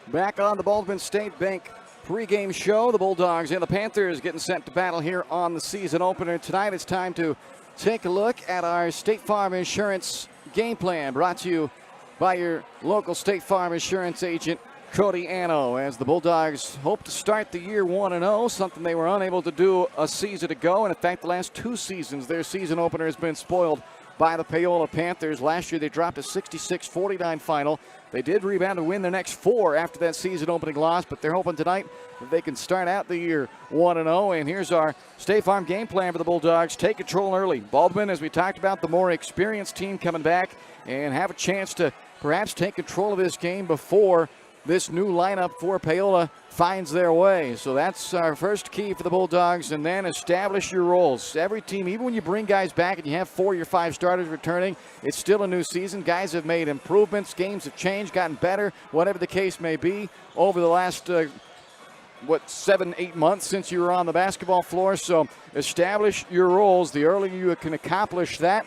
Back on the Baldwin State Bank pregame show, the Bulldogs and the Panthers getting set to battle here on the season opener tonight. It's time to take a look at our State Farm Insurance game plan, brought to you by your local State Farm Insurance agent, Cody Anno, as the Bulldogs hope to start the year 1-0, something they were unable to do a season ago. And in fact, the last 2 seasons, their season opener has been spoiled by the Paola Panthers. Last year, they dropped a 66-49 final. They did rebound and win their next 4 after that season opening loss, but they're hoping tonight that they can start out the year 1-0. And here's our State Farm game plan for the Bulldogs. Take control early. Baldwin, as we talked about, the more experienced team coming back and have a chance to perhaps take control of this game before this new lineup for Paola finds their way. So that's our first key for the Bulldogs, and then establish your roles. Every team, even when you bring guys back and you have 4 of your 5 starters returning, it's still a new season. Guys have made improvements, games have changed, gotten better, whatever the case may be, over the last 7-8 months since you were on the basketball floor. So establish your roles. The earlier you can accomplish that,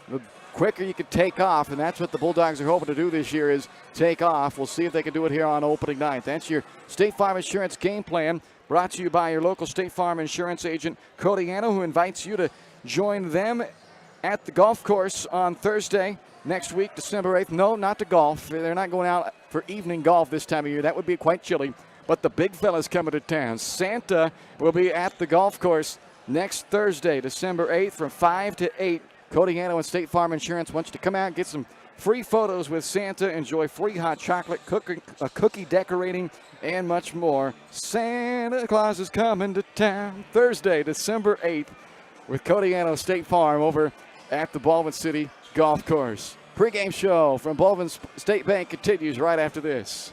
the quicker you can take off, and that's what the Bulldogs are hoping to do this year, is take off. We'll see if they can do it here on opening night. That's your State Farm Insurance game plan, brought to you by your local State Farm Insurance agent, Cody Anno, who invites you to join them at the golf course on Thursday next week, December 8th. No, not to golf. They're not going out for evening golf this time of year. That would be quite chilly, but the big fella's coming to town. Santa will be at the golf course next Thursday, December 8th, from 5 to 8. Cody Anno and State Farm Insurance wants you to come out and get some free photos with Santa, enjoy free hot chocolate, cookie decorating, and much more. Santa Claus is coming to town Thursday, December 8th, with Cody Anno State Farm over at the Baldwin City Golf Course. Pre-game show from Baldwin State Bank continues right after this.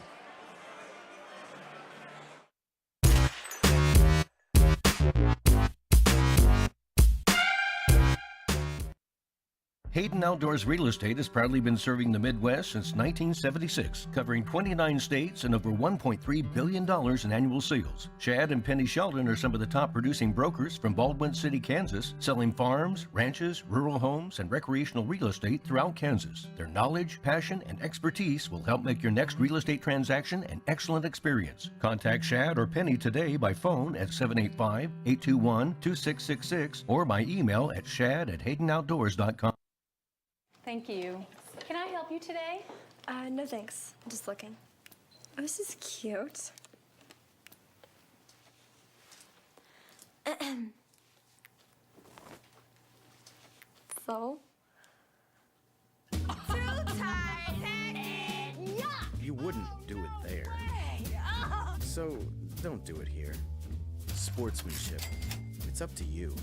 Hayden Outdoors Real Estate has proudly been serving the Midwest since 1976, covering 29 states and over $1.3 billion in annual sales. Chad and Penny Sheldon are some of the top producing brokers from Baldwin City, Kansas, selling farms, ranches, rural homes, and recreational real estate throughout Kansas. Their knowledge, passion, and expertise will help make your next real estate transaction an excellent experience. Contact Chad or Penny today by phone at 785-821-2666 or by email at shad@haydenoutdoors.com. Thank you. Can I help you today? No thanks. I'm just looking. Oh, this is cute. So? You wouldn't do it there. So don't do it here. Sportsmanship. It's up to you.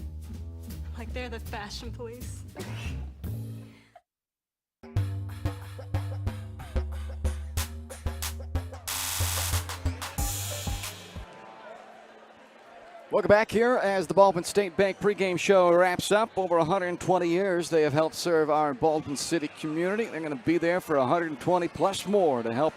Like they're the fashion police. Welcome back here as the Baldwin State Bank pregame show wraps up. Over 120 years they have helped serve our Baldwin City community. They're going to be there for 120 plus more to help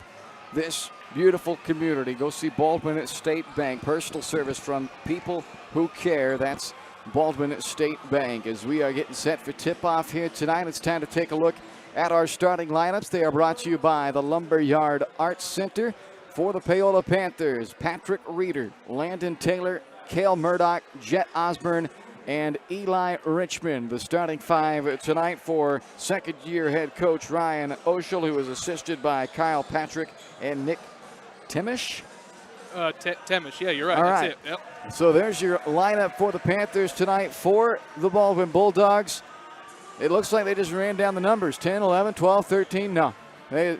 this beautiful community. Go see Baldwin State Bank. Personal service from people who care. That's Baldwin State Bank. As we are getting set for tip-off here tonight, it's time to take a look at our starting lineups. They are brought to you by the Lumberyard Arts Center. For the Paola Panthers, Patrick Reeder, Landon Taylor, Cale Murdoch, Jet Osborne, and Eli Richmond. The starting five tonight for second-year head coach Ryan Oshel, who is assisted by Kyle Patrick and Nick Timish. Temish, yeah, you're right. All That's right. it. Yep. So there's your lineup for the Panthers tonight. For the Baldwin Bulldogs, it looks like they just ran down the numbers. 10, 11, 12, 13. No.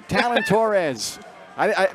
Talon Torres.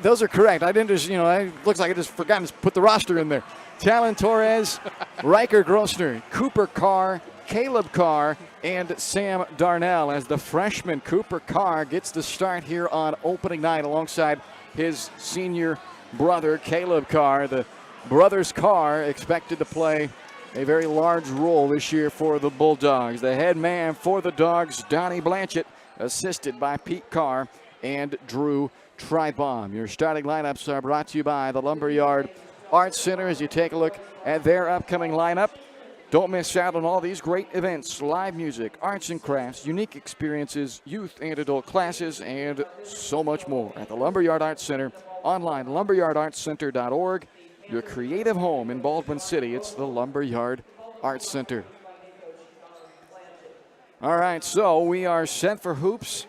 Those are correct. I didn't just, it looks like I just forgot to put the roster in there. Talon Torres, Riker Grossner, Cooper Carr, Caleb Carr, and Sam Darnell, as the freshman Cooper Carr gets the start here on opening night alongside his senior brother Caleb Carr. The brothers Carr expected to play a very large role this year for the Bulldogs. The head man for the Dogs, Donnie Blanchett, assisted by Pete Carr and Drew Tribaum. Your starting lineups are brought to you by the Lumberyard Arts Center. As you take a look at their upcoming lineup, don't miss out on all these great events: live music, arts and crafts, unique experiences, youth and adult classes, and so much more at the Lumberyard Arts Center. Online, lumberyardartscenter.org. Your creative home in Baldwin City. It's the Lumberyard Arts Center. All right, so we are set for hoops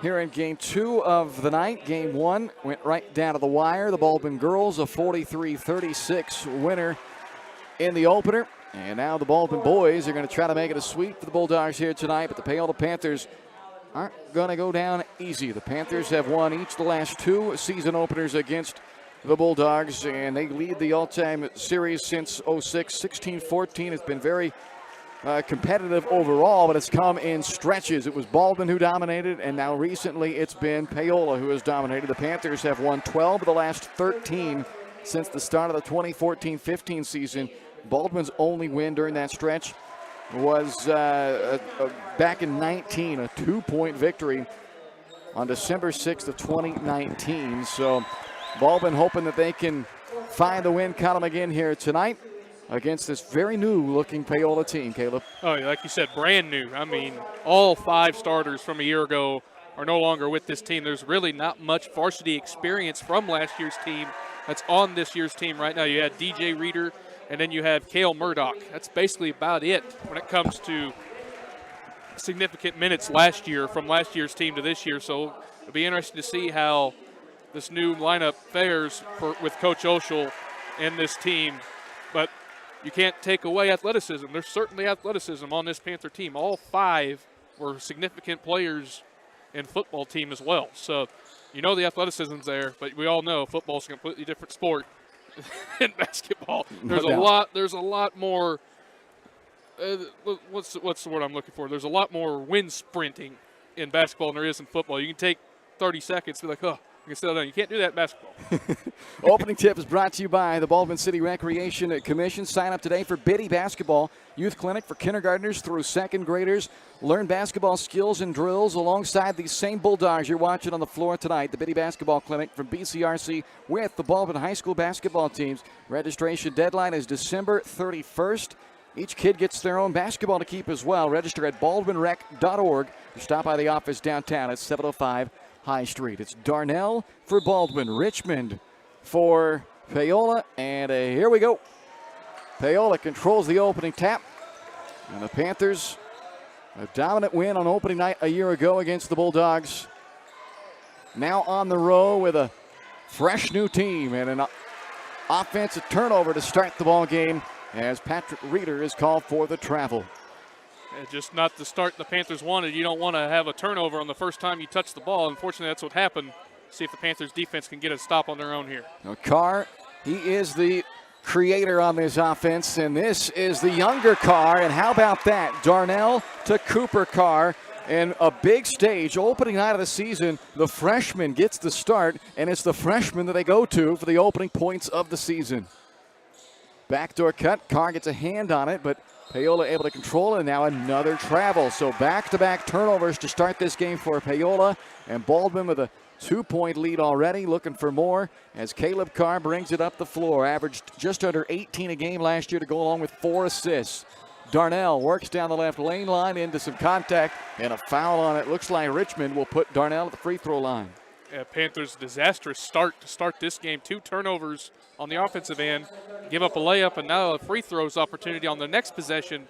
here in game 2 of the night. Game 1 went right down to the wire. The Baldwin girls, a 43-36 winner in the opener. And now the Baldwin boys are going to try to make it a sweep for the Bulldogs here tonight. But the Paola Panthers aren't going to go down easy. The Panthers have won each the last 2 season openers against the Bulldogs, and they lead the all-time series since 06. 16-14 has been very competitive overall, but it's come in stretches. It was Baldwin who dominated, and now recently it's been Paola who has dominated. The Panthers have won 12 of the last 13 since the start of the 2014-15 season. Baldwin's only win during that stretch was back in 19, a 2-point victory on December 6th of 2019. So Baldwin hoping that they can find the win column again here tonight against this very new-looking Paola team, Caleb. Oh, like you said, brand new. I mean, all 5 starters from a year ago are no longer with this team. There's really not much varsity experience from last year's team that's on this year's team right now. You had DJ Reeder, and then you have Cale Murdoch. That's basically about it when it comes to significant minutes last year from last year's team to this year. So it'll be interesting to see how this new lineup fares with Coach Oshel and this team. But you can't take away athleticism. There's certainly athleticism on this Panther team. All 5 were significant players in football team as well. So the athleticism's there, but we all know football's a completely different sport than basketball. There's a lot more what's the word I'm looking for? There's a lot more wind sprinting in basketball than there is in football. You can take 30 seconds to be like, oh, You can settle down. You can't do that in basketball. Opening tip is brought to you by the Baldwin City Recreation Commission. Sign up today for Biddy Basketball Youth Clinic for kindergartners through second graders. Learn basketball skills and drills alongside these same Bulldogs you're watching on the floor tonight. The Biddy Basketball Clinic from BCRC with the Baldwin High School basketball teams. Registration deadline is December 31st. Each kid gets their own basketball to keep as well. Register at baldwinrec.org or stop by the office downtown at 705 High Street. It's Darnell for Baldwin, Richmond for Paola, and here we go. Paola controls the opening tap, and the Panthers, a dominant win on opening night a year ago against the Bulldogs. Now on the road with a fresh new team and an offensive turnover to start the ball game as Patrick Reeder is called for the travel. Just not the start the Panthers wanted. You don't want to have a turnover on the first time you touch the ball. Unfortunately, that's what happened. See if the Panthers defense can get a stop on their own here. Now Carr, he is the creator on this offense, and this is the younger Carr. And how about that? Darnell to Cooper Carr. And a big stage, opening night of the season, the freshman gets the start, and it's the freshman that they go to for the opening points of the season. Backdoor cut, Carr gets a hand on it, but Paola able to control it, and now another travel. So back-to-back turnovers to start this game for Paola, and Baldwin with a 2-point lead already, looking for more as Caleb Carr brings it up the floor. Averaged just under 18 a game last year to go along with 4 assists. Darnell works down the left lane line into some contact, and a foul on it. Looks like Richmond will put Darnell at the free throw line. Yeah, Panthers' disastrous start to start this game. 2 turnovers on the offensive end, give up a layup, and now a free throws opportunity on the next possession.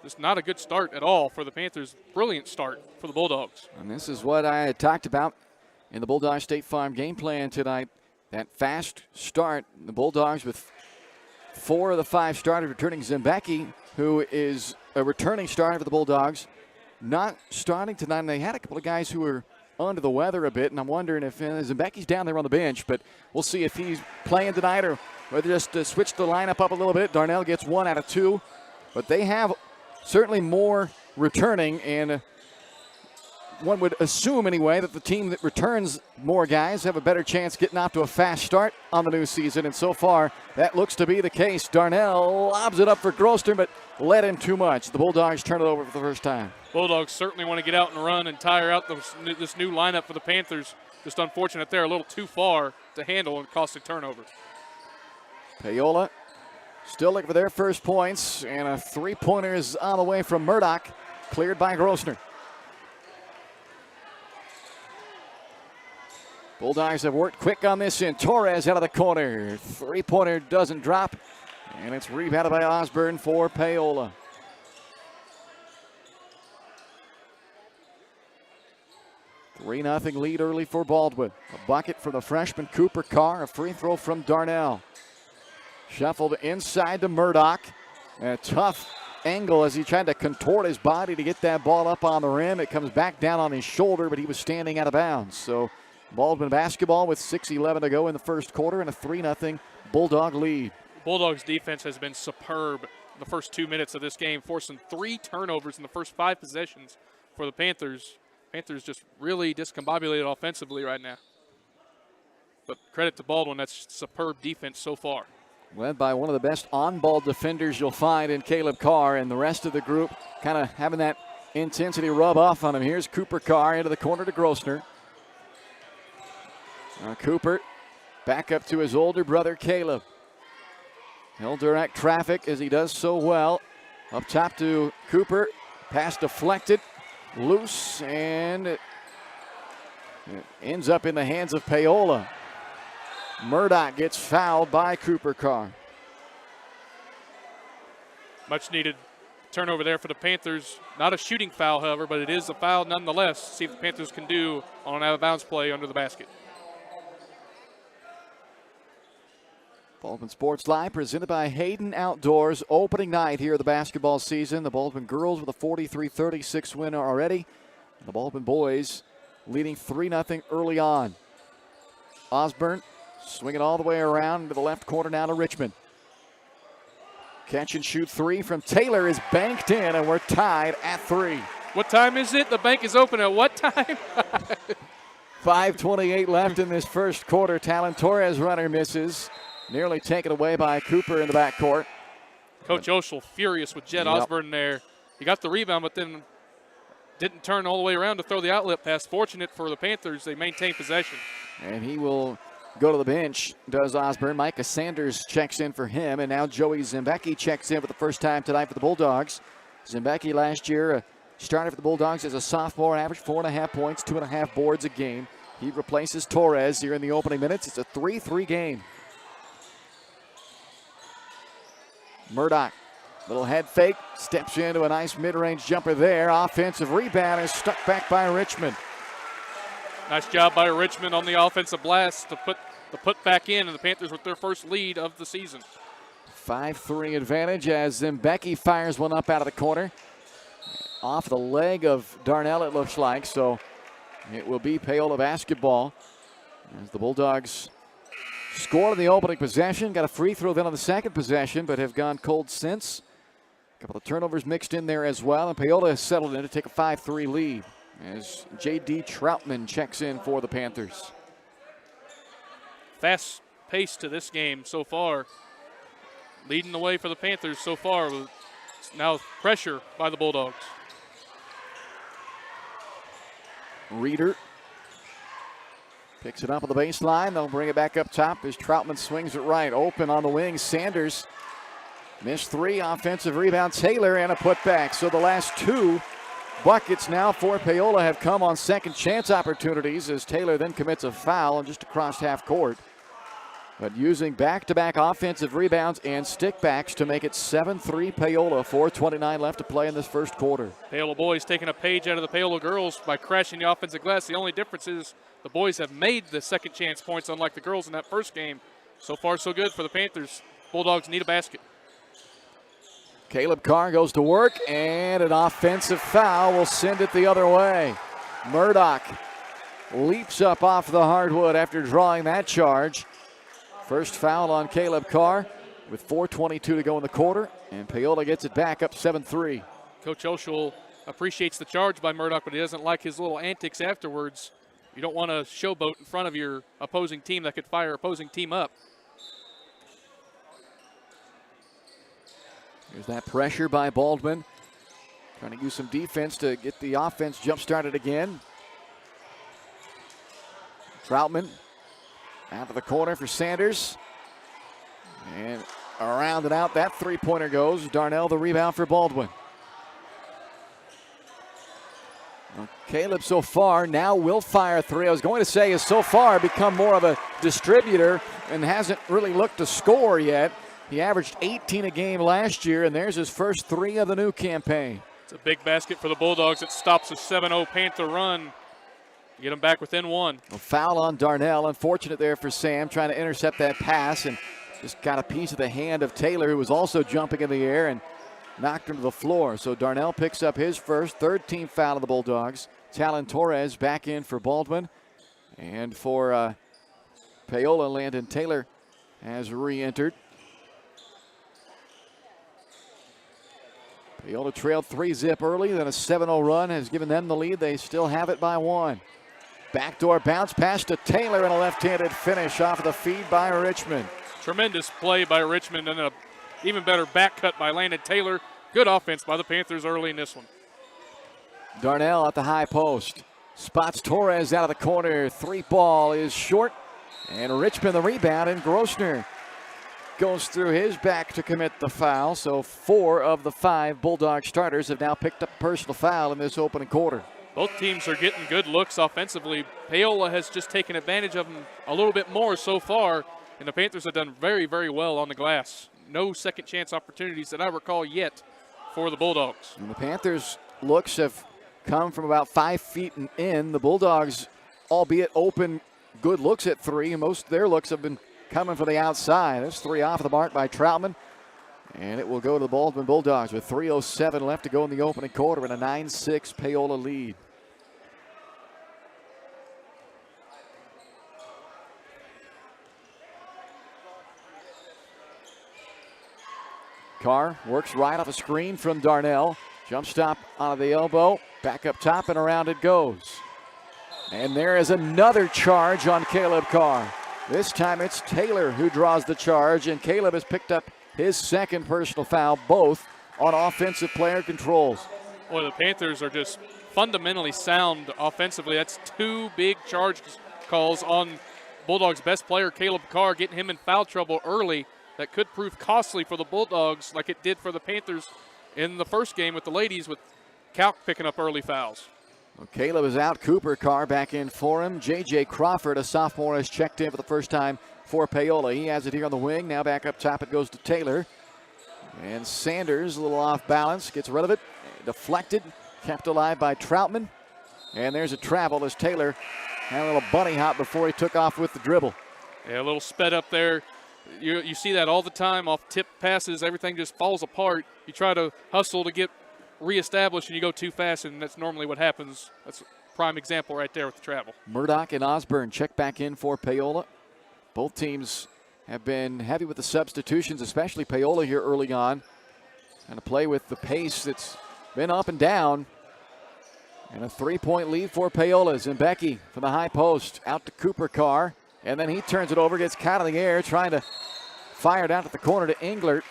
Just not a good start at all for the Panthers. Brilliant start for the Bulldogs. And this is what I had talked about in the Bulldogs State Farm game plan tonight. That fast start. The Bulldogs with 4 of the 5 starters returning. Zembecki, who is a returning starter for the Bulldogs, not starting tonight. And they had a couple of guys who were under the weather a bit, and I'm wondering if Zembecki's down there on the bench, but we'll see if he's playing tonight or whether just switch the lineup up a little bit. Darnell gets 1 out of 2, but they have certainly more returning, and one would assume anyway that the team that returns more guys have a better chance getting off to a fast start on the new season, and so far that looks to be the case. Darnell lobs it up for Grosster, but led him too much. The Bulldogs turn it over for the first time. Bulldogs certainly want to get out and run and tire out this new lineup for the Panthers. Just unfortunate they're a little too far to handle and cost a turnover. Paola still looking for their first points, and a 3-pointer is on the way from Murdoch, cleared by Grosner. Bulldogs have worked quick on this in. Torres out of the corner. 3-pointer doesn't drop, and it's rebounded by Osborne for Paola. Three-0 lead early for Baldwin. A bucket for the freshman Cooper Carr. A free throw from Darnell. Shuffled inside to Murdoch. A tough angle as he tried to contort his body to get that ball up on the rim. It comes back down on his shoulder, but he was standing out of bounds. So Baldwin basketball with 6:11 to go in the first quarter and a 3-0 Bulldog lead. Bulldogs defense has been superb the first 2 minutes of this game, forcing 3 turnovers in the first 5 possessions for the Panthers. Panthers just really discombobulated offensively right now. But credit to Baldwin, that's superb defense so far. Led by one of the best on-ball defenders you'll find in Caleb Carr, and the rest of the group kind of having that intensity rub off on him. Here's Cooper Carr into the corner to Grosner. Cooper back up to his older brother Caleb. He'll direct traffic as he does so well. Up top to Cooper. Pass deflected. Loose, and it ends up in the hands of Paola. Murdoch gets fouled by Cooper Carr. Much needed turnover there for the Panthers. Not a shooting foul, however, but it is a foul nonetheless. See if the Panthers can do on an out-of-bounds play under the basket. Baldwin Sports Live presented by Hayden Outdoors. Opening night here of the basketball season. The Baldwin girls with a 43-36 win already. The Baldwin boys leading 3-0 early on. Osborne swinging all the way around to the left corner now to Richmond. Catch and shoot 3 from Taylor is banked in, and we're tied at 3. What time is it? The bank is open at what time? 5:28 left in this first quarter. Talon Torres runner misses. Nearly taken away by Cooper in the backcourt. Coach Oshel furious with Jed Osborne there. He got the rebound, but then didn't turn all the way around to throw the outlet pass. Fortunate for the Panthers, they maintain possession. And he will go to the bench, does Osborne. Micah Sanders checks in for him, and now Joey Zimbecki checks in for the first time tonight for the Bulldogs. Zimbecki last year started for the Bulldogs as a sophomore, averaged 4.5 points, 2.5 boards a game. He replaces Torres here in the opening minutes. It's a 3-3 game. Murdoch, little head fake, steps into a nice mid-range jumper there. Offensive rebound is stuck back by Richmond. Nice job by Richmond on the offensive blast to put the put back in, and the Panthers with their first lead of the season. 5-3 advantage as Zimbecki fires one up out of the corner. Off the leg of Darnell, it looks like, so it will be Paola basketball as the Bulldogs scored in the opening possession. Got a free throw then on the second possession, but have gone cold since. A couple of turnovers mixed in there as well, and Paola has settled in to take a 5-3 lead as J.D. Troutman checks in for the Panthers. Fast pace to this game so far. Leading the way for the Panthers so far. Now pressure by the Bulldogs. Reeder picks it up on the baseline. They'll bring it back up top as Troutman swings it right. Open on the wing. Sanders missed three. Offensive rebound. Taylor and a putback. So the last two buckets now for Paola have come on second chance opportunities as Taylor then commits a foul and just across half court. But using back-to-back offensive rebounds and stickbacks to make it 7-3 Paola. 4:29 left to play in this first quarter. Paola boys taking a page out of the Paola girls by crashing the offensive glass. The only difference is the boys have made the second chance points, unlike the girls in that first game. So far, so good for the Panthers. Bulldogs need a basket. Caleb Carr goes to work, and an offensive foul will send it the other way. Murdoch leaps up off the hardwood after drawing that charge. First foul on Caleb Carr with 4:22 to go in the quarter, and Paola gets it back up 7-3. Coach Oshel appreciates the charge by Murdoch, but he doesn't like his little antics afterwards. You don't want to showboat in front of your opposing team that could fire opposing team up. Here's that pressure by Baldwin. Trying to use some defense to get the offense jump-started again. Troutman out of the corner for Sanders. And around and out, that three-pointer goes. Darnell the rebound for Baldwin. Well, Caleb so far now will fire three. I was going to say has so far become more of a distributor and hasn't really looked to score yet. He averaged 18 a game last year, and there's his first three of the new campaign. It's a big basket for the Bulldogs. It stops a 7-0 Panther run. Get them back within one. A foul on Darnell. Unfortunate there for Sam, trying to intercept that pass and just got a piece of the hand of Taylor, who was also jumping in the air and knocked him to the floor. So Darnell picks up his first, third team foul of the Bulldogs. Talon Torres back in for Baldwin. And for Paola, Landon Taylor has re-entered. Paola trailed 3-zip early, then a 7-0 run has given them the lead. They still have it by one. Backdoor bounce pass to Taylor and a left-handed finish off of the feed by Richmond. Tremendous play by Richmond and an even better back cut by Landon Taylor. Good offense by the Panthers early in this one. Darnell at the high post. Spots Torres out of the corner. Three ball is short. And Richmond the rebound, and Grossner goes through his back to commit the foul. So 4 of the 5 Bulldog starters have now picked up a personal foul in this opening quarter. Both teams are getting good looks offensively. Paola has just taken advantage of them a little bit more so far, and the Panthers have done very, very well on the glass. No second chance opportunities that I recall yet for the Bulldogs. And the Panthers' looks have come from about 5 feet and in. The Bulldogs, albeit open, good looks at three. Most of their looks have been coming from the outside. That's 3 off the mark by Troutman. And it will go to the Baldwin Bulldogs with 3:07 left to go in the opening quarter and a 9-6 Paola lead. Carr works right off a screen from Darnell. Jump stop out of the elbow. Back up top and around it goes. And there is another charge on Caleb Carr. This time it's Taylor who draws the charge, and Caleb has picked up his second personal foul, both on offensive player controls. Boy, the Panthers are just fundamentally sound offensively. That's 2 big charge calls on Bulldogs' best player, Caleb Carr, getting him in foul trouble early. That could prove costly for the Bulldogs like it did for the Panthers in the first game with the ladies, with Calc picking up early fouls. Well, Caleb is out. Cooper Carr back in for him. J.J. Crawford, a sophomore, has checked in for the first time for Paola. He has it here on the wing. Now back up top, it goes to Taylor. And Sanders, a little off balance, gets rid of it. Deflected, kept alive by Troutman. And there's a travel as Taylor had a little bunny hop before he took off with the dribble. Yeah, a little sped up there. You see that all the time off tip passes. Everything just falls apart. You try to hustle to get reestablished and you go too fast, and that's normally what happens. That's a prime example right there with the travel. Murdoch and Osborne check back in for Paola. Both teams have been heavy with the substitutions, especially Paola here early on. And to play with the pace that's been up and down. And a 3-point lead for Paola. Zembecki from the high post out to Cooper Carr. And then he turns it over, gets caught in the air, trying to fire down to the corner to Englert.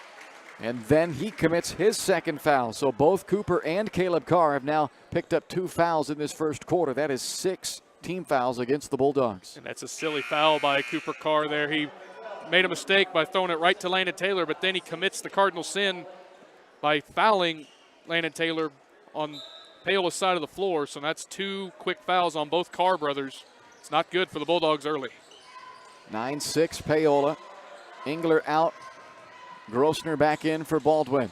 And then he commits his second foul. So both Cooper and Caleb Carr have now picked up 2 fouls in this first quarter. That is 6 team fouls against the Bulldogs. And that's a silly foul by Cooper Carr there. He made a mistake by throwing it right to Landon Taylor, but then he commits the cardinal sin by fouling Landon Taylor on Paola's side of the floor. So that's 2 quick fouls on both Carr brothers. It's not good for the Bulldogs early. 9-6 Paola. Engler out. Grossner back in for Baldwin.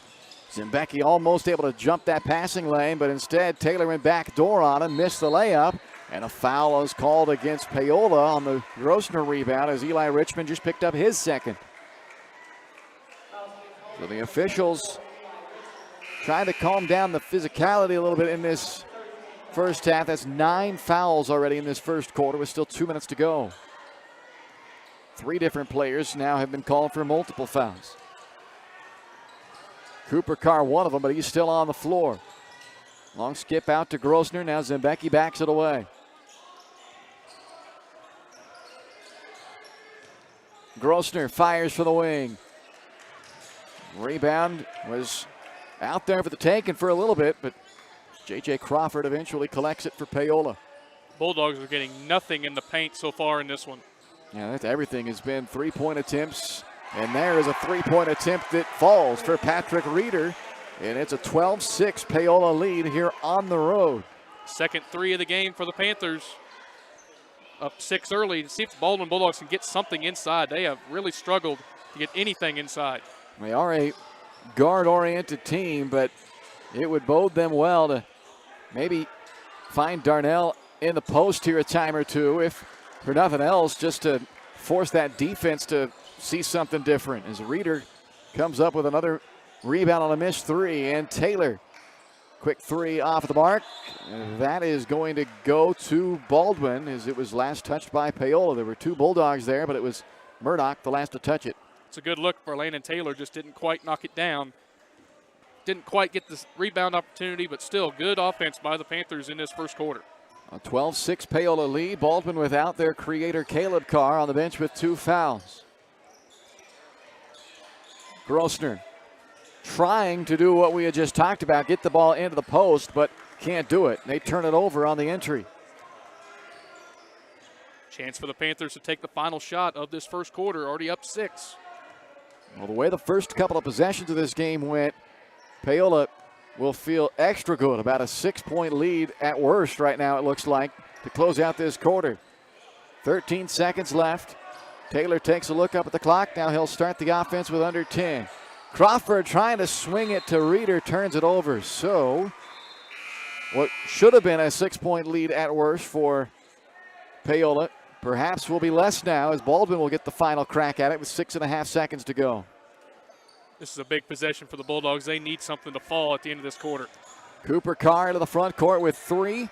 Zembecki almost able to jump that passing lane, but instead Taylor went back door on him, missed the layup, and a foul is called against Paola on the Grossner rebound as Eli Richmond just picked up his second. So the officials trying to calm down the physicality a little bit in this first half. That's 9 fouls already in this first quarter with still 2 minutes to go. 3 different players now have been called for multiple fouls. Cooper Carr, one of them, but he's still on the floor. Long skip out to Grossner. Now Zembecki backs it away. Grossner fires for the wing. Rebound was out there for the taking for a little bit, but J.J. Crawford eventually collects it for Paola. Bulldogs are getting nothing in the paint so far in this one. Yeah, that's everything has been 3-point attempts. And there is a 3-point attempt that falls for Patrick Reeder. And it's a 12-6 Paola lead here on the road. Second 3 of the game for the Panthers. Up 6 early. See if the Baldwin Bulldogs can get something inside. They have really struggled to get anything inside. They are a guard-oriented team, but it would bode them well to maybe find Darnell in the post here a time or two, if for nothing else, just to force that defense to see something different. As Reeder comes up with another rebound on a missed 3, and Taylor, quick 3 off the mark. And that is going to go to Baldwin, as it was last touched by Paola. There were 2 Bulldogs there, but it was Murdoch the last to touch it. It's a good look for Landon Taylor, just didn't quite knock it down. Didn't quite get this rebound opportunity, but still good offense by the Panthers in this first quarter. A 12-6 Paola lead. Baldwin without their creator Caleb Carr on the bench with 2 fouls. Grossner trying to do what we had just talked about, get the ball into the post, but can't do it. They turn it over on the entry. Chance for the Panthers to take the final shot of this first quarter, already up 6. Well, the way the first couple of possessions of this game went, Paola will feel extra good about a 6-point lead at worst right now, it looks like, to close out this quarter. 13 seconds left. Taylor takes a look up at the clock. Now he'll start the offense with under 10. Crawford trying to swing it to Reeder, turns it over. So what should have been a 6-point lead at worst for Paola perhaps will be less now, as Baldwin will get the final crack at it with 6.5 seconds to go. This is a big possession for the Bulldogs. They need something to fall at the end of this quarter. Cooper Carr into the front court with 3.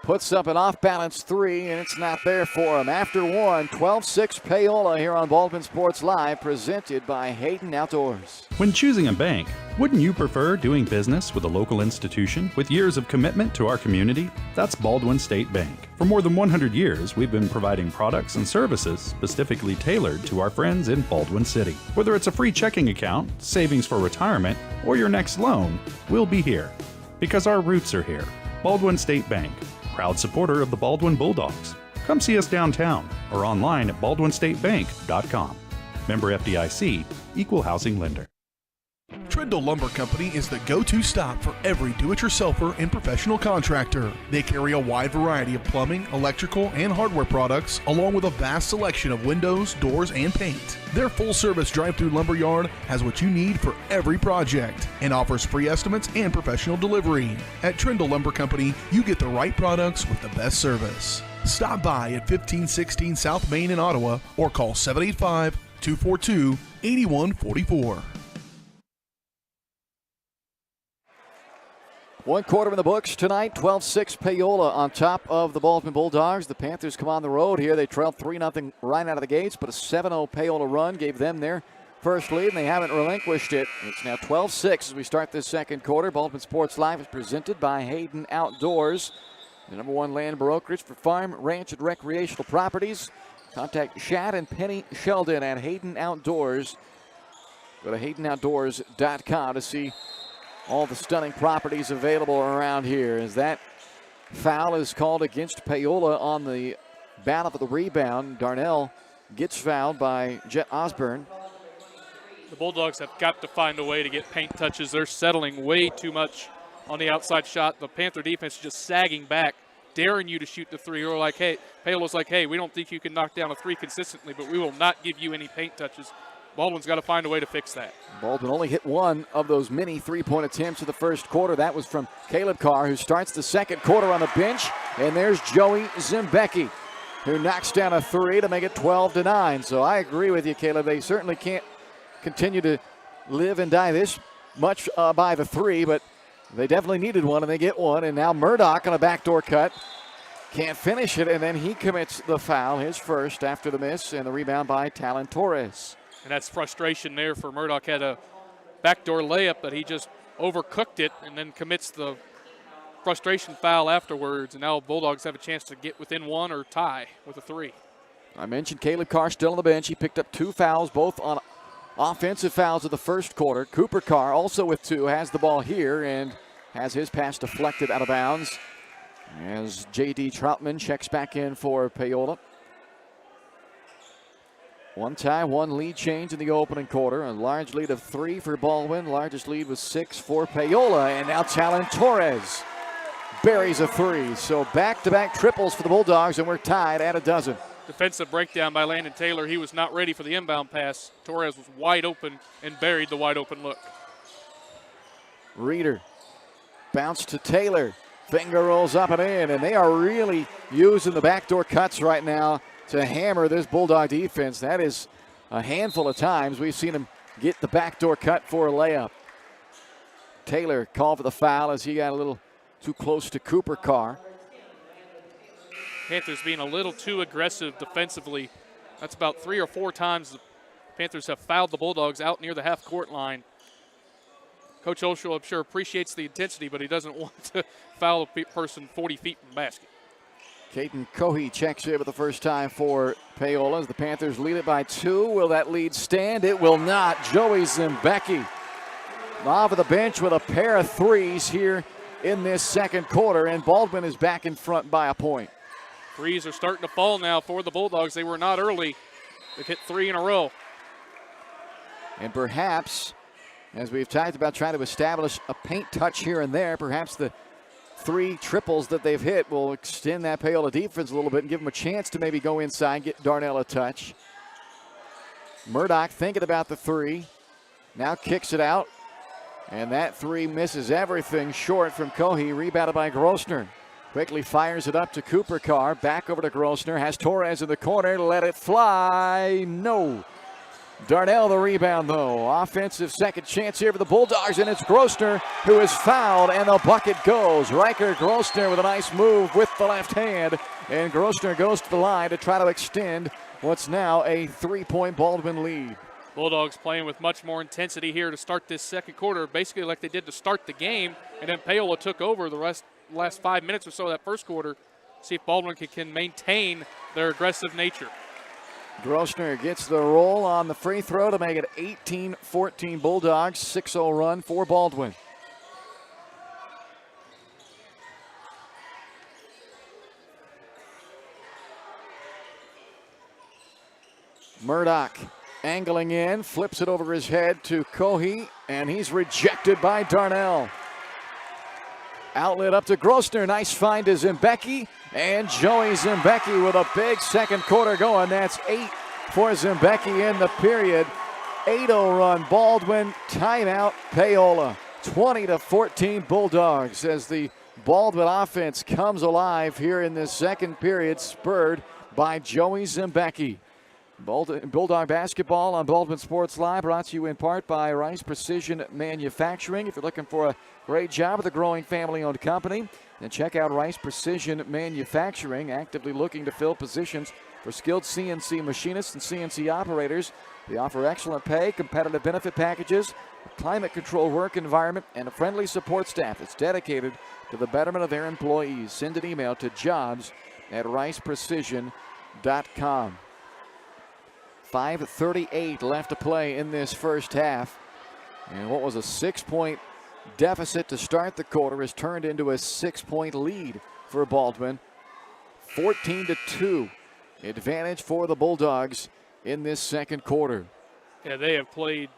puts up an off-balance three, and it's not there for him. After one, 12-6 Paola here on Baldwin Sports Live, presented by Hayden Outdoors. When choosing a bank, wouldn't you prefer doing business with a local institution with years of commitment to our community? That's Baldwin State Bank. For more than 100 years, we've been providing products and services specifically tailored to our friends in Baldwin City. Whether it's a free checking account, savings for retirement, or your next loan, we'll be here. Because our roots are here. Baldwin State Bank, proud supporter of the Baldwin Bulldogs. Come see us downtown or online at baldwinstatebank.com. Member FDIC, Equal Housing Lender. Trindle Lumber Company is the go-to stop for every do-it-yourselfer and professional contractor. They carry a wide variety of plumbing, electrical, and hardware products, along with a vast selection of windows, doors, and paint. Their full-service drive-through lumber yard has what you need for every project and offers free estimates and professional delivery. At Trindle Lumber Company, you get the right products with the best service. Stop by at 1516 South Main in Ottawa or call 785-242-8144. 1 quarter in the books tonight, 12-6 Paola on top of the Baldwin Bulldogs. The Panthers come on the road here. They trailed 3-0 right out of the gates, but a 7-0 Paola run gave them their first lead, and they haven't relinquished it. It's now 12-6 as we start this second quarter. Baldwin Sports Live is presented by Hayden Outdoors, the #1 land brokerage for farm, ranch, and recreational properties. Contact Shad and Penny Sheldon at Hayden Outdoors. Go to HaydenOutdoors.com to see all the stunning properties available around here. As that foul is called against Paola on the battle for the rebound. Darnell gets fouled by Jet Osborne. The Bulldogs have got to find a way to get paint touches. They're settling way too much on the outside shot. The Panther defense is just sagging back, daring you to shoot the three. Or like, hey, Paola's like, hey, we don't think you can knock down a three consistently, but we will not give you any paint touches. Baldwin's got to find a way to fix that. Baldwin only hit one of those many three-point attempts in the first quarter. That was from Caleb Carr, who starts the second quarter on the bench. And there's Joey Zimbecki, who knocks down a three to make it 12-9. So I agree with you, Caleb. They certainly can't continue to live and die this much by the three, but they definitely needed one, and they get one. And now Murdoch on a backdoor cut. Can't finish it, and then he commits the foul, his first after the miss, and the rebound by Talon Torres. And that's frustration there for Murdoch. Had a backdoor layup, but he just overcooked it and then commits the frustration foul afterwards. And now Bulldogs have a chance to get within one or tie with a three. I mentioned Caleb Carr still on the bench. He picked up 2 fouls, both on offensive fouls of the first quarter. Cooper Carr also with 2 has the ball here and has his pass deflected out of bounds as J.D. Troutman checks back in for Paola. 1 tie, 1 lead change in the opening quarter. A large lead of 3 for Baldwin. Largest lead was 6 for Paola. And now Talon Torres buries a 3. So back-to-back triples for the Bulldogs, and we're tied at a dozen. Defensive breakdown by Landon Taylor. He was not ready for the inbound pass. Torres was wide open and buried the wide open look. Reeder bounce to Taylor. Finger rolls up and in, and they are really using the backdoor cuts right now to hammer this Bulldog defense. That is a handful of times we've seen him get the backdoor cut for a layup. Taylor called for the foul as he got a little too close to Cooper Carr. Panthers being a little too aggressive defensively. That's about 3 or 4 times the Panthers have fouled the Bulldogs out near the half-court line. Coach Olshaw, I'm sure, appreciates the intensity, but he doesn't want to foul a person 40 feet from the basket. Caden Cohey checks in for the first time for Paola as the Panthers lead it by 2. Will that lead stand? It will not. Joey Zimbecki off of the bench with a pair of threes here in this second quarter, and Baldwin is back in front by a point. Threes are starting to fall now for the Bulldogs. They were not early. They've hit 3 in a row. And perhaps, as we've talked about trying to establish a paint touch here and there, perhaps the 3 triples that they've hit will extend that Paola defense a little bit and give them a chance to maybe go inside, get Darnell a touch. Murdoch thinking about the 3, now kicks it out, and that 3 misses everything short from Cohey, rebounded by Grossner. Quickly fires it up to Cooper Carr, back over to Grossner, has Torres in the corner, let it fly, no. Darnell the rebound, though. Offensive second chance here for the Bulldogs, and it's Grosner who is fouled, and the bucket goes. Riker Grosner with a nice move with the left hand, and Grosner goes to the line to try to extend what's now a 3-point Baldwin lead. Bulldogs playing with much more intensity here to start this second quarter, basically like they did to start the game, and then Paola took over the last 5 minutes or so of that first quarter. See if Baldwin can maintain their aggressive nature. Grosner gets the roll on the free throw to make it 18-14 Bulldogs, 6-0 run for Baldwin. Murdoch angling in, flips it over his head to Cohey, and he's rejected by Darnell. Outlet up to Grosner, nice find to Zimbecki, and Joey Zimbecki with a big second quarter going. That's 8 for Zimbecki in the period. 8-0 run Baldwin, timeout Paola. 20-14 Bulldogs as the Baldwin offense comes alive here in this second period, spurred by Joey Zimbecki. Bulldog basketball on Baldwin Sports Live, brought to you in part by Rice Precision Manufacturing. If you're looking for a great job with a growing family-owned company, then check out Rice Precision Manufacturing, actively looking to fill positions for skilled CNC machinists and CNC operators. They offer excellent pay, competitive benefit packages, a climate-controlled work environment, and a friendly support staff that's dedicated to the betterment of their employees. Send an email to jobs@riceprecision.com. 5:38 left to play in this first half. And what was a 6-point deficit to start the quarter has turned into a 6-point lead for Baldwin. 14-2 advantage for the Bulldogs in this second quarter. Yeah, they have played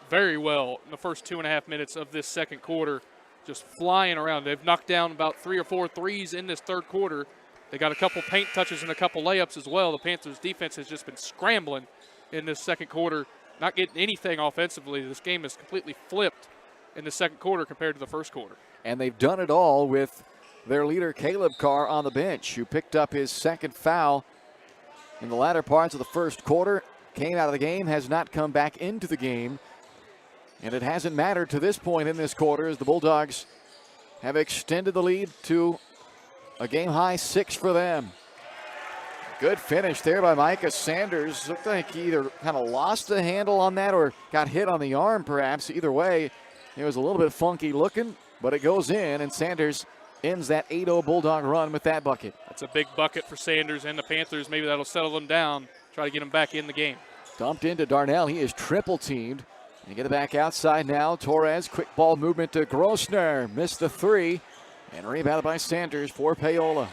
very well in the first 2.5 minutes of this second quarter, just flying around. They've knocked down about 3 or 4 threes in this third quarter. They got a couple paint touches and a couple layups as well. The Panthers defense has just been scrambling in this second quarter, not getting anything offensively. This game is completely flipped in the second quarter compared to the first quarter. And they've done it all with their leader Caleb Carr on the bench, who picked up his second foul in the latter parts of the first quarter, came out of the game, has not come back into the game. And it hasn't mattered to this point in this quarter as the Bulldogs have extended the lead to a game-high 6 for them. Good finish there by Micah Sanders. Looked like he either kind of lost the handle on that or got hit on the arm, perhaps. Either way, it was a little bit funky looking, but it goes in, and Sanders ends that 8-0 Bulldog run with that bucket. That's a big bucket for Sanders and the Panthers. Maybe that'll settle them down, try to get them back in the game. Dumped into Darnell. He is triple-teamed. And get it back outside now. Torres, quick ball movement to Grosner. Missed the 3. And rebounded by Sanders for Paola.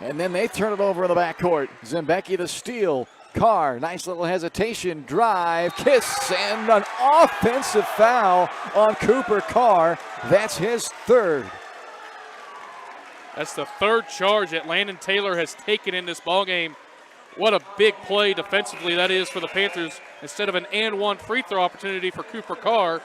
And then they turn it over in the backcourt. Zimbecki to steal. Carr, nice little hesitation. Drive, kiss, and an offensive foul on Cooper Carr. That's his third. That's the third charge that Landon Taylor has taken in this ballgame. What a big play defensively that is for the Panthers. Instead of an and-one free throw opportunity for Cooper Carr,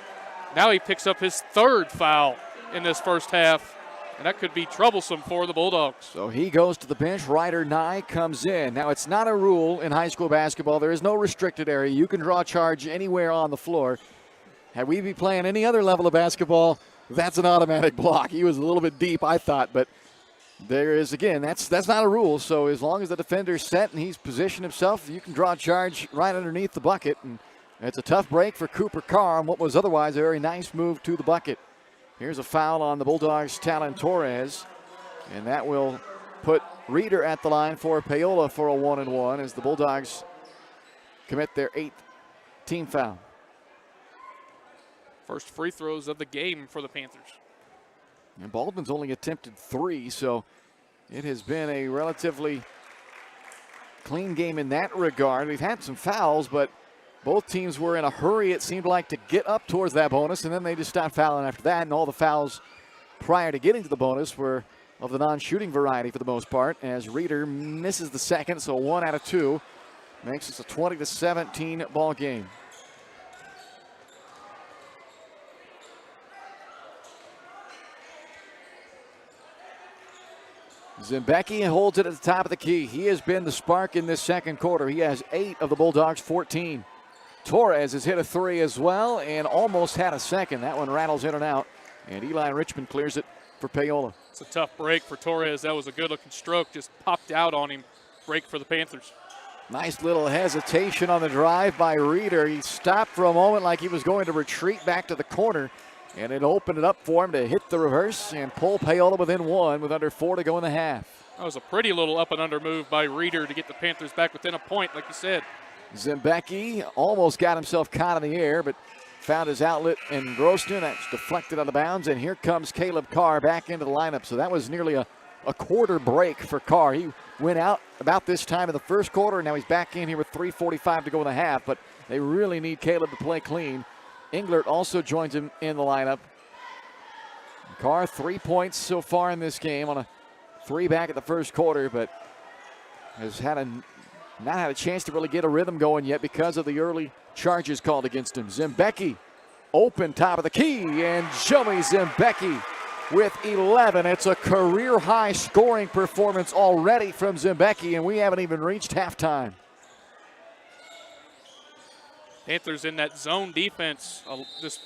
now he picks up his third foul in this first half, and that could be troublesome for the Bulldogs. So he goes to the bench. Ryder Nye comes in. Now, it's not a rule in high school basketball. There is no restricted area. You can draw a charge anywhere on the floor. Had we be playing any other level of basketball, that's an automatic block. He was a little bit deep, I thought, but there is, again, that's not a rule. So as long as the defender's set and he's positioned himself, you can draw a charge right underneath the bucket. And it's a tough break for Cooper Carr on what was otherwise a very nice move to the bucket. Here's a foul on the Bulldogs' Talon Torres, and that will put Reeder at the line for Paola for a 1-and-1 as the Bulldogs commit their 8th team foul. First free throws of the game for the Panthers. And Baldwin's only attempted 3, so it has been a relatively clean game in that regard. We've had some fouls, but both teams were in a hurry, it seemed like, to get up towards that bonus, and then they just stopped fouling after that, and all the fouls prior to getting to the bonus were of the non-shooting variety for the most part, as Reeder misses the second, so 1 out of 2 makes this a 20-17 ball game. Zembecki holds it at the top of the key. He has been the spark in this second quarter. He has 8 of the Bulldogs' 14. Torres has hit a 3 as well and almost had a second. That one rattles in and out. And Eli Richmond clears it for Paola. It's a tough break for Torres. That was a good-looking stroke. Just popped out on him. Break for the Panthers. Nice little hesitation on the drive by Reeder. He stopped for a moment like he was going to retreat back to the corner. And it opened it up for him to hit the reverse and pull Paola within 1 with under 4 to go in the half. That was a pretty little up and under move by Reeder to get the Panthers back within a point, like you said. Zembecki almost got himself caught in the air, but found his outlet in Groston. That's deflected out of bounds, and here comes Caleb Carr back into the lineup. So that was nearly a quarter break for Carr. He went out about this time in the first quarter, and now he's back in here with 3:45 to go in the half, but they really need Caleb to play clean. Englert also joins him in the lineup. Carr 3 points so far in this game on a 3 back at the first quarter, but has not had a chance to really get a rhythm going yet because of the early charges called against him. Zembecki open top of the key, and Joey Zembecki with 11. It's a career-high scoring performance already from Zembecki, and we haven't even reached halftime. Panthers in that zone defense, just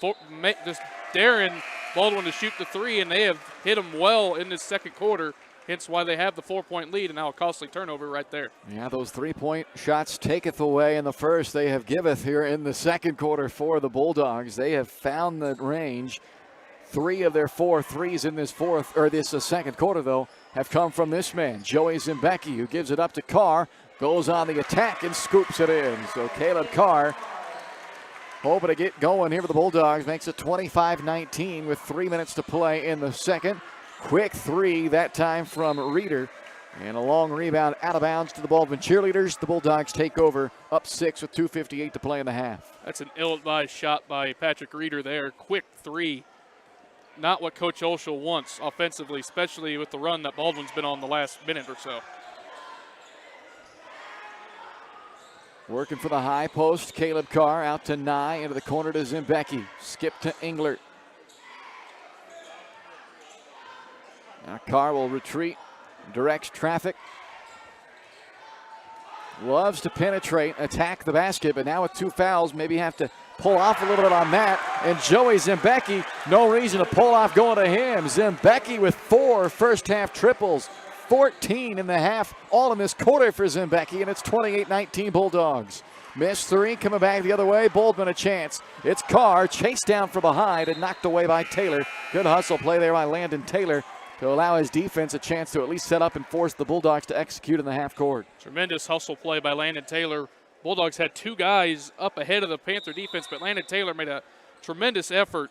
daring Baldwin to shoot the 3, and they have hit him well in this second quarter, hence why they have the 4-point lead, and now a costly turnover right there. Yeah, those 3-point shots taketh away in the first. They have giveth here in the second quarter for the Bulldogs. They have found the range. 3 of their 4 threes in this second quarter, though, have come from this man, Joey Zembecki, who gives it up to Carr, goes on the attack and scoops it in. So Caleb Carr hoping to get going here for the Bulldogs. Makes it 25-19 with 3 minutes to play in the second. Quick 3 that time from Reeder. And a long rebound out of bounds to the Baldwin cheerleaders. The Bulldogs take over up 6 with 2:58 to play in the half. That's an ill-advised shot by Patrick Reeder there. Quick 3. Not what Coach Olschel wants offensively, especially with the run that Baldwin's been on the last minute or so. Working for the high post, Caleb Carr out to Nye, into the corner to Zembecki. Skip to Englert. Now Carr will retreat, directs traffic. Loves to penetrate, attack the basket, but now with 2 fouls, maybe have to pull off a little bit on that. And Joey Zembecki, no reason to pull off going to him. Zembecki with 4 first half triples. 14 in the half, all in this quarter for Zembecki, and it's 28-19 Bulldogs. Missed 3, coming back the other way. Baldwin a chance. It's Carr, chased down from behind and knocked away by Taylor. Good hustle play there by Landon Taylor to allow his defense a chance to at least set up and force the Bulldogs to execute in the half court. Tremendous hustle play by Landon Taylor. Bulldogs had 2 guys up ahead of the Panther defense, but Landon Taylor made a tremendous effort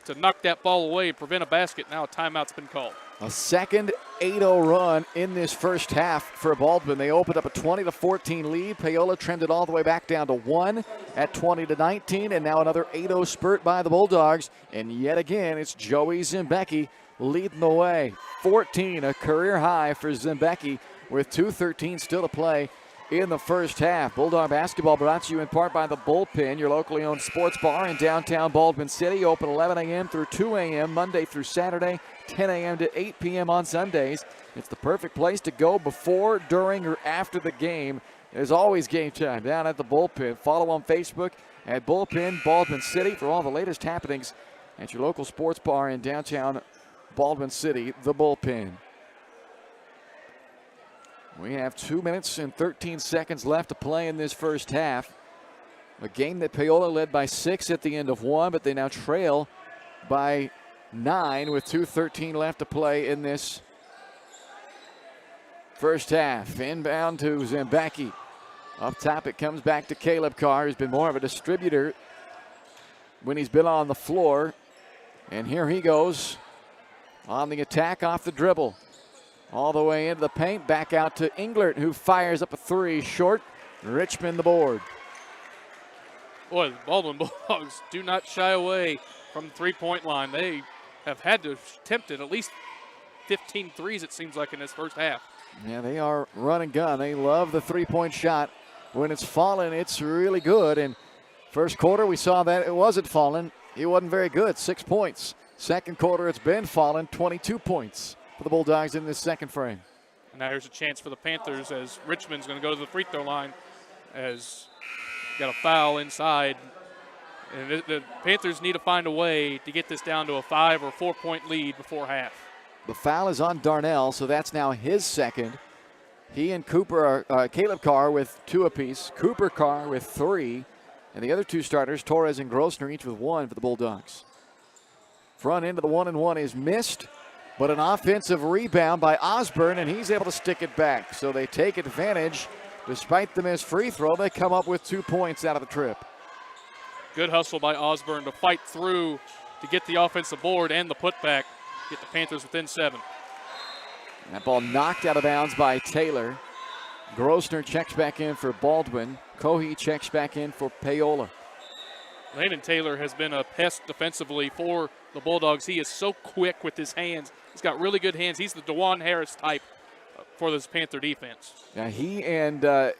to knock that ball away, prevent a basket. Now a timeout's been called. A second 8-0 run in this first half for Baldwin. They opened up a 20-14 lead. Paola trimmed it all the way back down to 1 at 20-19, and now another 8-0 spurt by the Bulldogs. And yet again, it's Joey Zembecki leading the way. 14, a career high for Zembecki with 2:13 still to play in the first half. Bulldog basketball brought to you in part by the Bullpen, your locally owned sports bar in downtown Baldwin City. Open 11 a.m. through 2 a.m. Monday through Saturday, 10 a.m. to 8 p.m. on Sundays. It's the perfect place to go before, during, or after the game. There's always game time down at the Bullpen. Follow on Facebook at Bullpen Baldwin City for all the latest happenings at your local sports bar in downtown Baldwin City, the Bullpen. We have 2 minutes and 13 seconds left to play in this first half. A game that Paola led by 6 at the end of 1, but they now trail by 9 with 2:13 left to play in this first half. Inbound to Zembecki. Up top it comes back to Caleb Carr, who's been more of a distributor when he's been on the floor. And here he goes on the attack off the dribble. All the way into the paint, back out to Englert, who fires up a 3 short. Richmond the board. Boy, the Baldwin Bulldogs do not shy away from the three-point line. They have had to attempt at least 15 threes, it seems like, in this first half. Yeah, they are run and gun. They love the three-point shot. When it's falling, it's really good. And first quarter, we saw that it wasn't falling. It wasn't very good, 6 points. Second quarter, it's been falling, 22 points for the Bulldogs in this second frame. And now here's a chance for the Panthers as Richmond's going to go to the free throw line as got a foul inside. And the Panthers need to find a way to get this down to a 5 or 4 point lead before half. The foul is on Darnell, so that's now his second. He and Cooper are Caleb Carr with 2 apiece, Cooper Carr with 3, and the other 2 starters, Torres and Grossner, each with 1 for the Bulldogs. Front end of the 1-and-1 is missed, but an offensive rebound by Osborne, and he's able to stick it back. So they take advantage. Despite the missed free throw, they come up with 2 points out of the trip. Good hustle by Osborne to fight through to get the offensive board and the putback, get the Panthers within 7. That ball knocked out of bounds by Taylor. Grossner checks back in for Baldwin. Cohee checks back in for Paola. Landon Taylor has been a pest defensively for the Bulldogs. He is so quick with his hands. He's got really good hands. He's the DeJuan Harris type for this Panther defense. Yeah, he and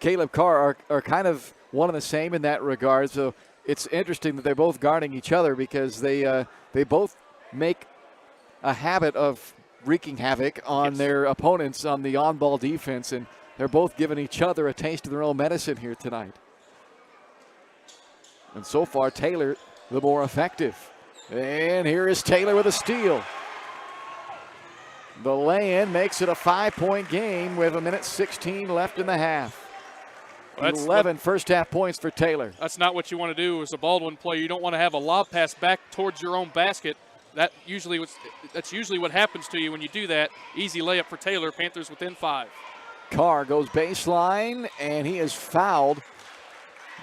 Caleb Carr are kind of one and the same in that regard. So it's interesting that they're both guarding each other because they both make a habit of wreaking havoc on their opponents on the on-ball defense, and they're both giving each other a taste of their own medicine here tonight. And so far, Taylor the more effective. And here is Taylor with a steal. The lay-in makes it a 5-point game with 1:16 left in the half. 11 first-half points for Taylor. That's not what you want to do as a Baldwin player. You don't want to have a lob pass back towards your own basket. That's usually what happens to you when you do that. Easy layup for Taylor. Panthers within 5. Carr goes baseline, and he is fouled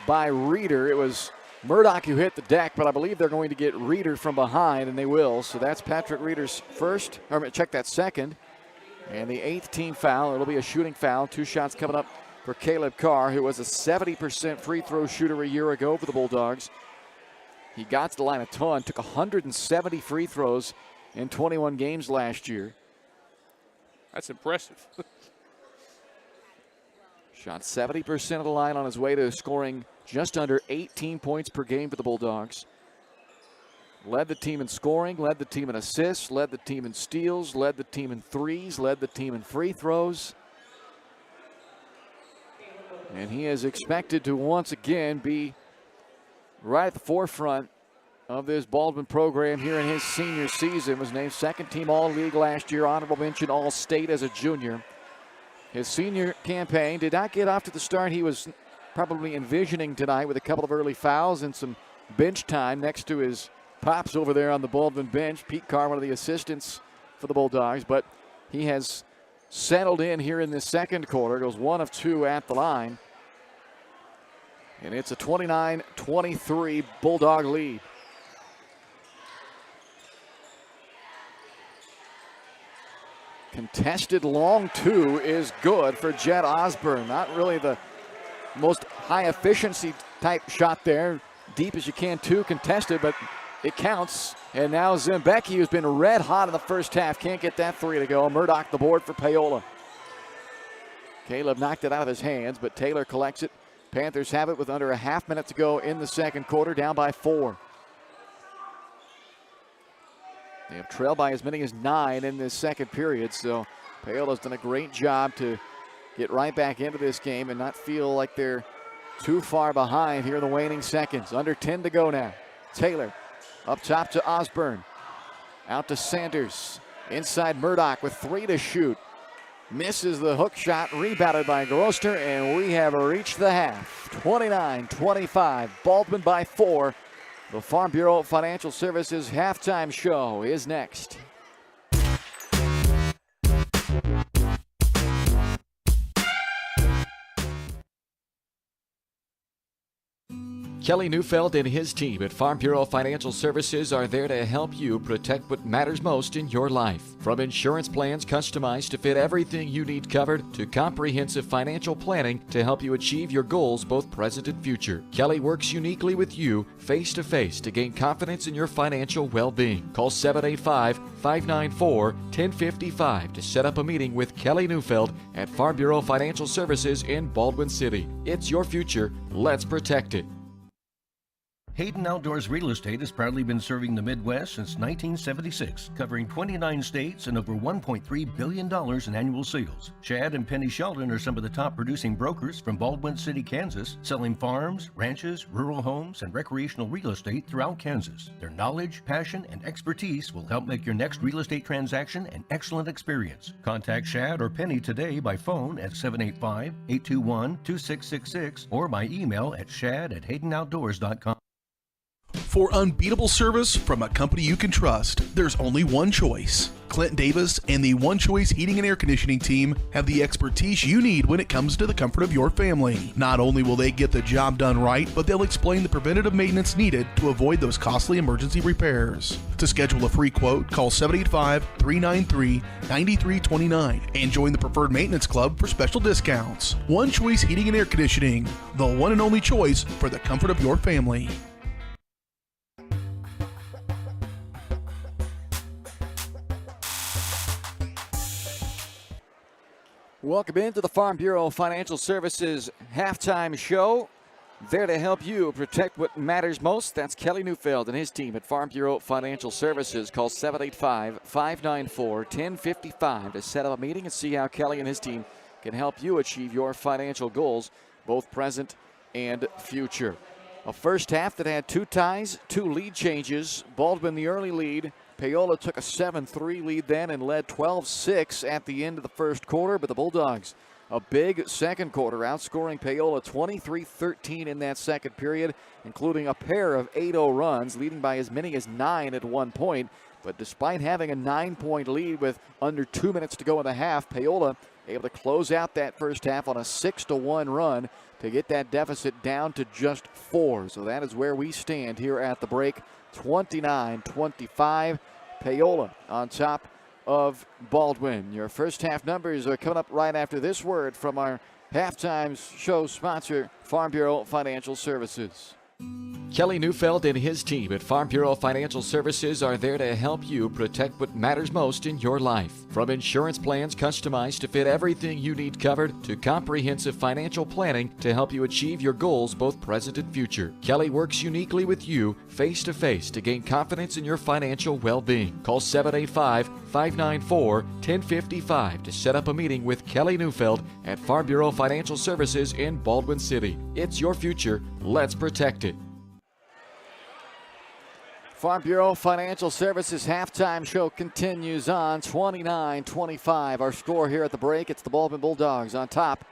by Reeder. It was Murdoch who hit the deck, but I believe they're going to get Reeder from behind, and they will. So that's Patrick Reeder's first, or check that second. And the 8th team foul. It'll be a shooting foul. 2 shots coming up for Caleb Carr, who was a 70% free throw shooter a year ago for the Bulldogs. He got to the line a ton, took 170 free throws in 21 games last year. That's impressive. Shot 70% of the line on his way to scoring just under 18 points per game for the Bulldogs. Led the team in scoring, led the team in assists, led the team in steals, led the team in threes, led the team in free throws. And he is expected to once again be right at the forefront of this Baldwin program here in his senior season. Was named 2nd team All-League last year, honorable mention All-State as a junior. His senior campaign did not get off to the start he was probably envisioning tonight, with a couple of early fouls and some bench time next to his pops over there on the Baldwin bench. Pete Carr, one of the assistants for the Bulldogs, but he has settled in here in this second quarter, goes 1 of 2 at the line. And it's a 29-23 Bulldog lead. Contested long 2 is good for Jed Osborne. Not really the most high efficiency type shot there. Deep as you can, 2 contested, but it counts. And now Zembecki, who's been red hot in the first half, can't get that 3 to go. Murdoch the board for Paola. Caleb knocked it out of his hands, but Taylor collects it. Panthers have it with under a half minute to go in the second quarter, down by 4. They have trailed by as many as 9 in this second period, so Paola's done a great job to get right back into this game and not feel like they're too far behind here in the waning seconds. Under 10 to go now. Taylor up top to Osborne. Out to Sanders. Inside Murdoch with 3 to shoot. Misses the hook shot, rebounded by Grossner, and we have reached the half. 29-25, Baldwin by 4. The Farm Bureau Financial Services halftime show is next. Kelly Neufeld and his team at Farm Bureau Financial Services are there to help you protect what matters most in your life. From insurance plans customized to fit everything you need covered, to comprehensive financial planning to help you achieve your goals both present and future. Kelly works uniquely with you face-to-face to gain confidence in your financial well-being. Call 785-594-1055 to set up a meeting with Kelly Neufeld at Farm Bureau Financial Services in Baldwin City. It's your future. Let's protect it. Hayden Outdoors Real Estate has proudly been serving the Midwest since 1976, covering 29 states and over $1.3 billion in annual sales. Chad and Penny Sheldon are some of the top producing brokers from Baldwin City, Kansas, selling farms, ranches, rural homes, and recreational real estate throughout Kansas. Their knowledge, passion, and expertise will help make your next real estate transaction an excellent experience. Contact Chad or Penny today by phone at 785-821-2666 or by email at shad@haydenoutdoors.com. For unbeatable service from a company you can trust, there's only one choice. Clint Davis and the One Choice Heating and Air Conditioning team have the expertise you need when it comes to the comfort of your family. Not only will they get the job done right, but they'll explain the preventative maintenance needed to avoid those costly emergency repairs. To schedule a free quote, call 785-393-9329 and join the Preferred Maintenance Club for special discounts. One Choice Heating and Air Conditioning, the one and only choice for the comfort of your family. Welcome into the Farm Bureau Financial Services halftime show. There to help you protect what matters most. That's Kelly Neufeld and his team at Farm Bureau Financial Services. Call 785-594-1055 to set up a meeting and see how Kelly and his team can help you achieve your financial goals, both present and future. A first half that had 2 ties, 2 lead changes. Baldwin the early lead. Paola took a 7-3 lead then and led 12-6 at the end of the first quarter, but the Bulldogs, a big second quarter, outscoring Paola 23-13 in that second period, including a pair of 8-0 runs, leading by as many as 9 at one point. But despite having a 9-point lead with under 2 minutes to go in the half, Paola able to close out that first half on a 6-1 run to get that deficit down to just 4. So that is where we stand here at the break. 29-25, Paola on top of Baldwin. Your first half numbers are coming up right after this word from our halftime show sponsor, Farm Bureau Financial Services. Kelly Neufeld and his team at Farm Bureau Financial Services are there to help you protect what matters most in your life. From insurance plans customized to fit everything you need covered to comprehensive financial planning to help you achieve your goals both present and future. Kelly works uniquely with you face-to-face to gain confidence in your financial well-being. Call 785-594-1055 to set up a meeting with Kelly Neufeld at Farm Bureau Financial Services in Baldwin City. It's your future. Let's protect it. Farm Bureau Financial Services halftime show continues on. 29-25 our score here at the break. It's the Baldwin Bulldogs on top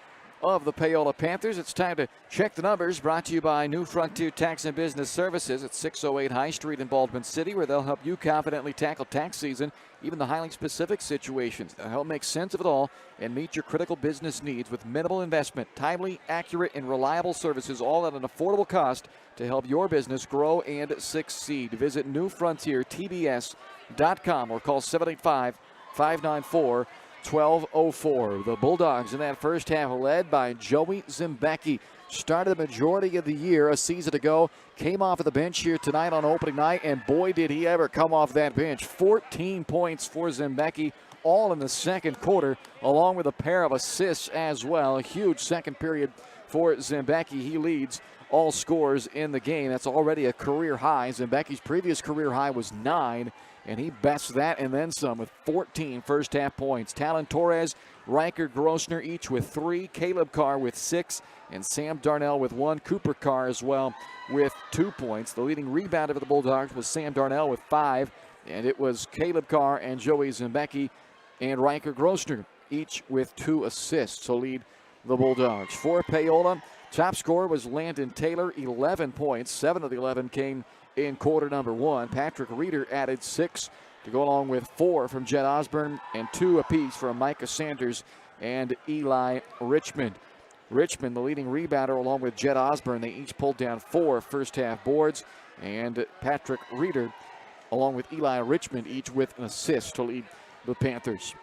of the Paola Panthers. It's time to check the numbers, brought to you by New Frontier Tax and Business Services at 608 High Street in Baldwin City, where they'll help you confidently tackle tax season, even the highly specific situations. They'll help make sense of it all and meet your critical business needs with minimal investment, timely, accurate, and reliable services, all at an affordable cost to help your business grow and succeed. Visit newfrontiertbs.com or call 785-594-1204. The Bulldogs in that first half led by Joey Zimbecki. Started the majority of the year a season ago. Came off of the bench here tonight on opening night, and boy did he ever come off that bench. 14 points for Zimbecki, all in the second quarter, along with a pair of assists as well. A huge second period for Zimbecki. He leads all scores in the game. That's already a career high. Zimbecki's previous career high was 9, and he bests that and then some with 14 first half points. Talon Torres, Riker Grossner each with 3, Caleb Carr with 6, and Sam Darnell with 1. Cooper Carr as well with 2 points. The leading rebounder for the Bulldogs was Sam Darnell with 5, and it was Caleb Carr and Joey Zimbecki and Riker Grossner each with 2 assists to lead the Bulldogs. For Paola, top scorer was Landon Taylor, 11 points. 7 of the 11 came in quarter number 1. Patrick Reeder added 6 to go along with 4 from Jed Osborne and 2 apiece from Micah Sanders and Eli Richmond. Richmond, the leading rebounder, along with Jed Osborne, they each pulled down 4 first half boards. And Patrick Reeder, along with Eli Richmond, each with an assist to lead the Panthers.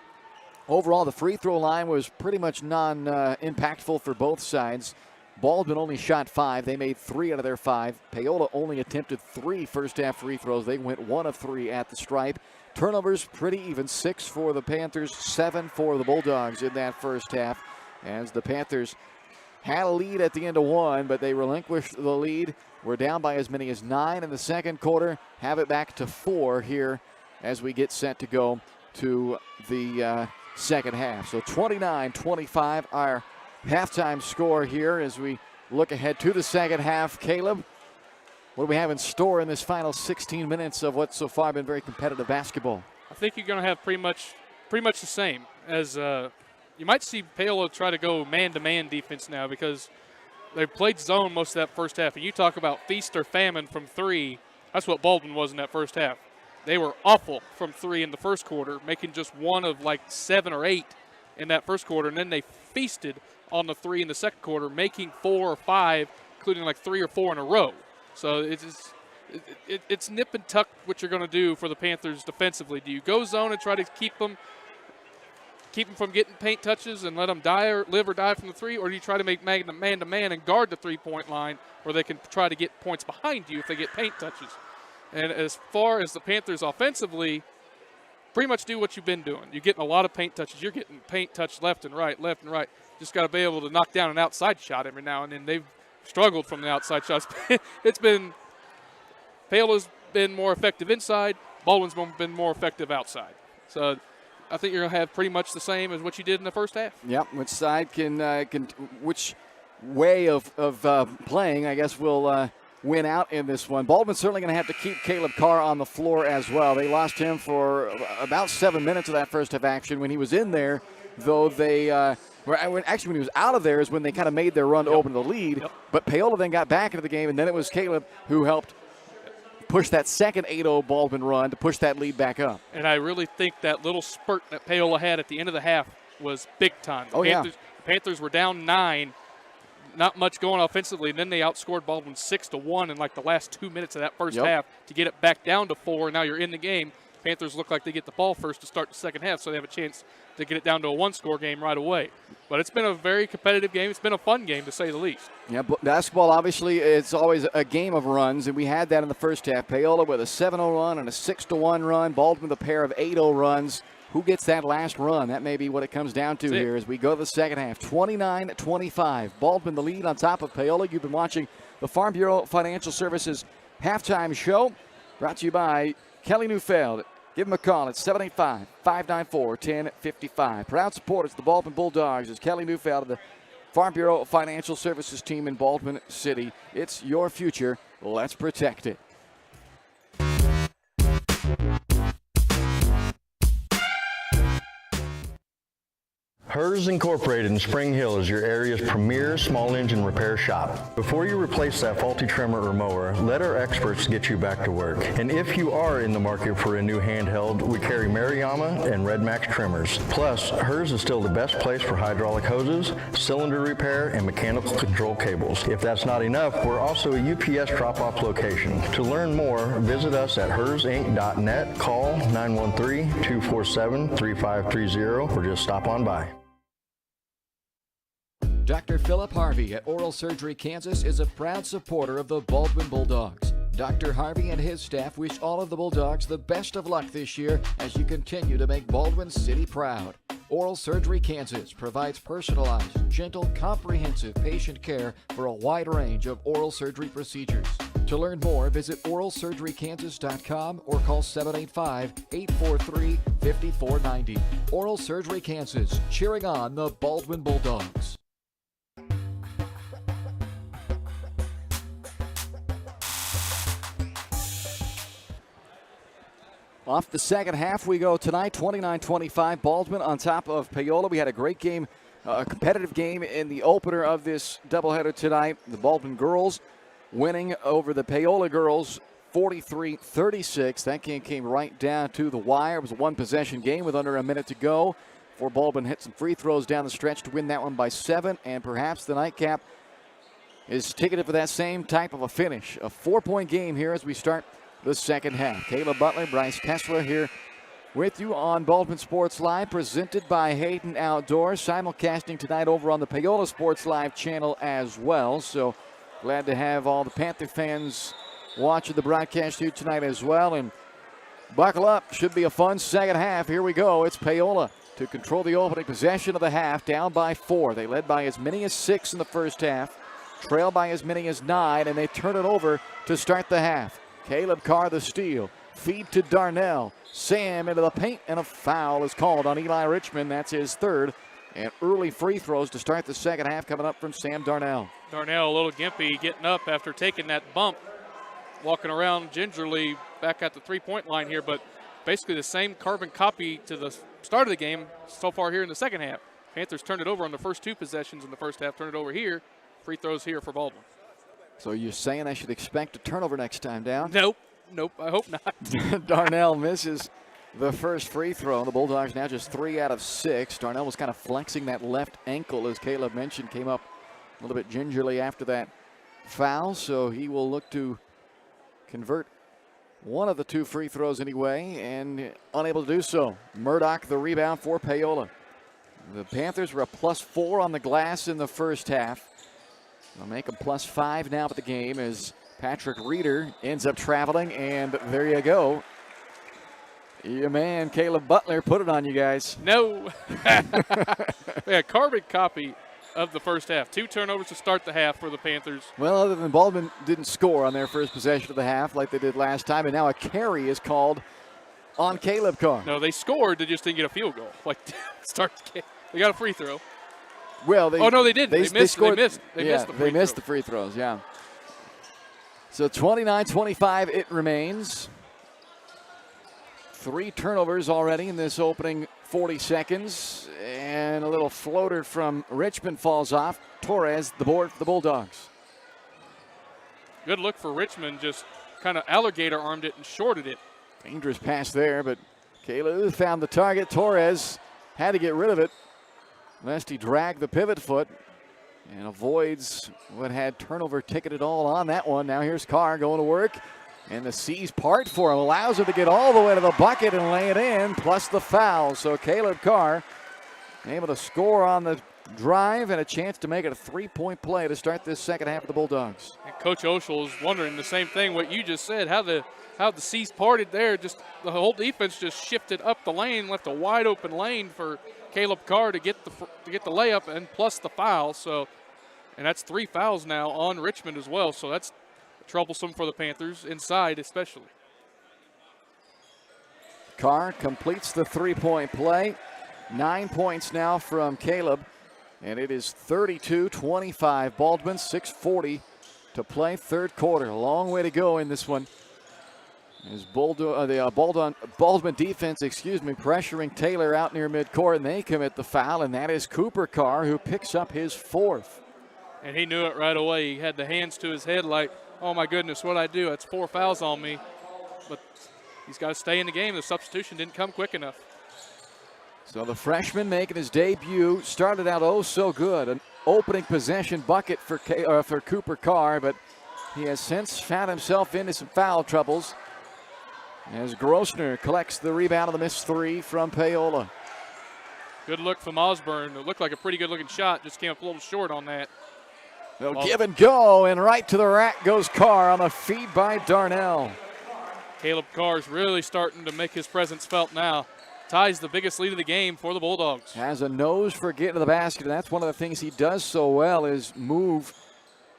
Overall, the free throw line was pretty much non-impactful for both sides. Baldwin only shot 5. They made 3 out of their 5. Paola only attempted 3 first half free throws. They went 1 of 3 at the stripe. Turnovers pretty even. 6 for the Panthers, 7 for the Bulldogs in that first half, as the Panthers had a lead at the end of one, but they relinquished the lead. We're down by as many as 9 in the second quarter. Have it back to 4 here as we get set to go to the second half. So 29-25, our halftime score here as we look ahead to the second half. Caleb, what do we have in store in this final 16 minutes of what's so far been very competitive basketball? I think you're going to have pretty much the same as you might see Paola try to go man-to-man defense now because they played zone most of that first half. And you talk about feast or famine from 3. That's what Baldwin was in that first half. They were awful from 3 in the first quarter, making just 1 of like 7 or 8 in that first quarter. And then they feasted on the 3 in the second quarter, making 4 or 5, including like 3 or 4 in a row. So it's nip and tuck what you're going to do for the Panthers defensively. Do you go zone and try to keep them from getting paint touches and let them live or die from the 3, or do you try to make man-to-man and guard the three-point line where they can try to get points behind you if they get paint touches? And as far as the Panthers offensively, pretty much do what you've been doing. You're getting a lot of paint touches. You're getting paint touched left and right. Just got to be able to knock down an outside shot every now and then. They've struggled from the outside shots. Paola's been more effective inside. Baldwin's been more effective outside. So I think you're going to have pretty much the same as what you did in the first half. Yep, which side which way of playing, I guess, will win out in this one. Baldwin's certainly going to have to keep Caleb Carr on the floor as well. They lost him for about 7 minutes of that first half action. When he was in there, though, when he was out of there is when they kind of made their run to open the lead. Yep. But Paola then got back into the game, and then it was Caleb who helped push that second 8-0 Baldwin run to push that lead back up. And I really think that little spurt that Paola had at the end of the half was big time. The Panthers were down 9, not much going offensively, and then they outscored Baldwin 6-1 in like the last 2 minutes of that first half to get it back down to 4, and now you're in the game. Panthers look like they get the ball first to start the second half, so they have a chance to get it down to a 1-score game right away. But it's been a very competitive game. It's been a fun game, to say the least. Yeah, basketball, obviously, it's always a game of runs, and we had that in the first half. Paola with a 7-0 run and a 6-1 run. Baldwin with a pair of 8-0 runs. Who gets that last run? That may be what it comes down to here as we go to the second half. 29-25. Baldwin the lead on top of Paola. You've been watching the Farm Bureau Financial Services halftime show, brought to you by Kelly Neufeld. Give them a call at 785-594-1055. Proud supporters of the Baldwin Bulldogs is Kelly Neufeld of the Farm Bureau Financial Services team in Baldwin City. It's your future. Let's protect it. Hers Incorporated in Spring Hill is your area's premier small engine repair shop. Before you replace that faulty trimmer or mower, let our experts get you back to work. And if you are in the market for a new handheld, we carry Maruyama and Red Max trimmers. Plus, Hers is still the best place for hydraulic hoses, cylinder repair, and mechanical control cables. If that's not enough, we're also a UPS drop-off location. To learn more, visit us at hersinc.net, call 913-247-3530, or just stop on by. Dr. Philip Harvey at Oral Surgery Kansas is a proud supporter of the Baldwin Bulldogs. Dr. Harvey and his staff wish all of the Bulldogs the best of luck this year as you continue to make Baldwin City proud. Oral Surgery Kansas provides personalized, gentle, comprehensive patient care for a wide range of oral surgery procedures. To learn more, visit oralsurgerykansas.com or call 785-843-5490. Oral Surgery Kansas, cheering on the Baldwin Bulldogs. Off the second half we go tonight, 29-25. Baldwin on top of Paola. We had a great game, a competitive game in the opener of this doubleheader tonight. The Baldwin girls winning over the Paola girls 43-36. That game came right down to the wire. It was a one-possession game with under a minute to go before Baldwin hit some free throws down the stretch to win that one by 7. And perhaps the nightcap is ticketed for that same type of a finish. A 4-point game here as we start the second half. Kayla Butler, Bryce Kessler here with you on Baldwin Sports Live, presented by Hayden Outdoors, simulcasting tonight over on the Paola Sports Live channel as well. So glad to have all the Panther fans watching the broadcast here tonight as well. And buckle up, should be a fun second half. Here we go. It's Paola to control the opening possession of the half, down by 4. They led by as many as 6 in the first half, trailed by as many as 9, and they turn it over to start the half. Caleb Carr the steal. Feed to Darnell. Sam into the paint, and a foul is called on Eli Richmond. That's his third. And early free throws to start the second half coming up from Sam Darnell. Darnell a little gimpy getting up after taking that bump, walking around gingerly back at the three-point line here, but basically the same carbon copy to the start of the game so far here in the second half. Panthers turned it over on the first 2 possessions in the first half, turned it over here. Free throws here for Baldwin. So you're saying I should expect a turnover next time down? Nope, I hope not. Darnell misses the first free throw. The Bulldogs now just 3 out of 6. Darnell was kind of flexing that left ankle, as Caleb mentioned, came up a little bit gingerly after that foul, so he will look to convert one of the 2 free throws anyway, and unable to do so. Murdoch the rebound for Paola. The Panthers were a +4 on the glass in the first half. They'll make them +5 now at the game as Patrick Reeder ends up traveling, and there you go. Your man, Caleb Butler, put it on you guys. No. Yeah, carbon copy of the first half. 2 turnovers to start the half for the Panthers. Well, other than Baldwin didn't score on their first possession of the half like they did last time, and now a carry is called on Caleb Carr. No, they scored. They just didn't get a field goal. Start the game. They got a free throw. Well, they didn't. They missed the free throws, yeah. So 29-25 it remains. 3 turnovers already in this opening 40 seconds. And a little floater from Richmond falls off. Torres, the board for the Bulldogs. Good look for Richmond, just kind of alligator armed it and shorted it. Dangerous pass there, but Caleb found the target. Torres had to get rid of it, lest he dragged the pivot foot and avoids what had turnover ticketed all on that one. Now here's Carr going to work, and the seas part for him, allows him to get all the way to the bucket and lay it in, plus the foul. So Caleb Carr able to score on the drive and a chance to make it a 3-point play to start this second half of the Bulldogs. And Coach Oshel is wondering the same thing, what you just said, how the seas parted there. Just the whole defense just shifted up the lane, left a wide open lane for Caleb Carr to get the layup and plus the foul. So, and that's 3 fouls now on Richmond as well. So that's troublesome for the Panthers inside, especially. Carr completes the 3-point play. 9 points now from Caleb, and it is 32-25. Baldwin, 6:40 to play, third quarter. A long way to go in this one. As Baldwin defense, pressuring Taylor out near midcourt, and they commit the foul, and that is Cooper Carr, who picks up his 4th. And he knew it right away. He had the hands to his head like, oh my goodness, what'd I do? That's 4 fouls on me. But he's got to stay in the game. The substitution didn't come quick enough. So the freshman making his debut started out oh so good. An opening possession bucket for Cooper Carr, but he has since found himself into some foul troubles as Grossner collects the rebound of the missed 3 from Paola. Good look from Osborne. It looked like a pretty good looking shot, just came up a little short on that. They'll give and go, and right to the rack goes Carr on a feed by Darnell. Caleb Carr's really starting to make his presence felt now. Ties the biggest lead of the game for the Bulldogs. Has a nose for getting to the basket, and that's one of the things he does so well is move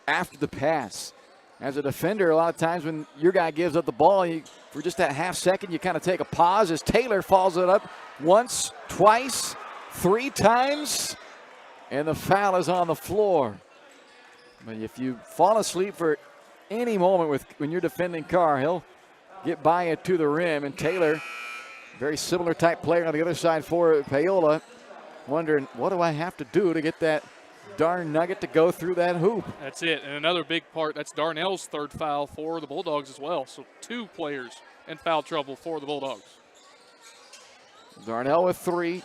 after the pass. As a defender, a lot of times when your guy gives up the ball, for just that half second, you kind of take a pause as Taylor follows it up once, twice, 3 times, and the foul is on the floor. But if you fall asleep for any moment when you're defending Carr, he'll get by it to the rim, and Taylor, very similar type player on the other side for Paola, wondering, what do I have to do to get that darn nugget to go through that hoop? That's it. And another big part, that's Darnell's 3rd foul for the Bulldogs as well. So 2 players in foul trouble for the Bulldogs. Darnell with 3,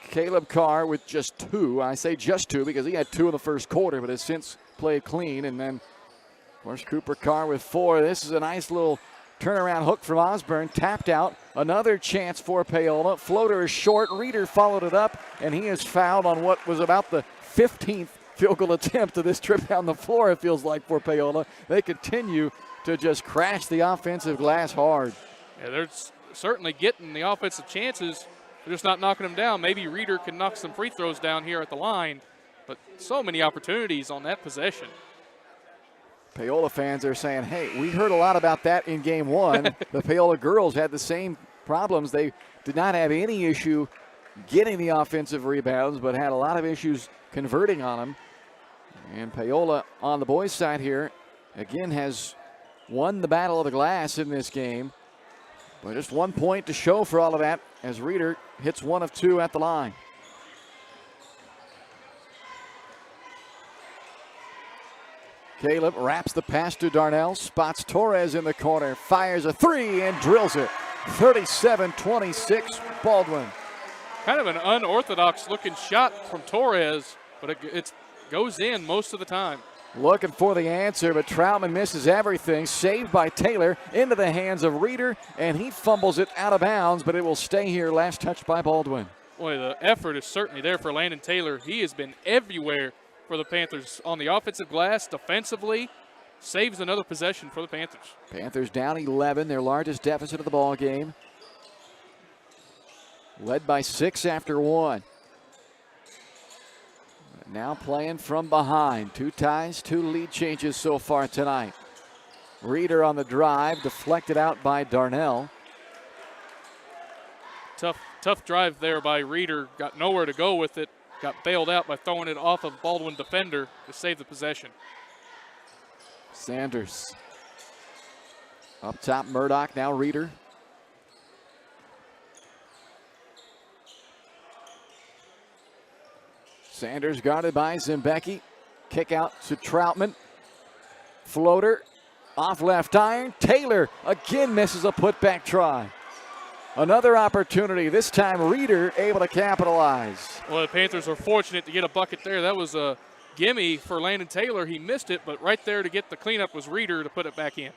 Caleb Carr with just 2. I say just 2 because he had 2 in the first quarter, but has since played clean. And then, of course, Cooper Carr with 4. This is a nice little turnaround hook from Osborne, tapped out. Another chance for Paola. Floater is short. Reeder followed it up, and he is fouled on what was about the 15th field goal attempt of this trip down the floor, it feels like, for Paola. They continue to just crash the offensive glass hard. Yeah, they're certainly getting the offensive chances They're just not knocking them down. Maybe Reeder can knock some free throws down here at the line, but so many opportunities on that possession. Paola fans are saying, hey, we heard a lot about that in game one. The Paola girls had the same problems. They did not have any issue getting the offensive rebounds, but had a lot of issues converting on them. And Paola on the boys' side here, again, has won the battle of the glass in this game. But just 1 point to show for all of that as Reeder hits 1 of 2 at the line. Caleb wraps the pass to Darnell, spots Torres in the corner, fires a 3 and drills it. 37-26 Baldwin. Kind of an unorthodox looking shot from Torres, but it goes in most of the time. Looking for the answer, but Troutman misses everything. Saved by Taylor into the hands of Reeder, and he fumbles it out of bounds, but it will stay here. Last touch by Baldwin. Boy, the effort is certainly there for Landon Taylor. He has been everywhere for the Panthers on the offensive glass, defensively. Saves another possession for the Panthers. Panthers down 11, their largest deficit of the ball game. Led by 6 after 1. Now playing from behind. 2 ties, 2 lead changes so far tonight. Reeder on the drive, deflected out by Darnell. Tough drive there by Reeder. Got nowhere to go with it. Got bailed out by throwing it off of Baldwin defender to save the possession. Sanders. Up top, Murdoch, now Reeder. Sanders guarded by Zimbecki. Kick out to Troutman. Floater off left iron. Taylor again misses a putback try. Another opportunity, this time Reeder able to capitalize. Well, the Panthers were fortunate to get a bucket there. That was a gimme for Landon Taylor. He missed it, but right there to get the cleanup was Reeder to put it back in.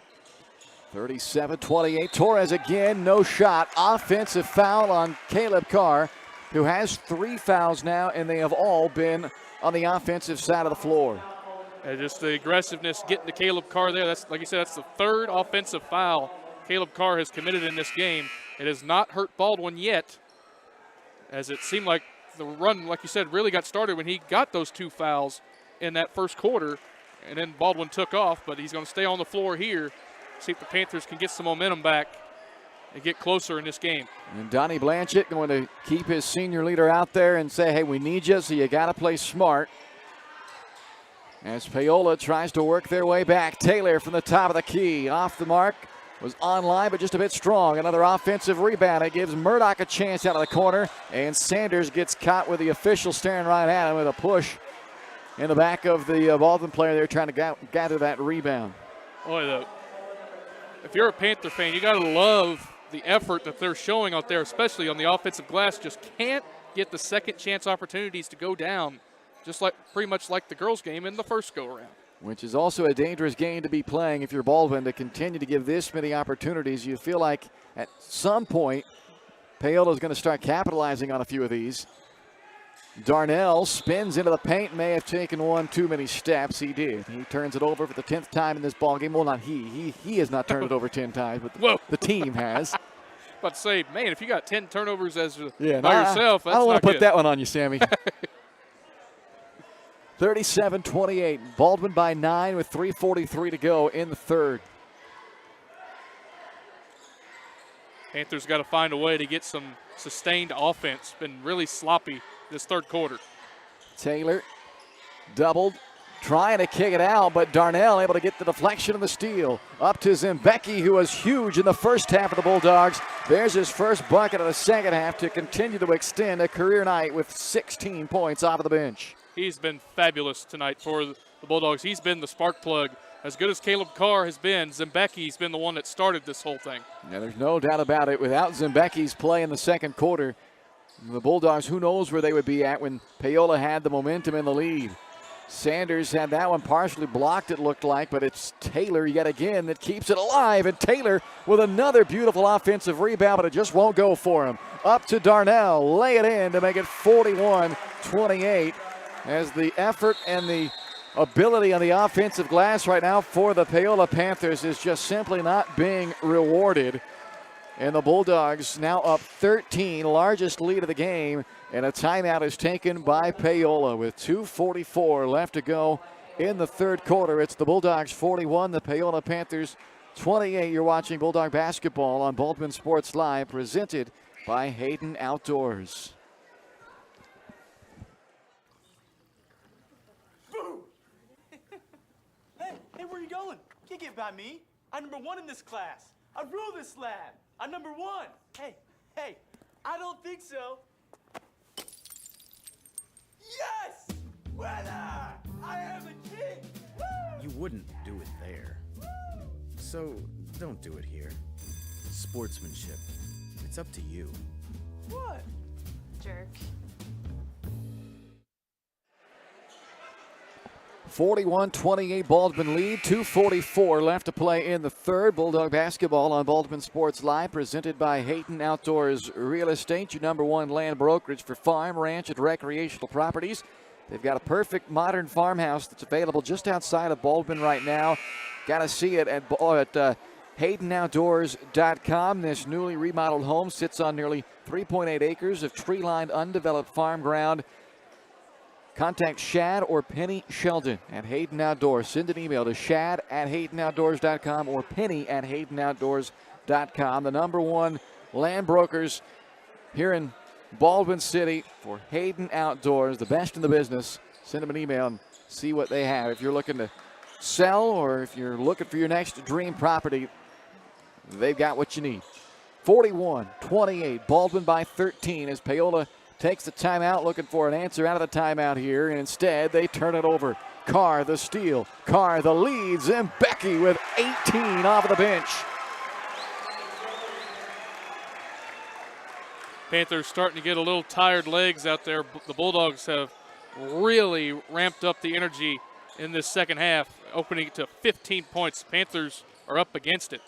37-28. Torres again, no shot. Offensive foul on Caleb Carr, who has 3 fouls now, and they have all been on the offensive side of the floor. And just the aggressiveness getting to Caleb Carr there. That's, like you said, that's the 3rd offensive foul Caleb Carr has committed in this game. It has not hurt Baldwin yet, as it seemed like the run, like you said, really got started when he got those 2 fouls in that first quarter, and then Baldwin took off, but he's going to stay on the floor here, see if the Panthers can get some momentum back and get closer in this game. And Donnie Blanchett going to keep his senior leader out there and say, hey, we need you, so you got to play smart. As Paola tries to work their way back. Taylor from the top of the key, off the mark. Was online, but just a bit strong. Another offensive rebound. It gives Murdoch a chance out of the corner, and Sanders gets caught with the official staring right at him with a push in the back of the Baldwin player there trying to gather that rebound. Boy, if you're a Panther fan, you got to love the effort that they're showing out there, especially on the offensive glass. Just can't get the second chance opportunities to go down, just like pretty much like the girls' game in the first go-around. Which is also a dangerous game to be playing if you're Baldwin, to continue to give this many opportunities. You feel like at some point, Paola is going to start capitalizing on a few of these. Darnell spins into the paint, may have taken one too many steps. He did. He turns it over for the 10th time in this ball game. Well, not he. He has not turned it over 10 times, but the team has. About to say, man, if you got 10 turnovers by yourself, that's I don't want to put good. that one on you, Sammy. 37-28. Baldwin by 9 with 3:43 to go in the third. Panthers got to find a way to get some sustained offense. Been really sloppy this third quarter. Taylor doubled, trying to kick it out, but Darnell able to get the deflection and the steal. Up to Zimbecki, who was huge in the first half of the Bulldogs. There's his first bucket of the second half to continue to extend a career night with 16 points off of the bench. He's been fabulous tonight for the Bulldogs. He's been the spark plug. As good as Caleb Carr has been, Zimbecki's been the one that started this whole thing. Yeah, there's no doubt about it. Without Zimbecki's play in the second quarter, the Bulldogs, who knows where they would be at when Paola had the momentum in the lead. Sanders had that one partially blocked, it looked like, but it's Taylor yet again that keeps it alive. And Taylor with another beautiful offensive rebound, but it just won't go for him. Up to Darnell, lay it in to make it 41-28. As the effort and the ability on the offensive glass right now for the Paola Panthers is just simply not being rewarded. And the Bulldogs now up 13, largest lead of the game. And a timeout is taken by Paola with 2:44 left to go in the third quarter. It's the Bulldogs 41, the Paola Panthers 28. You're watching Bulldog basketball on Baldwin Sports Live, presented by Hayden Outdoors. Hey, where you going? Can't get by me. I'm #1 in this class. I rule this lab. I'm #1. Hey, I don't think so. Yes! Winner! I am a king! Woo! You wouldn't do it there. So, don't do it here. Sportsmanship. It's up to you. What? Jerk. 41-28 Baldwin lead, 2:44 left to play in the third. Bulldog basketball on Baldwin Sports Live, presented by Hayden Outdoors Real Estate, your #1 land brokerage for farm, ranch, and recreational properties. They've got a perfect modern farmhouse that's available just outside of Baldwin right now. Got to see it at HaydenOutdoors.com. This newly remodeled home sits on nearly 3.8 acres of tree-lined undeveloped farm ground. Contact Shad or Penny Sheldon at Hayden Outdoors. Send an email to shad@HaydenOutdoors.com or penny@HaydenOutdoors.com. The #1 land brokers here in Baldwin City for Hayden Outdoors, the best in the business. Send them an email and see what they have. If you're looking to sell or if you're looking for your next dream property, they've got what you need. 41-28, Baldwin by 13 as Paola takes the timeout, looking for an answer out of the timeout here, and instead they turn it over. Carr the steal, Carr the leads, and Becky with 18 off of the bench. Panthers starting to get a little tired legs out there. The Bulldogs have really ramped up the energy in this second half, opening it to 15 points. Panthers are up against it.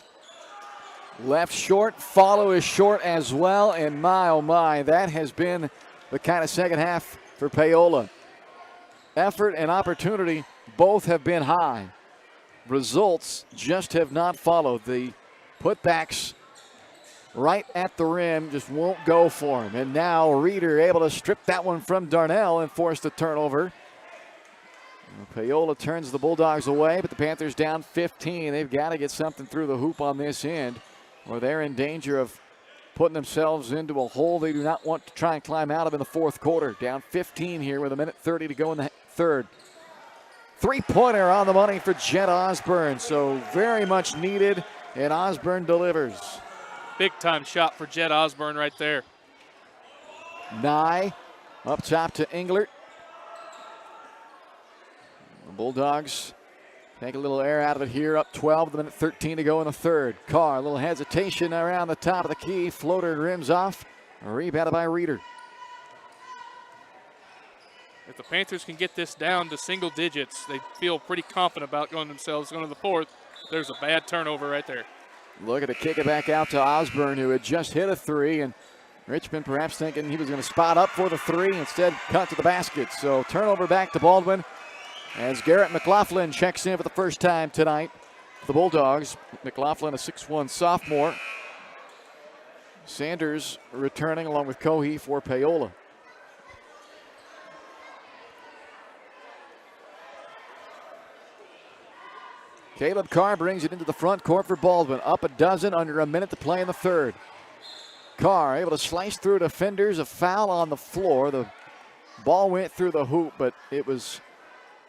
Left short, follow is short as well, and my, oh my, that has been the kind of second half for Paola. Effort and opportunity both have been high. Results just have not followed. The putbacks right at the rim just won't go for him. And now Reeder able to strip that one from Darnell and force the turnover. Paola turns the Bulldogs away, but the Panthers down 15. They've got to get something through the hoop on this end, or they're in danger of putting themselves into a hole they do not want to try and climb out of in the fourth quarter. Down 15 here with 1:30 to go in the third. Three-pointer on the money for Jet Osborne, so very much needed, and Osborne delivers. Big-time shot for Jet Osborne right there. Nye up top to Englert. The Bulldogs take a little air out of it here, up 12 with 1:13 to go in the third. Carr, a little hesitation around the top of the key. Floater rims off. Rebounded by Reeder. If the Panthers can get this down to single digits, they feel pretty confident about going to the fourth. There's a bad turnover right there. Looking to kick it back out to Osborne, who had just hit a three, and Richmond perhaps thinking he was going to spot up for the three, instead cut to the basket. So turnover back to Baldwin as Garrett McLaughlin checks in for the first time tonight for the Bulldogs. McLaughlin, a 6'1 sophomore. Sanders returning along with Cohee for Paola. Caleb Carr brings it into the front court for Baldwin. Up a dozen, under a minute to play in the third. Carr able to slice through defenders. A foul on the floor. The ball went through the hoop, but it was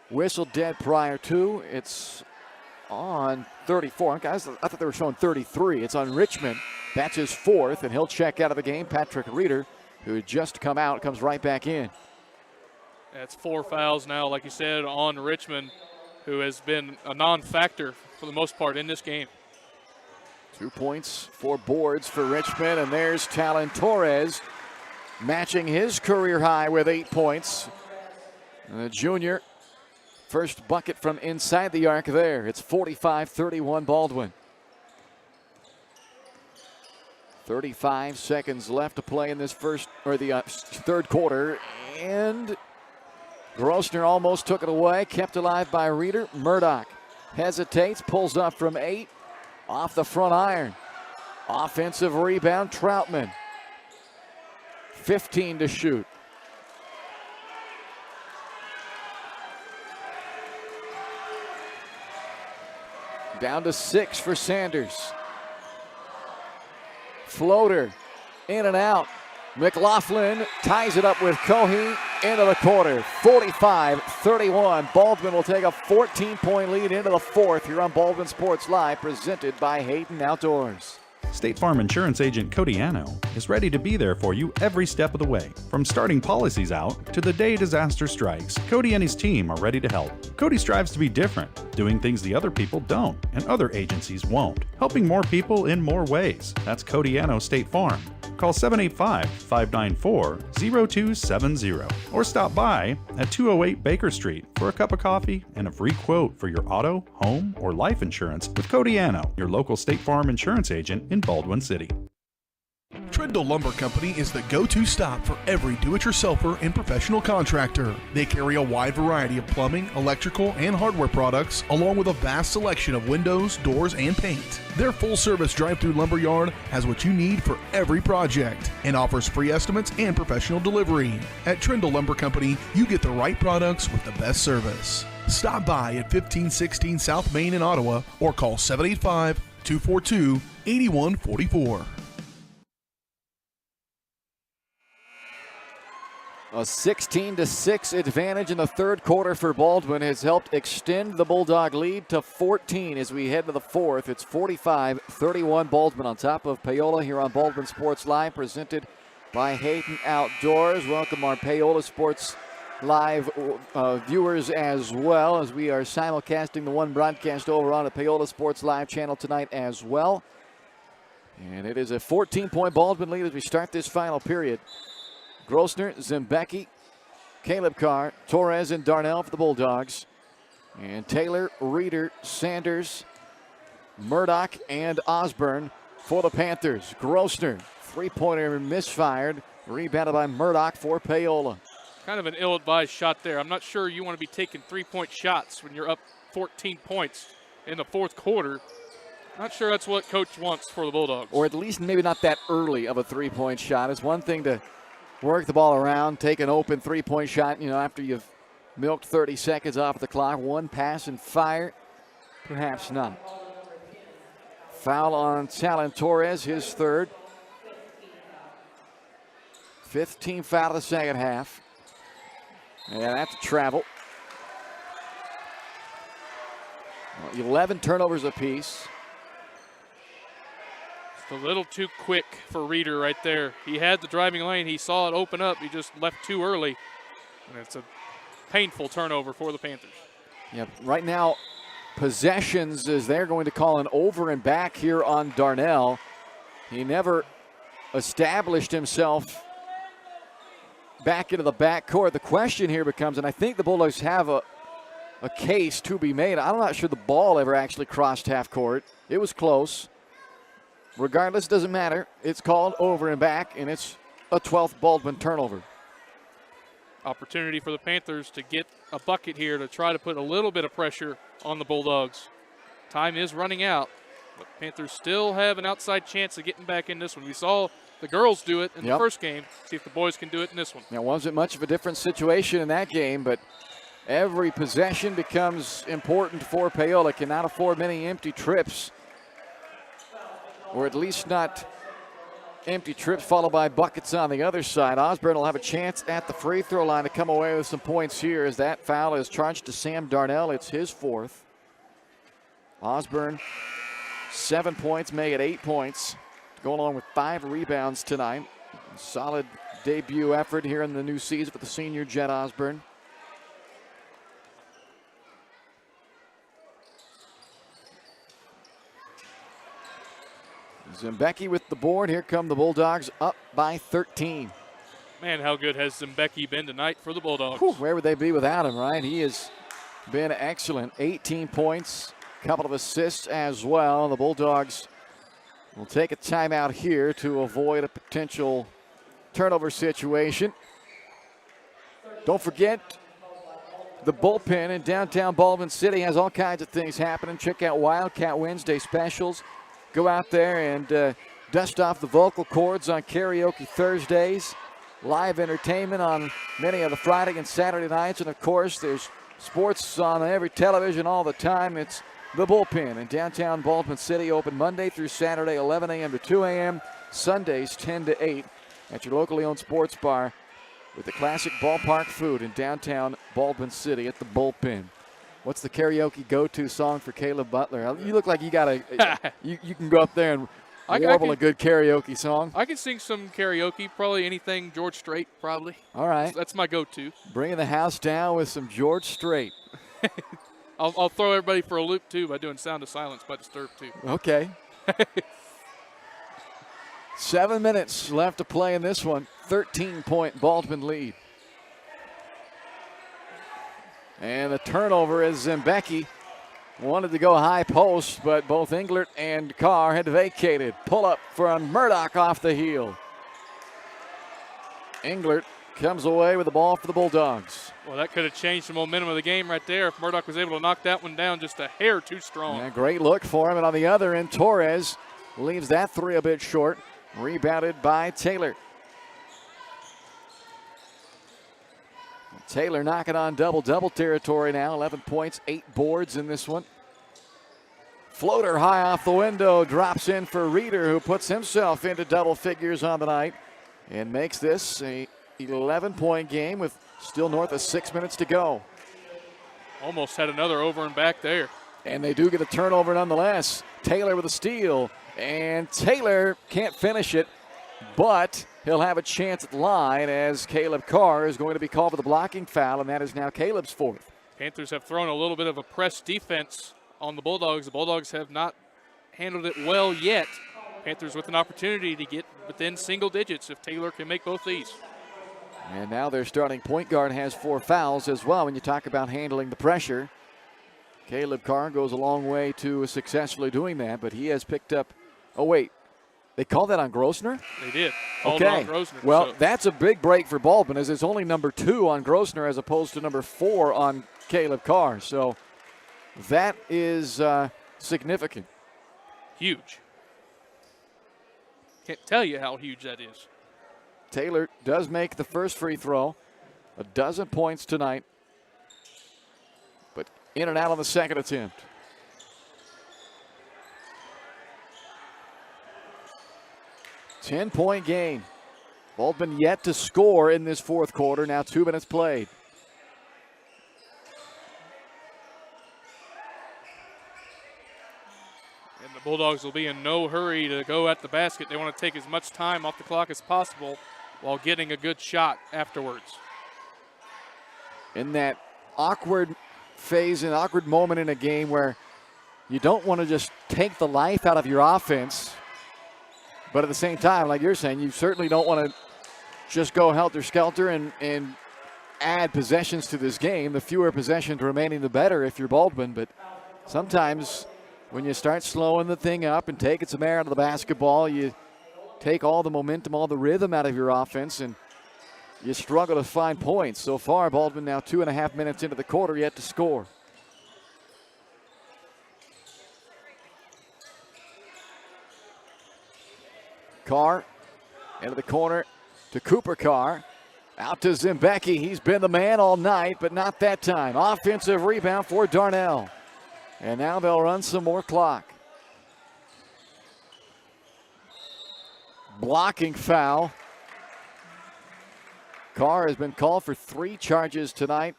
whistled dead prior to. It's on 34. Guys, I thought they were showing 33. It's on Richmond. That's his fourth, and he'll check out of the game. Patrick Reeder, who had just come out, comes right back in. That's 4 fouls now, like you said, on Richmond, who has been a non-factor for the most part in this game. 2 points, 4 boards for Richmond, and there's Talon Torres matching his career high with 8 points. The junior, first bucket from inside the arc there. It's 45-31 Baldwin. 35 seconds left to play in this third quarter, and Grossner almost took it away, kept alive by Reeder. Murdoch hesitates, pulls up from 8, off the front iron. Offensive rebound, Troutman. 15 to shoot. Down to 6 for Sanders. Floater, in and out. McLaughlin ties it up with Cohey into the quarter. 45-31. Baldwin will take a 14-point lead into the fourth here on Baldwin Sports Live, presented by Hayden Outdoors. State Farm Insurance Agent Cody Anno is ready to be there for you every step of the way. From starting policies out to the day disaster strikes, Cody and his team are ready to help. Cody strives to be different, doing things the other people don't and other agencies won't, helping more people in more ways. That's Cody Anno State Farm. Call 785-594-0270 or stop by at 208 Baker Street for a cup of coffee and a free quote for your auto, home, or life insurance with Cody Anno, your local State Farm insurance agent in Baldwin City. Trindle Lumber Company is the go-to stop for every do-it-yourselfer and professional contractor. They carry a wide variety of plumbing, electrical, and hardware products, along with a vast selection of windows, doors, and paint. Their full-service drive-through lumber yard has what you need for every project and offers free estimates and professional delivery. At Trindle Lumber Company, you get the right products with the best service. Stop by at 1516 South Main in Ottawa or call 785-242-8144. A 16-6 advantage in the third quarter for Baldwin has helped extend the Bulldog lead to 14 as we head to the fourth. It's 45-31 Baldwin on top of Paola here on Baldwin Sports Live, presented by Hayden Outdoors. Welcome our Paola Sports Live viewers as well, as we are simulcasting the one broadcast over on the Paola Sports Live channel tonight as well. And it is a 14-point Baldwin lead as we start this final period. Grossner, Zembecki, Caleb Carr, Torres, and Darnell for the Bulldogs. And Taylor, Reeder, Sanders, Murdoch, and Osborne for the Panthers. Grossner, three-pointer misfired, rebounded by Murdoch for Paola. Kind of an ill-advised shot there. I'm not sure you want to be taking three-point shots when you're up 14 points in the fourth quarter. Not sure that's what Coach wants for the Bulldogs. Or at least maybe not that early of a three-point shot. It's one thing to work the ball around, take an open three-point shot, after you've milked 30 seconds off the clock. One pass and fire, perhaps not. Foul on Talon Torres, his third. 15 foul of the second half. And that's a travel. 11 turnovers apiece. A little too quick for Reeder right there. He had the driving lane. He saw it open up. He just left too early. And it's a painful turnover for the Panthers. Yeah, right now, possessions is they're going to call an over and back here on Darnell. He never established himself back into the backcourt. The question here becomes, and I think the Bulldogs have a case to be made. I'm not sure the ball ever actually crossed half court. It was close. Regardless, doesn't matter. It's called over and back, and it's a 12th Baldwin turnover. Opportunity for the Panthers to get a bucket here to try to put a little bit of pressure on the Bulldogs. Time is running out, but Panthers still have an outside chance of getting back in this one. We saw the girls do it in the first game. See if the boys can do it in this one. It wasn't much of a different situation in that game, but every possession becomes important for Paola. Cannot afford many empty trips, or at least not empty trips followed by buckets on the other side. Osborne will have a chance at the free throw line to come away with some points here, as that foul is charged to Sam Darnell. It's his fourth. Osborne, 7 points, make it 8 points. Go along with 5 rebounds tonight. Solid debut effort here in the new season for the senior Jet Osborne. Zembecki with the board. Here come the Bulldogs up by 13. Man, how good has Zembecki been tonight for the Bulldogs? Whew, where would they be without him, right? He has been excellent. 18 points, a couple of assists as well. The Bulldogs will take a timeout here to avoid a potential turnover situation. Don't forget, the bullpen in downtown Baldwin City has all kinds of things happening. Check out Wildcat Wednesday specials. Go out there and dust off the vocal cords on Karaoke Thursdays. Live entertainment on many of the Friday and Saturday nights. And, of course, there's sports on every television all the time. It's the Bullpen in downtown Baldwin City, open Monday through Saturday, 11 a.m. to 2 a.m., Sundays 10 to 8 at your locally owned sports bar with the classic ballpark food in downtown Baldwin City at the Bullpen. What's the karaoke go-to song for Caleb Butler? You look like you got you can go up there and warble a good karaoke song. I can sing some karaoke, probably anything George Strait, probably. All right. That's my go-to. Bringing the house down with some George Strait. I'll throw everybody for a loop, too, by doing Sound of Silence by Disturbed, too. Okay. 7 minutes left to play in this one. 13-point Baldwin lead. And the turnover is Zembecki. Wanted to go high post, but both Englert and Carr had vacated. Pull up from Murdoch off the heel. Englert comes away with the ball for the Bulldogs. Well, that could have changed the momentum of the game right there if Murdoch was able to knock that one down just a hair too strong. Yeah, great look for him. And on the other end, Torres leaves that three a bit short. Rebounded by Taylor. Taylor knocking on double-double territory now. 11 points, 8 boards in this one. Floater high off the window, drops in for Reeder, who puts himself into double figures on the night and makes this a 11-point game with still north of 6 minutes to go. Almost had another over and back there. And they do get a turnover nonetheless. Taylor with a steal, and Taylor can't finish it, but he'll have a chance at the line as Caleb Carr is going to be called for the blocking foul, and that is now Caleb's fourth. Panthers have thrown a little bit of a press defense on the Bulldogs. The Bulldogs have not handled it well yet. Panthers with an opportunity to get within single digits if Taylor can make both these. And now their starting point guard has 4 fouls as well when you talk about handling the pressure. Caleb Carr goes a long way to successfully doing that, but he has picked up, oh wait, they called that on Grossner? They did. Called it on Grossner. Well, that's a big break for Baldwin, as it's only number 2 on Grossner as opposed to number 4 on Caleb Carr. So that is significant. Huge. Can't tell you how huge that is. Taylor does make the first free throw. 12 points tonight. But in and out on the second attempt. Ten-point game. Baldwin yet to score in this fourth quarter. Now 2 minutes played. And the Bulldogs will be in no hurry to go at the basket. They want to take as much time off the clock as possible while getting a good shot afterwards. In that awkward phase, an awkward moment in a game where you don't want to just take the life out of your offense, but at the same time, like you're saying, you certainly don't want to just go helter-skelter and add possessions to this game. The fewer possessions remaining, the better if you're Baldwin. But sometimes when you start slowing the thing up and taking some air out of the basketball, you take all the momentum, all the rhythm out of your offense, and you struggle to find points. So far, Baldwin now 2.5 minutes into the quarter yet to score. Carr into the corner to Cooper Carr. Out to Zembecki. He's been the man all night, but not that time. Offensive rebound for Darnell. And now they'll run some more clock. Blocking foul. Carr has been called for 3 charges tonight.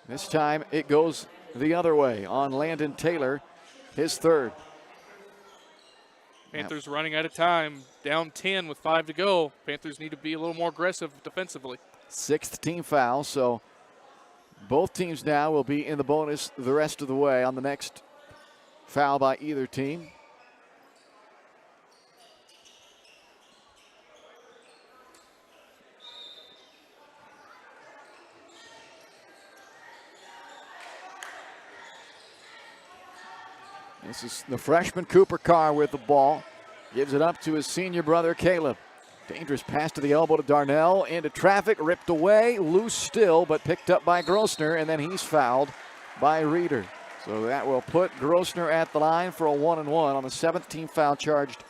This time it goes the other way on Landon Taylor, his third. Panthers running out of time, down 10 with 5 to go. Panthers need to be a little more aggressive defensively. 6th team foul, so both teams now will be in the bonus the rest of the way on the next foul by either team. This is the freshman Cooper Carr with the ball. Gives it up to his senior brother Caleb. Dangerous pass to the elbow to Darnell. Into traffic, ripped away, loose still, but picked up by Grossner, and then he's fouled by Reeder. So that will put Grossner at the line for a 1-and-1 on the 7th team foul charged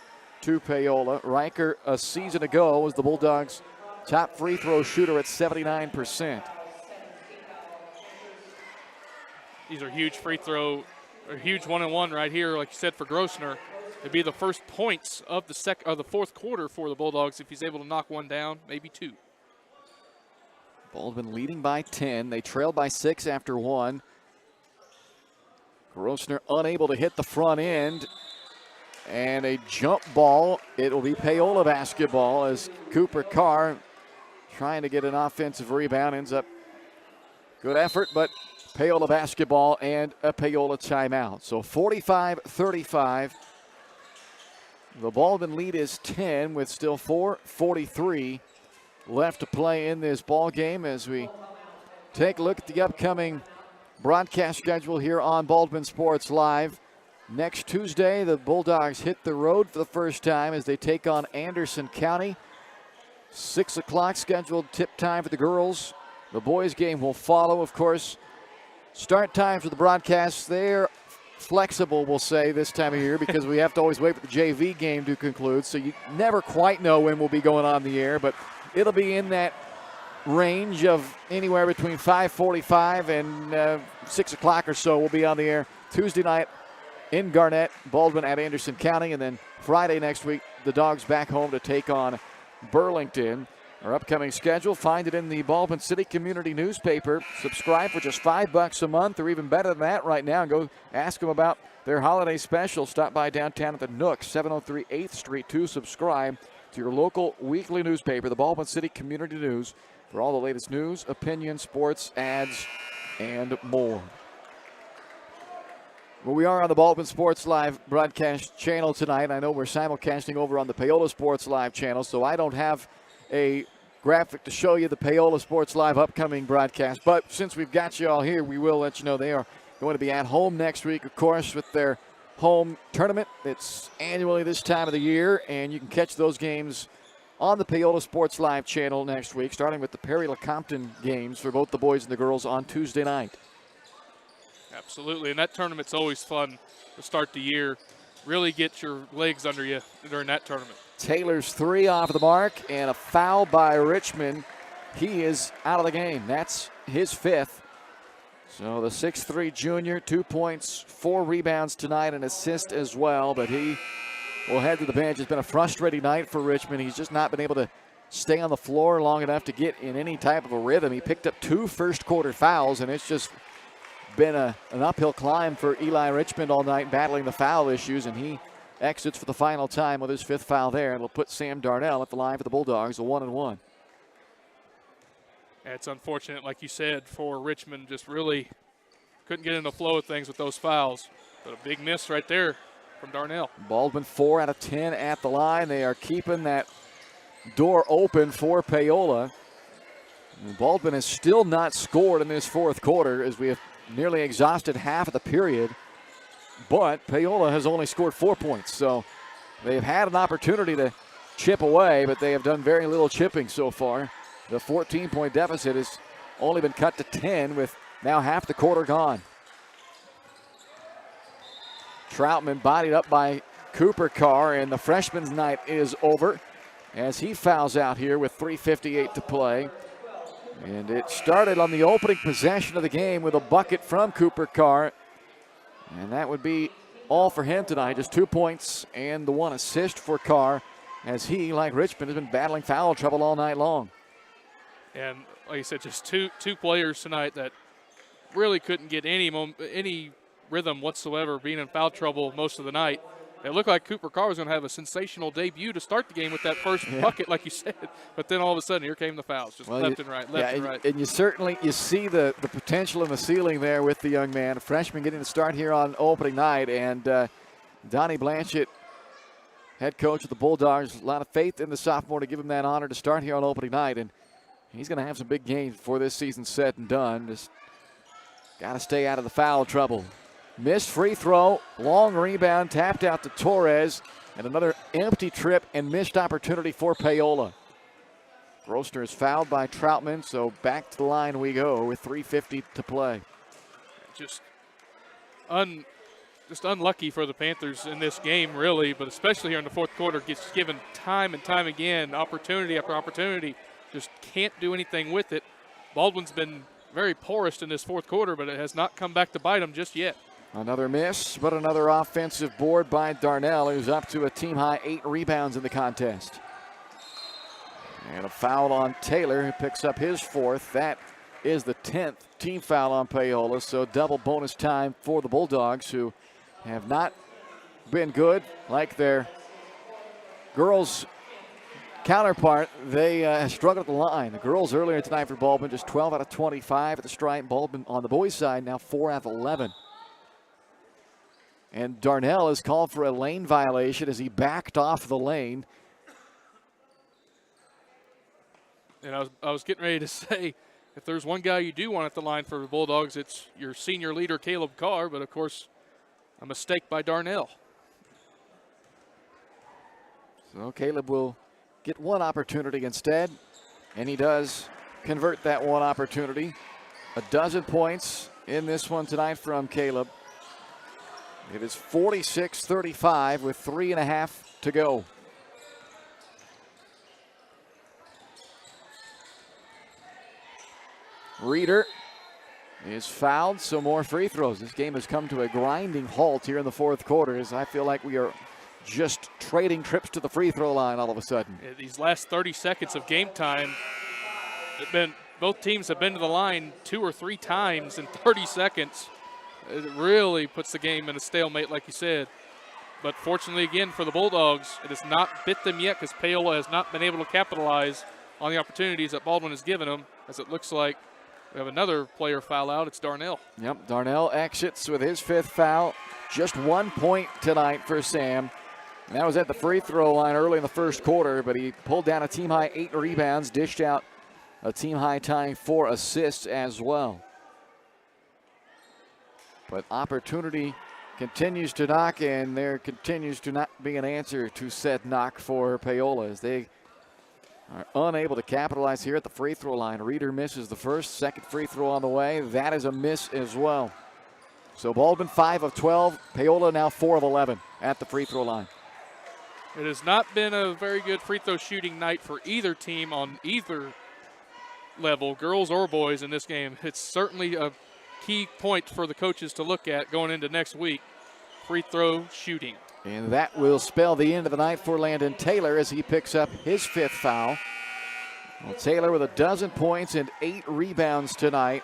to Paola. Riker a season ago was the Bulldogs' top free throw shooter at 79%. These are huge free throw, or huge one-on-one right here, like you said, for Grossner. It'd be the first points of the fourth quarter for the Bulldogs if he's able to knock one down, maybe two. Baldwin leading by 10. They trailed by 6 after 1. Grossner unable to hit the front end. And a jump ball. It'll be Paola basketball as Cooper Carr trying to get an offensive rebound. Ends up good effort, but Paola basketball and a Paola timeout. So 45-35. The Baldwin lead is 10 with still 4:43 left to play in this ball game as we take a look at the upcoming broadcast schedule here on Baldwin Sports Live. Next Tuesday, the Bulldogs hit the road for the first time as they take on Anderson County. 6 o'clock scheduled tip time for the girls. The boys game will follow, of course. Start times for the broadcasts, they're flexible, we'll say, this time of year because we have to always wait for the JV game to conclude. So you never quite know when we'll be going on the air, but it'll be in that range of anywhere between 5:45 and 6 o'clock or so. We'll be on the air Tuesday night in Garnett, Baldwin at Anderson County, and then Friday next week, the Dogs back home to take on Burlington. Our upcoming schedule, find it in the Baldwin City Community Newspaper. Subscribe for just $5 a month, or even better than that right now, and go ask them about their holiday special. Stop by downtown at the Nook, 703 8th Street to subscribe to your local weekly newspaper, the Baldwin City Community News, for all the latest news, opinion, sports, ads, and more. Well, we are on the Baldwin Sports Live broadcast channel tonight. I know we're simulcasting over on the Paola Sports Live channel, so I don't have a graphic to show you the Paola Sports Live upcoming broadcast. But since we've got you all here, we will let you know they are going to be at home next week, of course, with their home tournament. It's annually this time of the year, and you can catch those games on the Paola Sports Live channel next week, starting with the Perry-Lecompton games for both the boys and the girls on Tuesday night. Absolutely, and that tournament's always fun to start the year. Really get your legs under you during that tournament. Taylor's 3 off the mark, and a foul by Richmond. He is out of the game. That's his 5th. So the 6'3 junior, 2 points, 4 rebounds tonight, an assist as well, but he will head to the bench. It's been a frustrating night for Richmond. He's just not been able to stay on the floor long enough to get in any type of a rhythm. He picked up 2 first-quarter fouls, and it's just been an uphill climb for Eli Richmond all night, battling the foul issues, and he exits for the final time with his 5th foul there. It'll put Sam Darnell at the line for the Bulldogs, a 1-and-1. It's unfortunate, like you said, for Richmond. Just really couldn't get in the flow of things with those fouls. But a big miss right there from Darnell. Baldwin 4 out of 10 at the line. They are keeping that door open for Paola. And Baldwin has still not scored in this 4th quarter as we have nearly exhausted half of the period. But Paola has only scored 4 points. So they've had an opportunity to chip away, but they have done very little chipping so far. The 14-point deficit has only been cut to 10 with now half the quarter gone. Troutman bodied up by Cooper Carr, and the freshman's night is over as he fouls out here with 3:58 to play. And it started on the opening possession of the game with a bucket from Cooper Carr. And that would be all for him tonight. Just 2 points and the 1 assist for Carr as he, like Richmond, has been battling foul trouble all night long. And like you said, just two players tonight that really couldn't get any rhythm whatsoever, being in foul trouble most of the night. It looked like Cooper Carr was going to have a sensational debut to start the game with that first bucket, like you said. But then all of a sudden, here came the fouls, just left and right, left and right. And you see the potential in the ceiling there with the young man. A freshman getting to start here on opening night. And Donnie Blanchett, head coach of the Bulldogs, a lot of faith in the sophomore to give him that honor to start here on opening night. And he's going to have some big games before this season's said and done. Just got to stay out of the foul trouble. Missed free throw, long rebound, tapped out to Torres, and another empty trip and missed opportunity for Paola. Grossner is fouled by Troutman, so back to the line we go with 3:50 to play. Just just unlucky for the Panthers in this game, really, but especially here in the fourth quarter, gets given time and time again, opportunity after opportunity, just can't do anything with it. Baldwin's been very porous in this fourth quarter, but it has not come back to bite him just yet. Another miss, but another offensive board by Darnell, who's up to a team-high 8 rebounds in the contest. And a foul on Taylor, who picks up his 4th. That is the 10th team foul on Paola, so double bonus time for the Bulldogs, who have not been good like their girls' counterpart. They struggled at the line. The girls earlier tonight for Baldwin, just 12 out of 25 at the stripe. Baldwin on the boys' side now 4 out of 11. And Darnell is called for a lane violation as he backed off the lane. And I was getting ready to say, if there's one guy you do want at the line for the Bulldogs, it's your senior leader, Caleb Carr, but of course, a mistake by Darnell. So Caleb will get one opportunity instead, and he does convert that one opportunity. A dozen points in this one tonight from Caleb. It is 46-35 with 3.5 to go. Reeder is fouled, so more free throws. This game has come to a grinding halt here in the fourth quarter, as I feel like we are just trading trips to the free throw line all of a sudden. Yeah, these last 30 seconds of game time, both teams have been to the line 2 or 3 times in 30 seconds. It really puts the game in a stalemate, like you said. But fortunately, again, for the Bulldogs, it has not bit them yet because Paola has not been able to capitalize on the opportunities that Baldwin has given them, as it looks like we have another player foul out. It's Darnell. Yep, Darnell exits with his 5th foul. Just 1 point tonight for Sam. And that was at the free throw line early in the first quarter, but he pulled down a team-high 8 rebounds, dished out a team-high tying 4 assists as well. But opportunity continues to knock, and there continues to not be an answer to said knock for Paola as they are unable to capitalize here at the free throw line. Reeder misses the first, second free throw on the way. That is a miss as well. So Baldwin 5 of 12, Paola now 4 of 11 at the free throw line. It has not been a very good free throw shooting night for either team on either level, girls or boys, in this game. It's certainly a key point for the coaches to look at going into next week, free throw shooting. And that will spell the end of the night for Landon Taylor as he picks up his 5th foul. Well, Taylor with a dozen points and 8 rebounds tonight.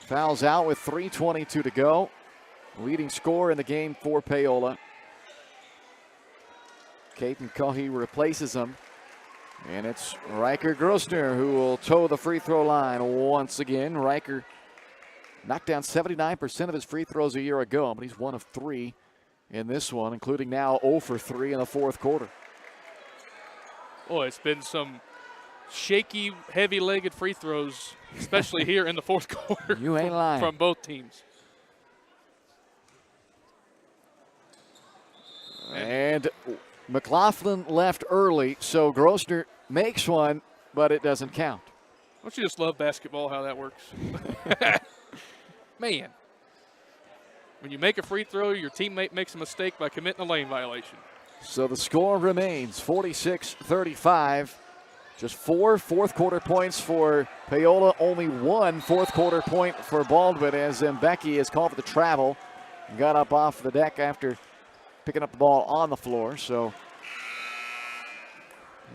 Fouls out with 3:22 to go. Leading scorer in the game for Paola. Caden Cohey replaces him. And it's Riker Grossner who will toe the free throw line once again. Riker knocked down 79% of his free throws a year ago, but he's 1 of 3 in this one, including now 0 for 3 in the fourth quarter. Boy, it's been some shaky, heavy-legged free throws, especially here in the fourth quarter. You ain't lying. From both teams. And McLaughlin left early, so Grossner makes one, but it doesn't count. Don't you just love basketball, how that works? Man. When you make a free throw, your teammate makes a mistake by committing a lane violation. So the score remains 46-35. Just 4 fourth quarter points for Paola, only 1 fourth quarter point for Baldwin as Mbeki is called for the travel and got up off the deck after picking up the ball on the floor. So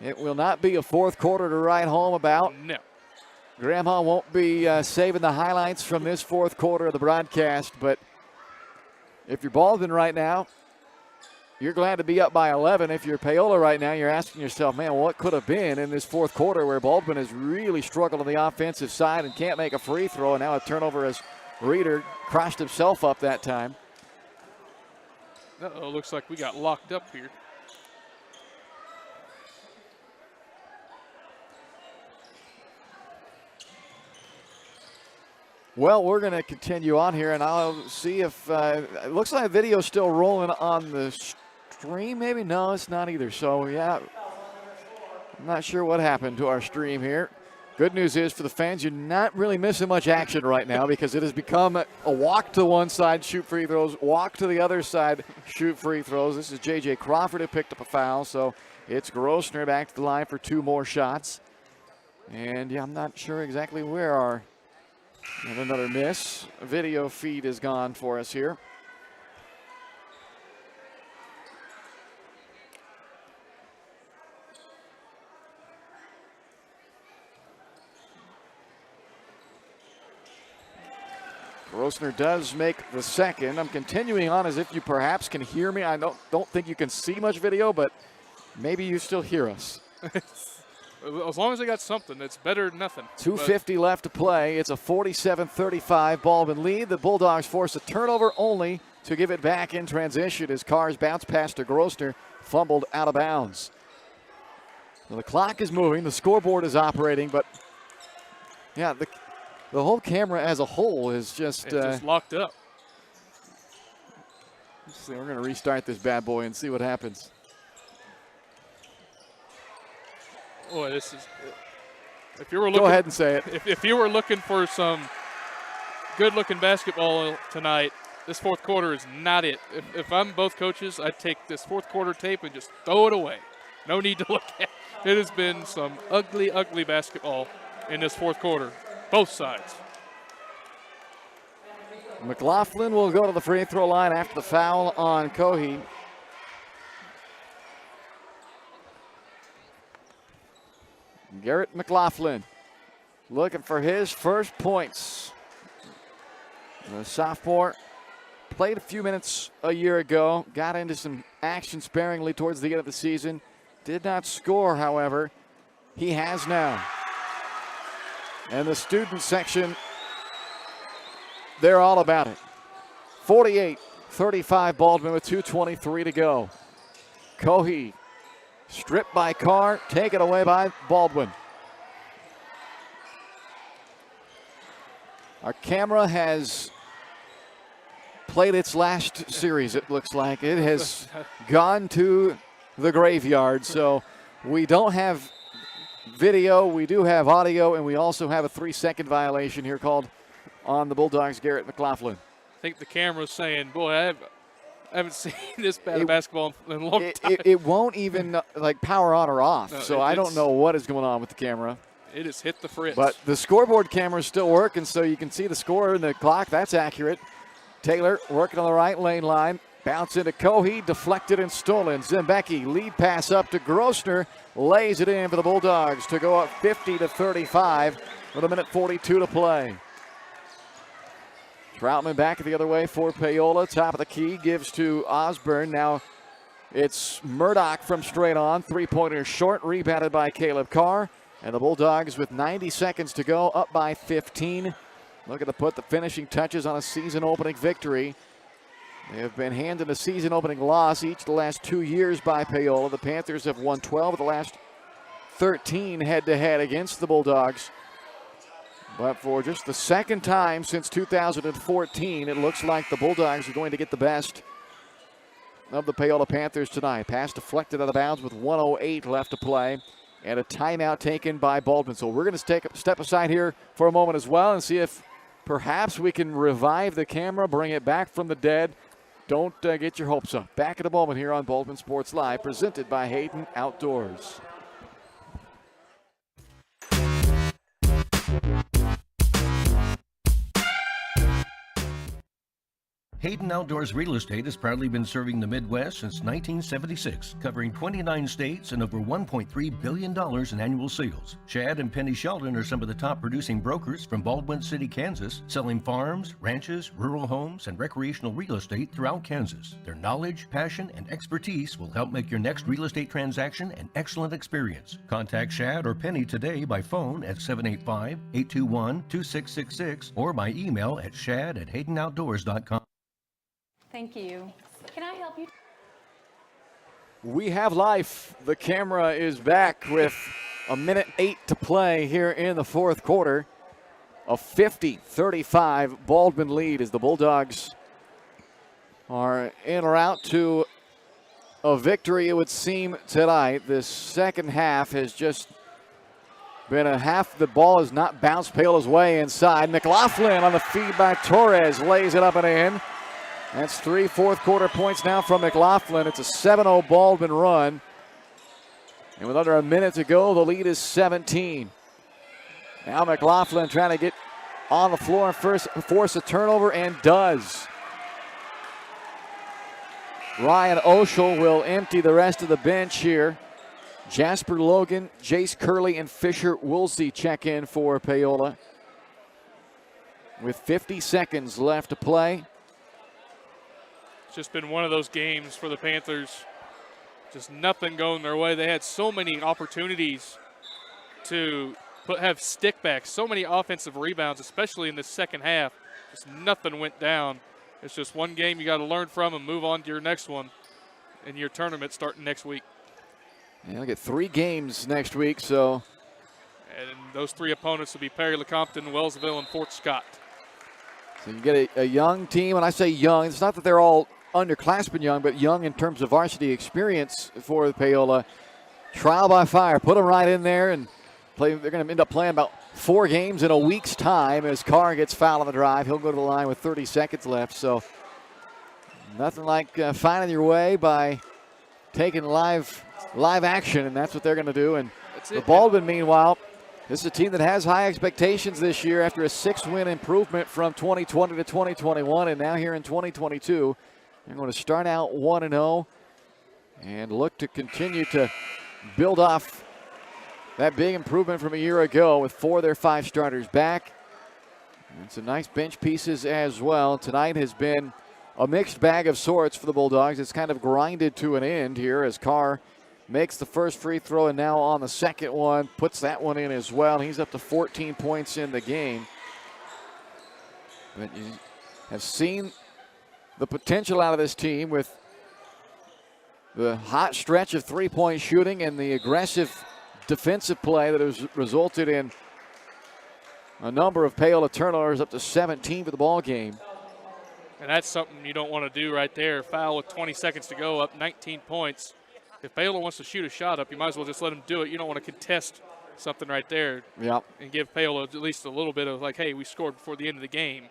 it will not be a fourth quarter to write home about. No. Grandma won't be saving the highlights from this fourth quarter of the broadcast, but if you're Baldwin right now, you're glad to be up by 11. If you're Paola right now, you're asking yourself, man, what could have been in this fourth quarter where Baldwin has really struggled on the offensive side and can't make a free throw, and now a turnover as Reeder crashed himself up that time. Uh-oh, looks like we got locked up here. Well, we're going to continue on here, and I'll see if it looks like the video's still rolling on the stream. Maybe no, it's not either. So yeah, I'm not sure what happened to our stream here. Good news is for the fans, you're not really missing much action right now because it has become a walk to one side, shoot free throws, walk to the other side, shoot free throws. This is J.J. Crawford who picked up a foul, so it's Grossner back to the line for 2 more shots. And yeah, I'm not sure exactly where our and another miss. Video feed is gone for us here. Grossner does make the second. I'm continuing on as if you perhaps can hear me. I don't think you can see much video, but maybe you still hear us. As long as they got something, it's better than nothing. 2:50 left to play. It's a 47-35 Baldwin lead. The Bulldogs force a turnover only to give it back in transition as Carr's bounce pass to Grossner fumbled out of bounds. Well, the clock is moving. The scoreboard is operating, but yeah, the whole camera as a whole is just locked up. We're going to restart this bad boy and see what happens. Boy, this is. If you were looking, go ahead and say it. If you were looking for some good-looking basketball tonight, this fourth quarter is not it. If I'm both coaches, I'd take this fourth quarter tape and just throw it away. No need to look at it. It has been some ugly, ugly basketball in this fourth quarter, both sides. McLaughlin will go to the free throw line after the foul on Cohey. Garrett McLaughlin looking for his first points. The sophomore played a few minutes a year ago, got into some action sparingly towards the end of the season. Did not score, however. He has now. And the student section, they're all about it. 48-35 Baldwin with 2:23 to go. Cohey stripped by Carr, taken away by Baldwin. Our camera has played its last series, it looks like. It has gone to the graveyard, so we don't have video, we do have audio, and we also have a 3-second violation here called on the Bulldogs' Garrett McLaughlin. I think the camera's saying, boy, I haven't seen this bad basketball in a long time. It won't even like power on or off, No, so I don't know what is going on with the camera. It has hit the fritz. But the scoreboard camera is still working, so you can see the score and the clock. That's accurate. Taylor working on the right lane line. Bounce into Cohey, deflected and stolen. Zembecki, lead pass up to Grossner, lays it in for the Bulldogs to go up 50-35 with 1:42 to play. Troutman back the other way for Paola. Top of the key, gives to Osborne. Now it's Murdoch from straight on. 3-pointer short, rebounded by Caleb Carr. And the Bulldogs with 90 seconds to go, up by 15. Looking to put the finishing touches on a season-opening victory. They have been handed a season-opening loss each of the last 2 years by Paola. The Panthers have won 12 of the last 13 head-to-head against the Bulldogs. But for just the second time since 2014, it looks like the Bulldogs are going to get the best of the Paola Panthers tonight. Pass deflected out of bounds with 1:08 left to play, and a timeout taken by Baldwin. So we're going to step aside here for a moment as well and see if perhaps we can revive the camera, bring it back from the dead. Don't get your hopes up. Back in a moment here on Baldwin Sports Live, presented by Hayden Outdoors. Hayden Outdoors Real Estate has proudly been serving the Midwest since 1976, covering 29 states and over $1.3 billion in annual sales. Chad and Penny Sheldon are some of the top producing brokers from Baldwin City, Kansas, selling farms, ranches, rural homes, and recreational real estate throughout Kansas. Their knowledge, passion, and expertise will help make your next real estate transaction an excellent experience. Contact Chad or Penny today by phone at 785-821-2666 or by email at shad@haydenoutdoors.com. Thank you. Can I help you? We have life. The camera is back with 1:08 to play here in the fourth quarter. A 50-35 Baldwin lead as the Bulldogs are in or out to a victory, it would seem, tonight. This second half has just been a half. The ball has not bounced Paola's way inside. McLaughlin on the feed by Torres lays it up and in. That's 3 fourth-quarter points now from McLaughlin. It's a 7-0 Baldwin run. And with under a minute to go, the lead is 17. Now McLaughlin trying to get on the floor and force a turnover, and does. Ryan Oshel will empty the rest of the bench here. Jasper Logan, Jace Curley, and Fisher Woolsey check in for Paola. With 50 seconds left to play. It's just been one of those games for the Panthers. Just nothing going their way. They had so many opportunities to have stickbacks, so many offensive rebounds, especially in the second half. Just nothing went down. It's just one game you got to learn from and move on to your next one in your tournament starting next week. And they'll get 3 games next week, so. And those 3 opponents will be Perry, Lecompton, Wellsville, and Fort Scott. So you get a young team. When I say young, it's not that they're all underclassmen young, but young in terms of varsity experience for Paola. Trial by fire. Put them right in there and play. They're going to end up playing about 4 games in a week's time as Carr gets fouled on the drive. He'll go to the line with 30 seconds left. So nothing like finding your way by taking live action, and that's what they're going to do. And the Baldwin, meanwhile, this is a team that has high expectations this year after a 6-win improvement from 2020 to 2021, and now here in 2022. They're going to start out 1-0 and look to continue to build off that big improvement from a year ago with 4 of their 5 starters back. And some nice bench pieces as well. Tonight has been a mixed bag of sorts for the Bulldogs. It's kind of grinded to an end here as Carr makes the first free throw, and now on the second one, puts that one in as well. He's up to 14 points in the game. But you have seen the potential out of this team with the hot stretch of three-point shooting and the aggressive defensive play that has resulted in a number of Paola turnovers, up to 17 for the ball game. And that's something you don't want to do right there. Foul with 20 seconds to go, up 19 points. If Paola wants to shoot a shot up, you might as well just let him do it. You don't want to contest something right there. Yep. And give Paola at least a little bit of like, hey, we scored before the end of the game.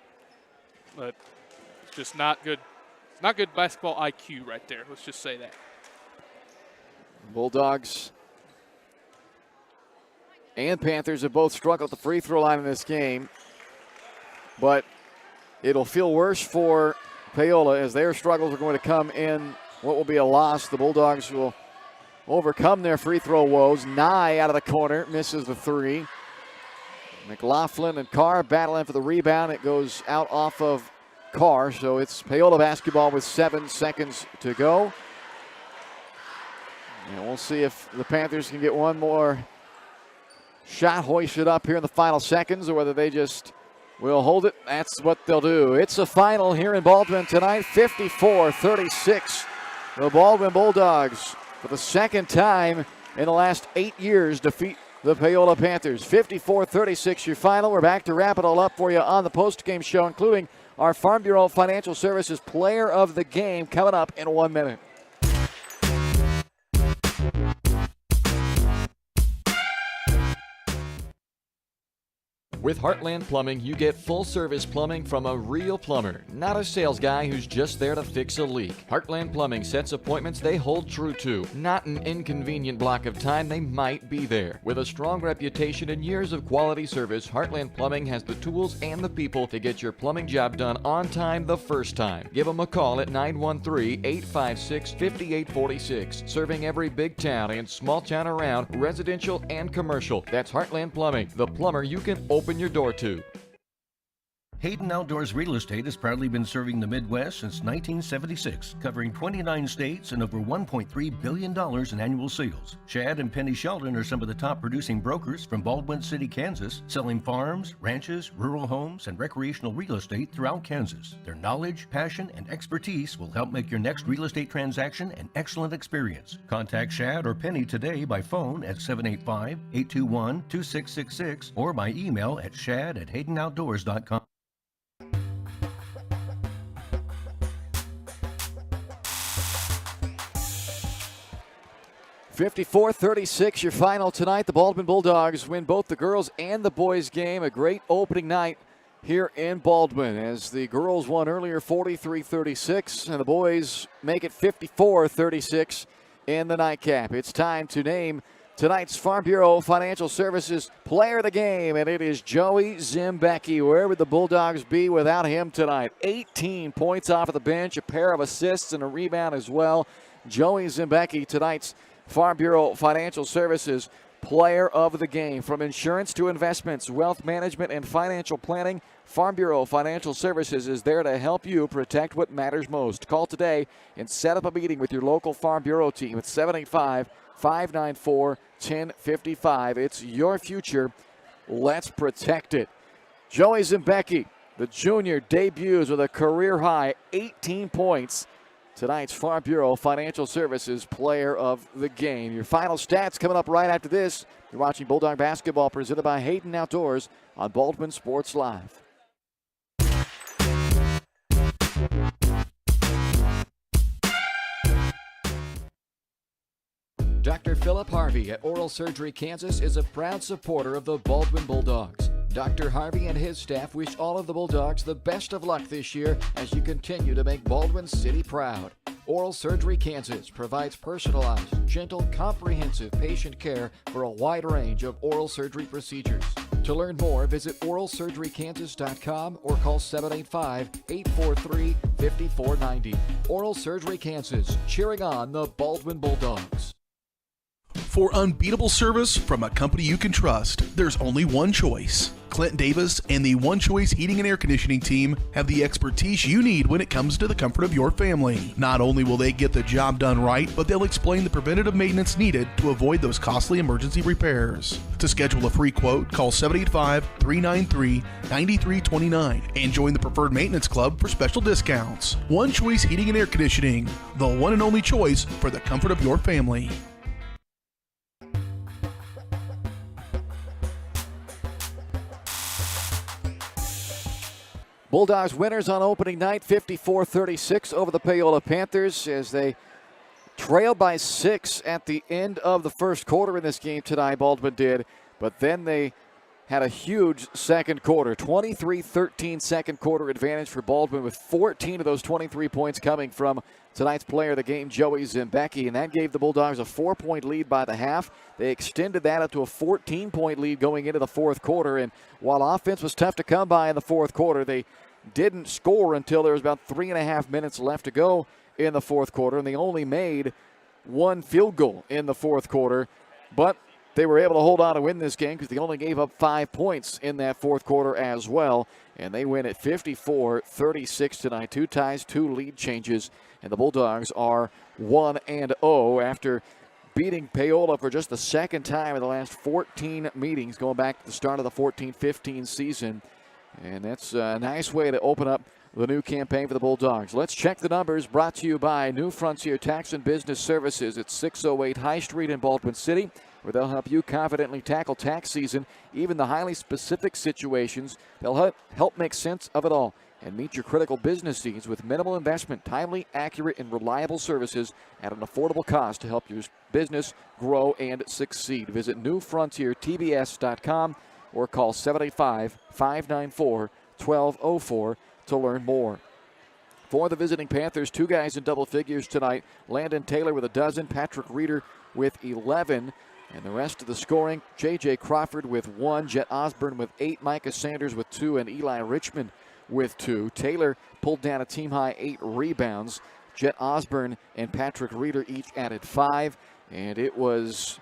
But it's just not good. It's not good basketball IQ right there. Let's just say that. Bulldogs and Panthers have both struggled at the free throw line in this game. But it'll feel worse for Paola as their struggles are going to come in what will be a loss. The Bulldogs will overcome their free throw woes. Nye out of the corner, misses the 3. McLaughlin and Carr battling for the rebound. It goes out off of Carr, so it's Paola basketball with 7 seconds to go. And we'll see if the Panthers can get one more shot hoisted up here in the final seconds, or whether they just will hold it. That's what they'll do. It's a final here in Baldwin tonight, 54-36. The Baldwin Bulldogs, for the second time in the last 8 years, defeat the Paola Panthers. 54-36 your final. We're back to wrap it all up for you on the post-game show, including our Farm Bureau Financial Services Player of the Game coming up in 1 minute. With Heartland Plumbing, you get full-service plumbing from a real plumber, not a sales guy who's just there to fix a leak. Heartland Plumbing sets appointments they hold true to, not an inconvenient block of time they might be there. With a strong reputation and years of quality service, Heartland Plumbing has the tools and the people to get your plumbing job done on time the first time. Give them a call at 913-856-5846. Serving every big town and small town around, residential and commercial. That's Heartland Plumbing, the plumber you can open your door to. Hayden Outdoors Real Estate has proudly been serving the Midwest since 1976, covering 29 states and over $1.3 billion in annual sales. Chad and Penny Sheldon are some of the top producing brokers from Baldwin City, Kansas, selling farms, ranches, rural homes, and recreational real estate throughout Kansas. Their knowledge, passion, and expertise will help make your next real estate transaction an excellent experience. Contact Chad or Penny today by phone at 785-821-2666 or by email at shad@haydenoutdoors.com. 54-36 your final tonight. The Baldwin Bulldogs win both the girls and the boys game. A great opening night here in Baldwin as the girls won earlier 43-36 and the boys make it 54-36 in the nightcap. It's time to name tonight's Farm Bureau Financial Services Player of the Game, and it is Joey Zimbecki. Where would the Bulldogs be without him tonight? 18 points off of the bench, a pair of assists and a rebound as well. Joey Zimbecki, tonight's Farm Bureau Financial Services Player of the Game. From insurance to investments, wealth management, and financial planning, Farm Bureau Financial Services is there to help you protect what matters most. Call today and set up a meeting with your local Farm Bureau team at 785-594-1055. It's your future. Let's protect it. Joey Zimbecki, the junior, debuts with a career-high 18 points. Tonight's Farm Bureau Financial Services Player of the Game. Your final stats coming up right after this. You're watching Bulldog Basketball presented by Hayden Outdoors on Baldwin Sports Live. Dr. Philip Harvey at Oral Surgery Kansas is a proud supporter of the Baldwin Bulldogs. Dr. Harvey and his staff wish all of the Bulldogs the best of luck this year as you continue to make Baldwin City proud. Oral Surgery Kansas provides personalized, gentle, comprehensive patient care for a wide range of oral surgery procedures. To learn more, visit oralsurgerykansas.com or call 785-843-5490. Oral Surgery Kansas, cheering on the Baldwin Bulldogs. For unbeatable service from a company you can trust, there's only one choice. Clint Davis and the One Choice Heating and Air Conditioning team have the expertise you need when it comes to the comfort of your family. Not only will they get the job done right, but they'll explain the preventative maintenance needed to avoid those costly emergency repairs. To schedule a free quote, call 785-393-9329 and join the Preferred Maintenance Club for special discounts. One Choice Heating and Air Conditioning, the one and only choice for the comfort of your family. Bulldogs winners on opening night, 54-36 over the Paola Panthers as they trailed by 6 at the end of the first quarter in this game tonight, Baldwin did. But then they had a huge second quarter, 23-13 second quarter advantage for Baldwin, with 14 of those 23 points coming from tonight's player of the game, Joey Zimbecki, and that gave the Bulldogs a 4-point lead by the half. They extended that up to a 14-point lead going into the fourth quarter, and while offense was tough to come by in the fourth quarter, they didn't score until there was about 3.5 minutes left to go in the fourth quarter, and they only made one field goal in the fourth quarter, but they were able to hold on to win this game because they only gave up 5 points in that fourth quarter as well. And they win at 54-36 tonight. 2 ties, 2 lead changes. And the Bulldogs are 1-0 after beating Paola for just the second time in the last 14 meetings, going back to the start of the 14-15 season. And that's a nice way to open up the new campaign for the Bulldogs. Let's check the numbers, brought to you by New Frontier Tax and Business Services at 608 High Street in Baldwin City, where they'll help you confidently tackle tax season, even the highly specific situations. They'll help make sense of it all and meet your critical business needs with minimal investment, timely, accurate, and reliable services at an affordable cost to help your business grow and succeed. Visit newfrontiertbs.com or call 785-594-1204 to learn more. For the visiting Panthers, 2 guys in double figures tonight. Landon Taylor with 12, Patrick Reeder with 11. And the rest of the scoring, J.J. Crawford with 1, Jet Osborne with 8, Micah Sanders with 2, and Eli Richmond with 2. Taylor pulled down a team-high 8 rebounds. Jet Osborne and Patrick Reeder each added 5. And it was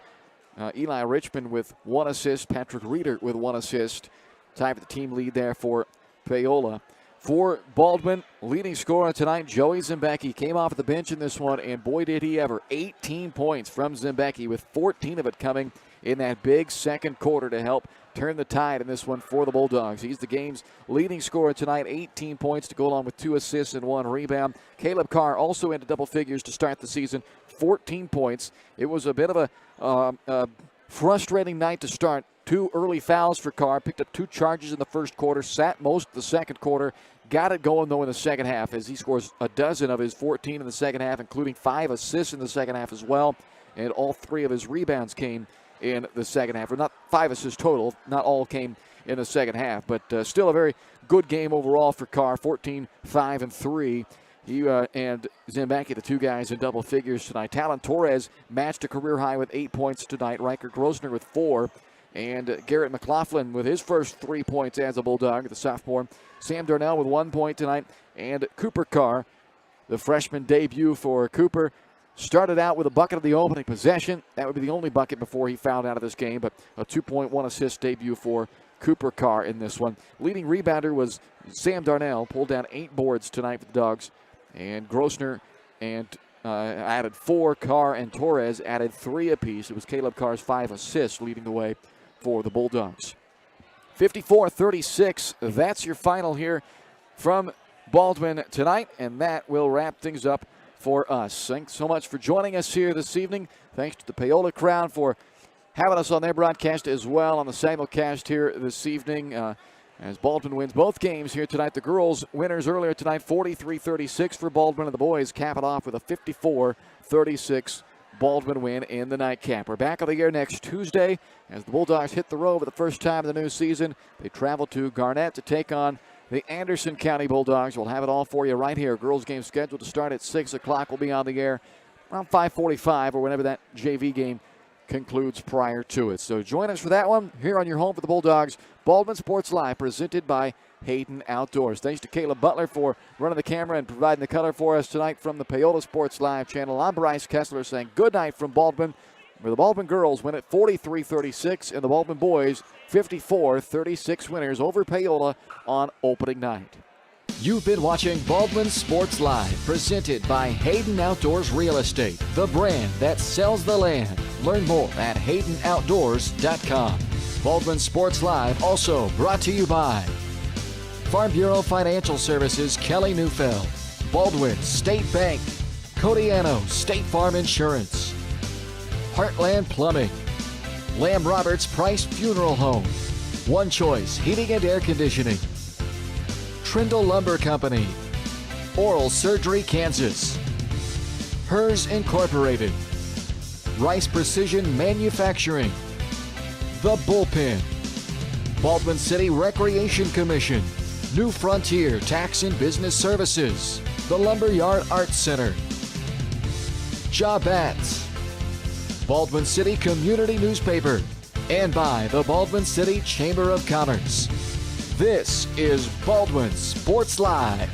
Eli Richmond with 1 assist, Patrick Reeder with 1 assist. Tied for the team lead there for Paola. For Baldwin, leading scorer tonight, Joey Zimbecki, came off the bench in this one, and boy did he ever. 18 points from Zimbecki, with 14 of it coming in that big second quarter to help turn the tide in this one for the Bulldogs. He's the game's leading scorer tonight, 18 points to go along with 2 assists and 1 rebound. Caleb Carr also into double figures to start the season, 14 points. It was a bit of a frustrating night to start. 2 early fouls for Carr, picked up 2 charges in the first quarter, sat most of the second quarter, got it going though in the second half as he scores 12 of his 14 in the second half, including 5 assists in the second half as well. and all 3 of his rebounds came in the second half. Or not 5 assists total, not all came in the second half, but still a very good game overall for Carr, 14, 5, and 3. He and Zambaki, the 2 guys in double figures tonight. Talon Torres matched a career high with 8 points tonight. Riker Grosner with 4. And Garrett McLaughlin with his first 3 points as a Bulldog, the sophomore. Sam Darnell with 1 point tonight. And Cooper Carr, the freshman debut for Cooper, started out with a bucket of the opening possession. That would be the only bucket before he fouled out of this game, but a 2.1 assist debut for Cooper Carr in this one. Leading rebounder was Sam Darnell, pulled down 8 boards tonight for the Dogs. And Grosner and added 4. Carr and Torres added 3 apiece. It was Caleb Carr's 5 assists leading the way for the Bulldogs. 54-36, that's your final here from Baldwin tonight, and that will wrap things up for us. Thanks so much for joining us here this evening. Thanks to the Paola crowd for having us on their broadcast as well on the simulcast here this evening. As Baldwin wins both games here tonight. The girls winners earlier tonight, 43-36 for Baldwin, and the boys cap it off with a 54-36 Baldwin win in the nightcap. We're back on the air next Tuesday as the Bulldogs hit the road for the first time in the new season. They travel to Garnett to take on the Anderson County Bulldogs. We'll have it all for you right here. Girls game scheduled to start at 6 o'clock. We'll be on the air around 5:45 or whenever that JV game concludes prior to it. So join us for that one here on your home for the Bulldogs. Baldwin Sports Live, presented by Hayden Outdoors. Thanks to Caleb Butler for running the camera and providing the color for us tonight from the Paola Sports Live channel. I'm Bryce Kessler saying good night from Baldwin, where the Baldwin girls win at 43-36 and the Baldwin boys 54-36 winners over Paola on opening night. You've been watching Baldwin Sports Live, presented by Hayden Outdoors Real Estate, the brand that sells the land. Learn more at HaydenOutdoors.com. Baldwin Sports Live also brought to you by Farm Bureau Financial Services, Kelly Neufeld, Baldwin State Bank, Codiano State Farm Insurance, Heartland Plumbing, Lamb Roberts Price Funeral Home, One Choice Heating and Air Conditioning, Trindle Lumber Company, Oral Surgery Kansas, Hers Incorporated, Rice Precision Manufacturing, The Bullpen, Baldwin City Recreation Commission, New Frontier Tax and Business Services, the Lumberyard Arts Center, Jobats, Baldwin City Community Newspaper, and by the Baldwin City Chamber of Commerce. This is Baldwin Sports Live.